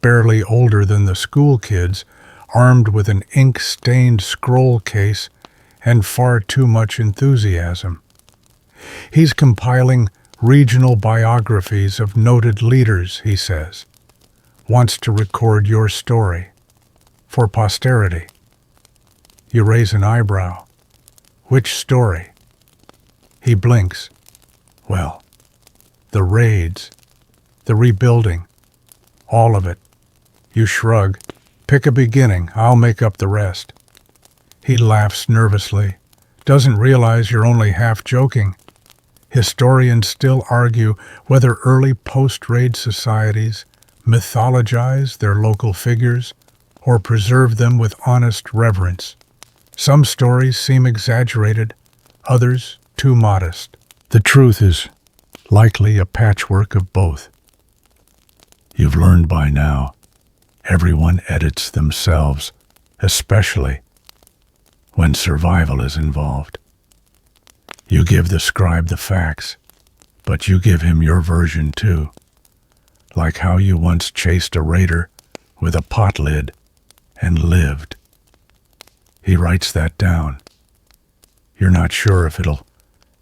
barely older than the school kids, armed with an ink-stained scroll case and far too much enthusiasm. He's compiling regional biographies of noted leaders, he says. Wants to record your story. For posterity. You raise an eyebrow. Which story? He blinks. Well, the raids, the rebuilding, all of it. You shrug. Pick a beginning, I'll make up the rest. He laughs nervously, doesn't realize you're only half joking. Historians still argue whether early post-raid societies mythologize their local figures or preserve them with honest reverence. Some stories seem exaggerated, others too modest. The truth is likely a patchwork of both. You've learned by now, everyone edits themselves, especially when survival is involved. You give the scribe the facts, but you give him your version too, like how you once chased a raider with a pot lid and lived. He writes that down. You're not sure if it'll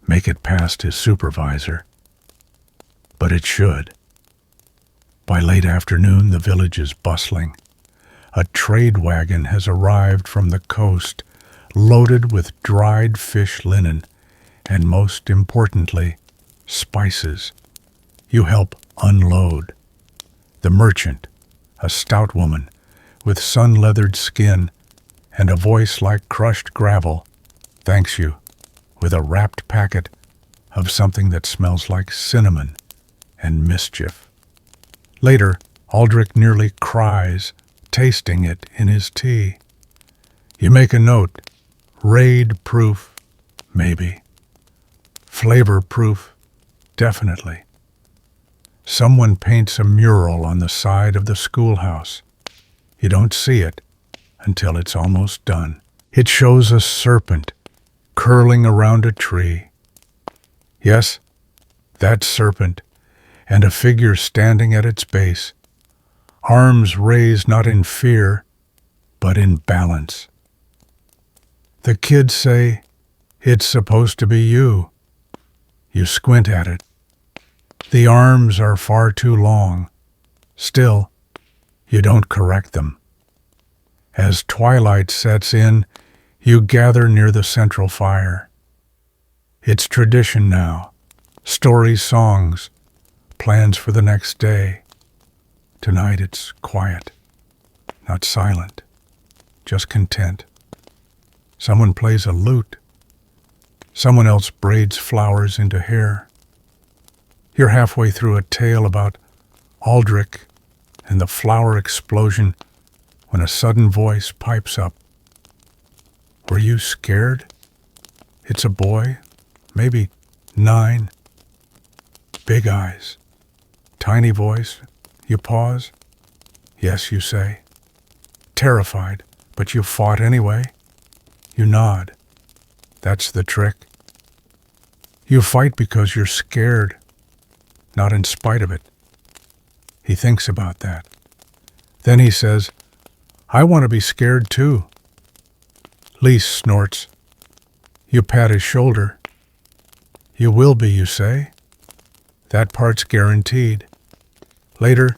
make it past his supervisor, but it should. By late afternoon, the village is bustling. A trade wagon has arrived from the coast, loaded with dried fish linen, and most importantly, spices. You help unload. The merchant, a stout woman with sun-leathered skin and a voice like crushed gravel, thanks you with a wrapped packet of something that smells like cinnamon and mischief. Later, Aldrich nearly cries, tasting it in his tea. You make a note, raid-proof, maybe. Flavor-proof, definitely. Someone paints a mural on the side of the schoolhouse. You don't see it until it's almost done. It shows a serpent curling around a tree. Yes, that serpent, and a figure standing at its base, arms raised not in fear, but in balance. The kids say, "It's supposed to be you." You squint at it. The arms are far too long. Still, you don't correct them. As twilight sets in, you gather near the central fire. It's tradition now. Stories, songs, plans for the next day. Tonight it's quiet, not silent, just content. Someone plays a lute. Someone else braids flowers into hair. You're halfway through a tale about Aldrich and the flower explosion when a sudden voice pipes up. Were you scared? It's a boy, maybe 9. Big eyes, tiny voice. You pause. Yes, you say. Terrified, but you fought anyway. You nod. That's the trick. You fight because you're scared, not in spite of it. He thinks about that. Then he says, I want to be scared too. Lise snorts. You pat his shoulder. You will be, you say. That part's guaranteed. Later,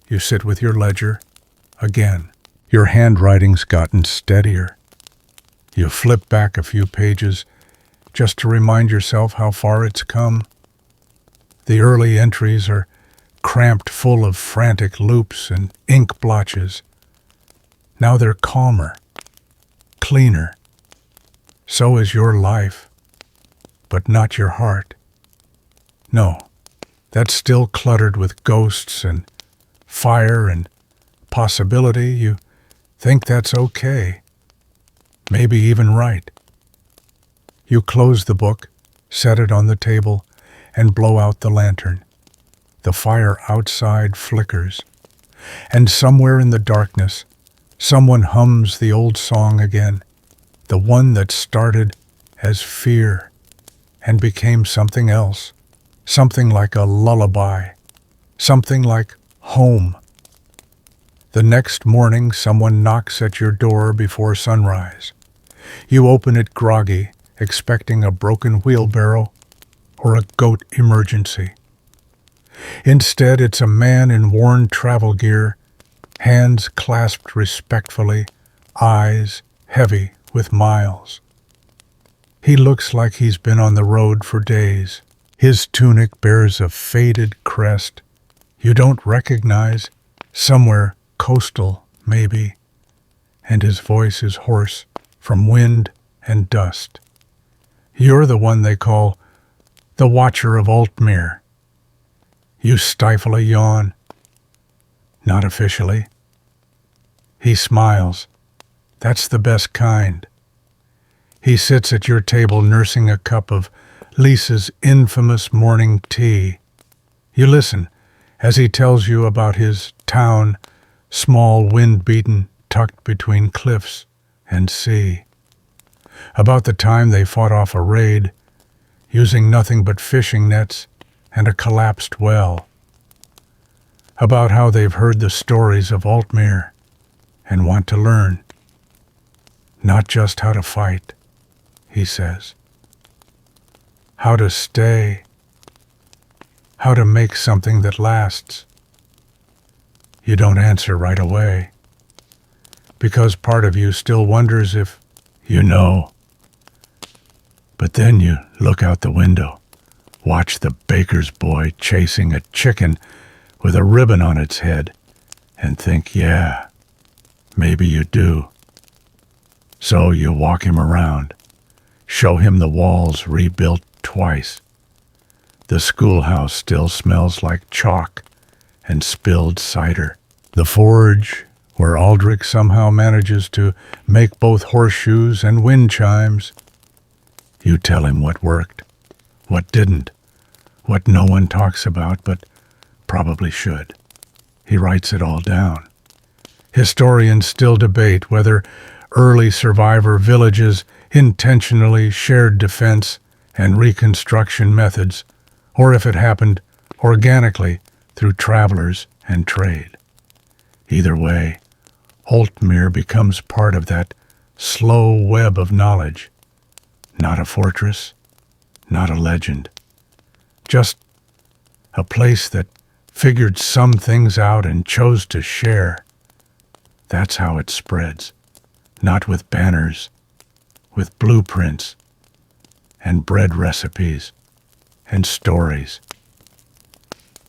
you sit with your ledger. Again, your handwriting's gotten steadier. You flip back a few pages just to remind yourself how far it's come. The early entries are cramped full of frantic loops and ink blotches. Now they're calmer, cleaner. So is your life, but not your heart. No, that's still cluttered with ghosts and fire and possibility. You think that's okay, maybe even right. You close the book, set it on the table, and blow out the lantern. The fire outside flickers, and somewhere in the darkness, someone hums the old song again, the one that started as fear and became something else, something like a lullaby, something like home. The next morning, someone knocks at your door before sunrise. You open it groggy, expecting a broken wheelbarrow or a goat emergency. Instead, it's a man in worn travel gear, hands clasped respectfully, eyes heavy with miles. He looks like he's been on the road for days. His tunic bears a faded crest you don't recognize, somewhere coastal, maybe, and his voice is hoarse from wind and dust. You're the one they call the Watcher of Altmere. You stifle a yawn. Not officially. He smiles. That's the best kind. He sits at your table nursing a cup of Lisa's infamous morning tea. You listen as he tells you about his town, small, wind-beaten, tucked between cliffs and sea. About the time they fought off a raid, using nothing but fishing nets and a collapsed well. About how they've heard the stories of Altmere and want to learn. Not just how to fight, he says. How to stay. How to make something that lasts. You don't answer right away, because part of you still wonders if you know. But then you look out the window, watch the baker's boy chasing a chicken with a ribbon on its head, and think, yeah, maybe you do. So you walk him around, show him the walls rebuilt twice. The schoolhouse still smells like chalk and spilled cider. The forge, where Aldrich somehow manages to make both horseshoes and wind chimes. You tell him what worked, what didn't, what no one talks about but probably should. He writes it all down. Historians still debate whether early survivor villages intentionally shared defense and reconstruction methods, or if it happened organically through travelers and trade. Either way, Altmere becomes part of that slow web of knowledge. Not a fortress, not a legend. Just a place that figured some things out and chose to share. That's how it spreads. Not with banners, with blueprints and bread recipes and stories.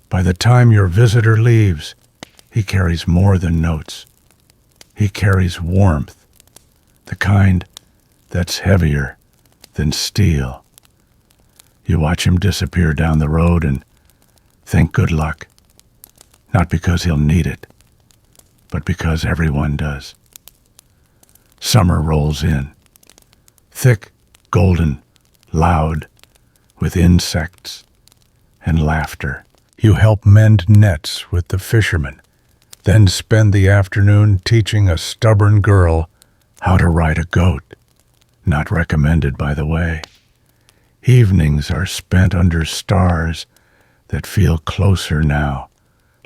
By the time your visitor leaves, he carries more than notes. He carries warmth, the kind that's heavier than steel. You watch him disappear down the road and think good luck, not because he'll need it, but because everyone does. Summer rolls in, thick, golden, loud, with insects and laughter. You help mend nets with the fishermen, then spend the afternoon teaching a stubborn girl how to ride a goat. Not recommended, by the way. Evenings are spent under stars that feel closer now,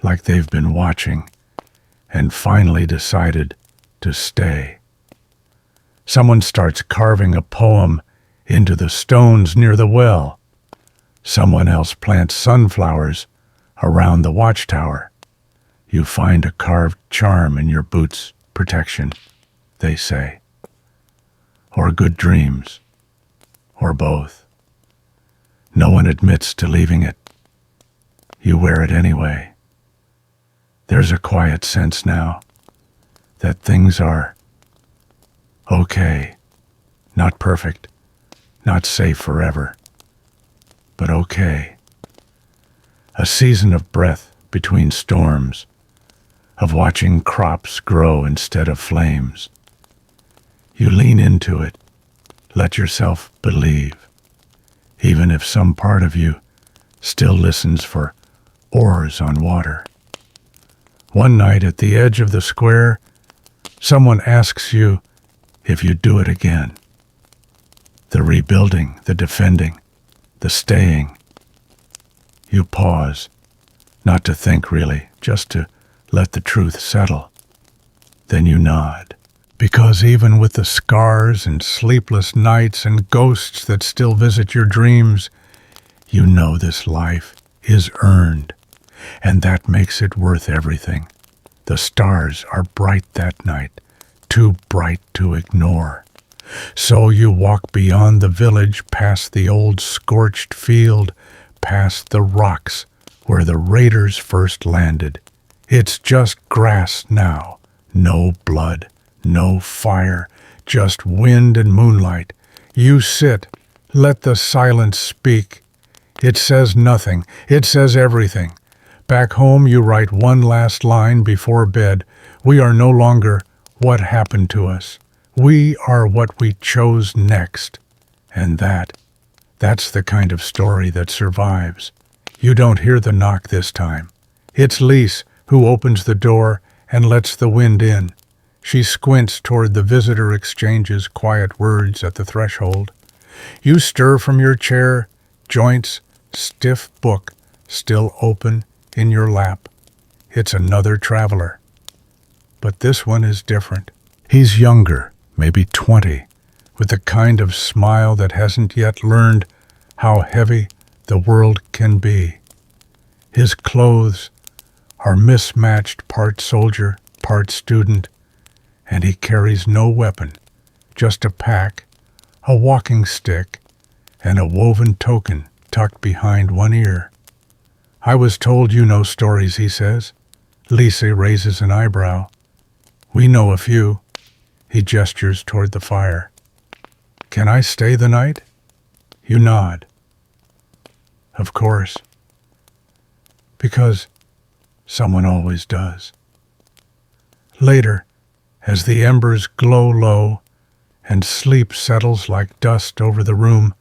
like they've been watching, and finally decided to stay. Someone starts carving a poem into the stones near the well. Someone else plants sunflowers around the watchtower. You find a carved charm in your boot's protection, they say. Or good dreams, or both. No one admits to leaving it. You wear it anyway. There's a quiet sense now that things are okay, not perfect, not safe forever, but okay. A season of breath between storms, of watching crops grow instead of flames. You lean into it, let yourself believe, even if some part of you still listens for oars on water. One night at the edge of the square, someone asks you if you'd do it again. The rebuilding, the defending, the staying. You pause, not to think really, just to let the truth settle. Then you nod. Because even with the scars and sleepless nights and ghosts that still visit your dreams, you know this life is earned, and that makes it worth everything. The stars are bright that night, too bright to ignore. So you walk beyond the village, past the old scorched field, past the rocks where the raiders first landed. It's just grass now, no blood, no fire, just wind and moonlight. You sit, let the silence speak. It says nothing, it says everything. Back home you write one last line before bed. We are no longer what happened to us. We are what we chose next. And that's the kind of story that survives. You don't hear the knock this time. It's Lise who opens the door and lets the wind in. She squints toward the visitor exchanges quiet words at the threshold. You stir from your chair, joints, stiff book still open in your lap. It's another traveler. But this one is different. He's younger, maybe 20, with the kind of smile that hasn't yet learned how heavy the world can be. His clothes are mismatched, part soldier, part student, and he carries no weapon, just a pack, a walking stick, and a woven token tucked behind one ear. "I was told you know stories," he says. Lisa raises an eyebrow. "We know a few." He gestures toward the fire. "Can I stay the night?" You nod. Of course. Because someone always does. Later, as the embers glow low and sleep settles like dust over the room,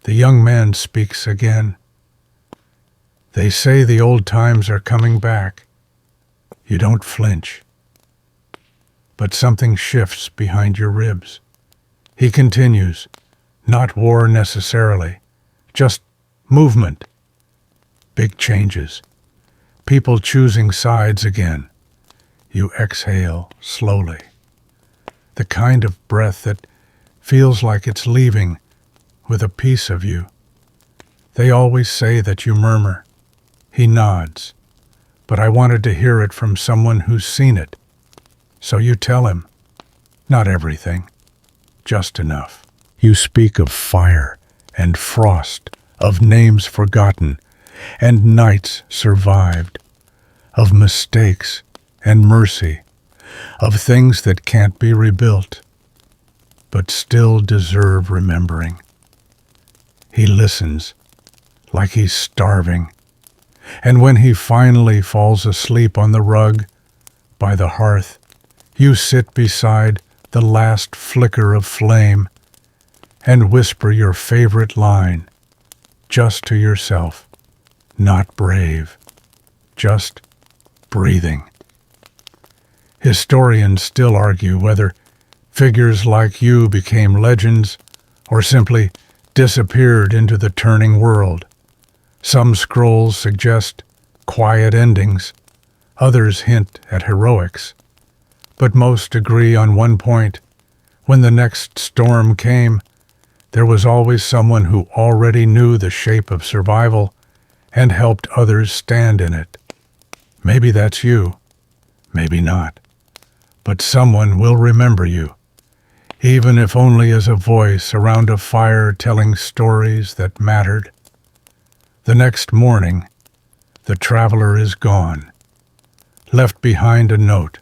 the young man speaks again. "They say the old times are coming back." You don't flinch. But something shifts behind your ribs. He continues, not war necessarily, just movement. Big changes. People choosing sides again. You exhale slowly. The kind of breath that feels like it's leaving with a piece of you. They always say that you murmur. He nods. But I wanted to hear it from someone who's seen it. So you tell him. Not everything. Just enough. You speak of fire and frost, of names forgotten and nights survived, of mistakes and mercy, of things that can't be rebuilt, but still deserve remembering. He listens, like he's starving, and when he finally falls asleep on the rug, by the hearth, you sit beside the last flicker of flame and whisper your favorite line, just to yourself, not brave, just breathing. Historians still argue whether figures like you became legends or simply disappeared into the turning world. Some scrolls suggest quiet endings, others hint at heroics. But most agree on one point. When the next storm came, there was always someone who already knew the shape of survival and helped others stand in it. Maybe that's you, maybe not. But someone will remember you, even if only as a voice around a fire telling stories that mattered. The next morning, the traveler is gone, left behind a note.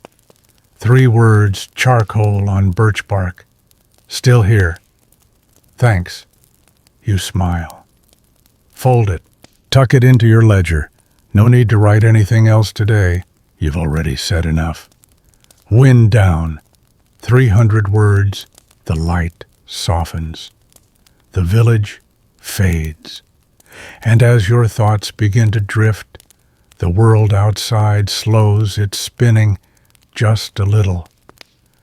3 words, charcoal on birch bark. Still here. Thanks. You smile. Fold it. Tuck it into your ledger. No need to write anything else today. You've already said enough. Wind down. 300 words. The light softens. The village fades. And as your thoughts begin to drift, the world outside slows its spinning just a little.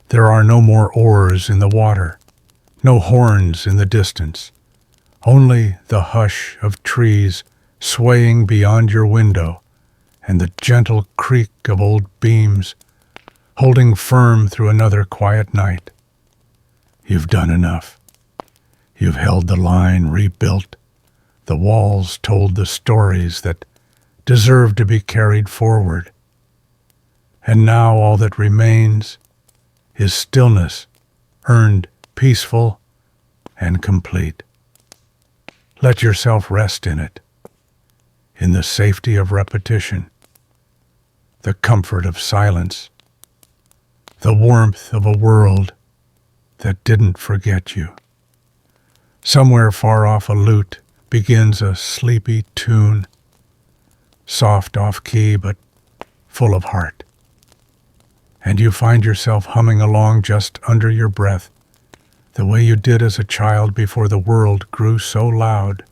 There are no more oars in the water, no horns in the distance, only the hush of trees swaying beyond your window and the gentle creak of old beams holding firm through another quiet night. You've done enough. You've held the line, rebuilt. The walls told the stories that deserve to be carried forward. And now all that remains is stillness, earned peaceful and complete. Let yourself rest in it, in the safety of repetition, the comfort of silence, the warmth of a world that didn't forget you. Somewhere far off a lute begins a sleepy tune, soft off key but full of heart. And you find yourself humming along just under your breath, the way you did as a child before the world grew so loud.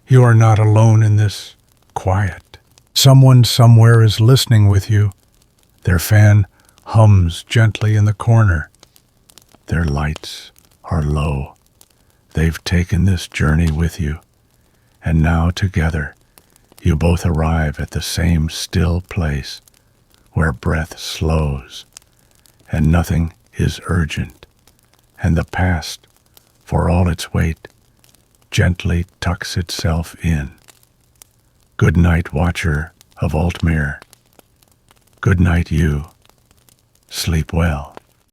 You are not alone in this quiet. Someone somewhere is listening with you. Their fan hums gently in the corner. Their lights are low. They've taken this journey with you. And now together you both arrive at the same still place where breath slows and nothing is urgent, and the past, for all its weight, gently tucks itself in. Good night, watcher of Altmere. Good night, you. Sleep well.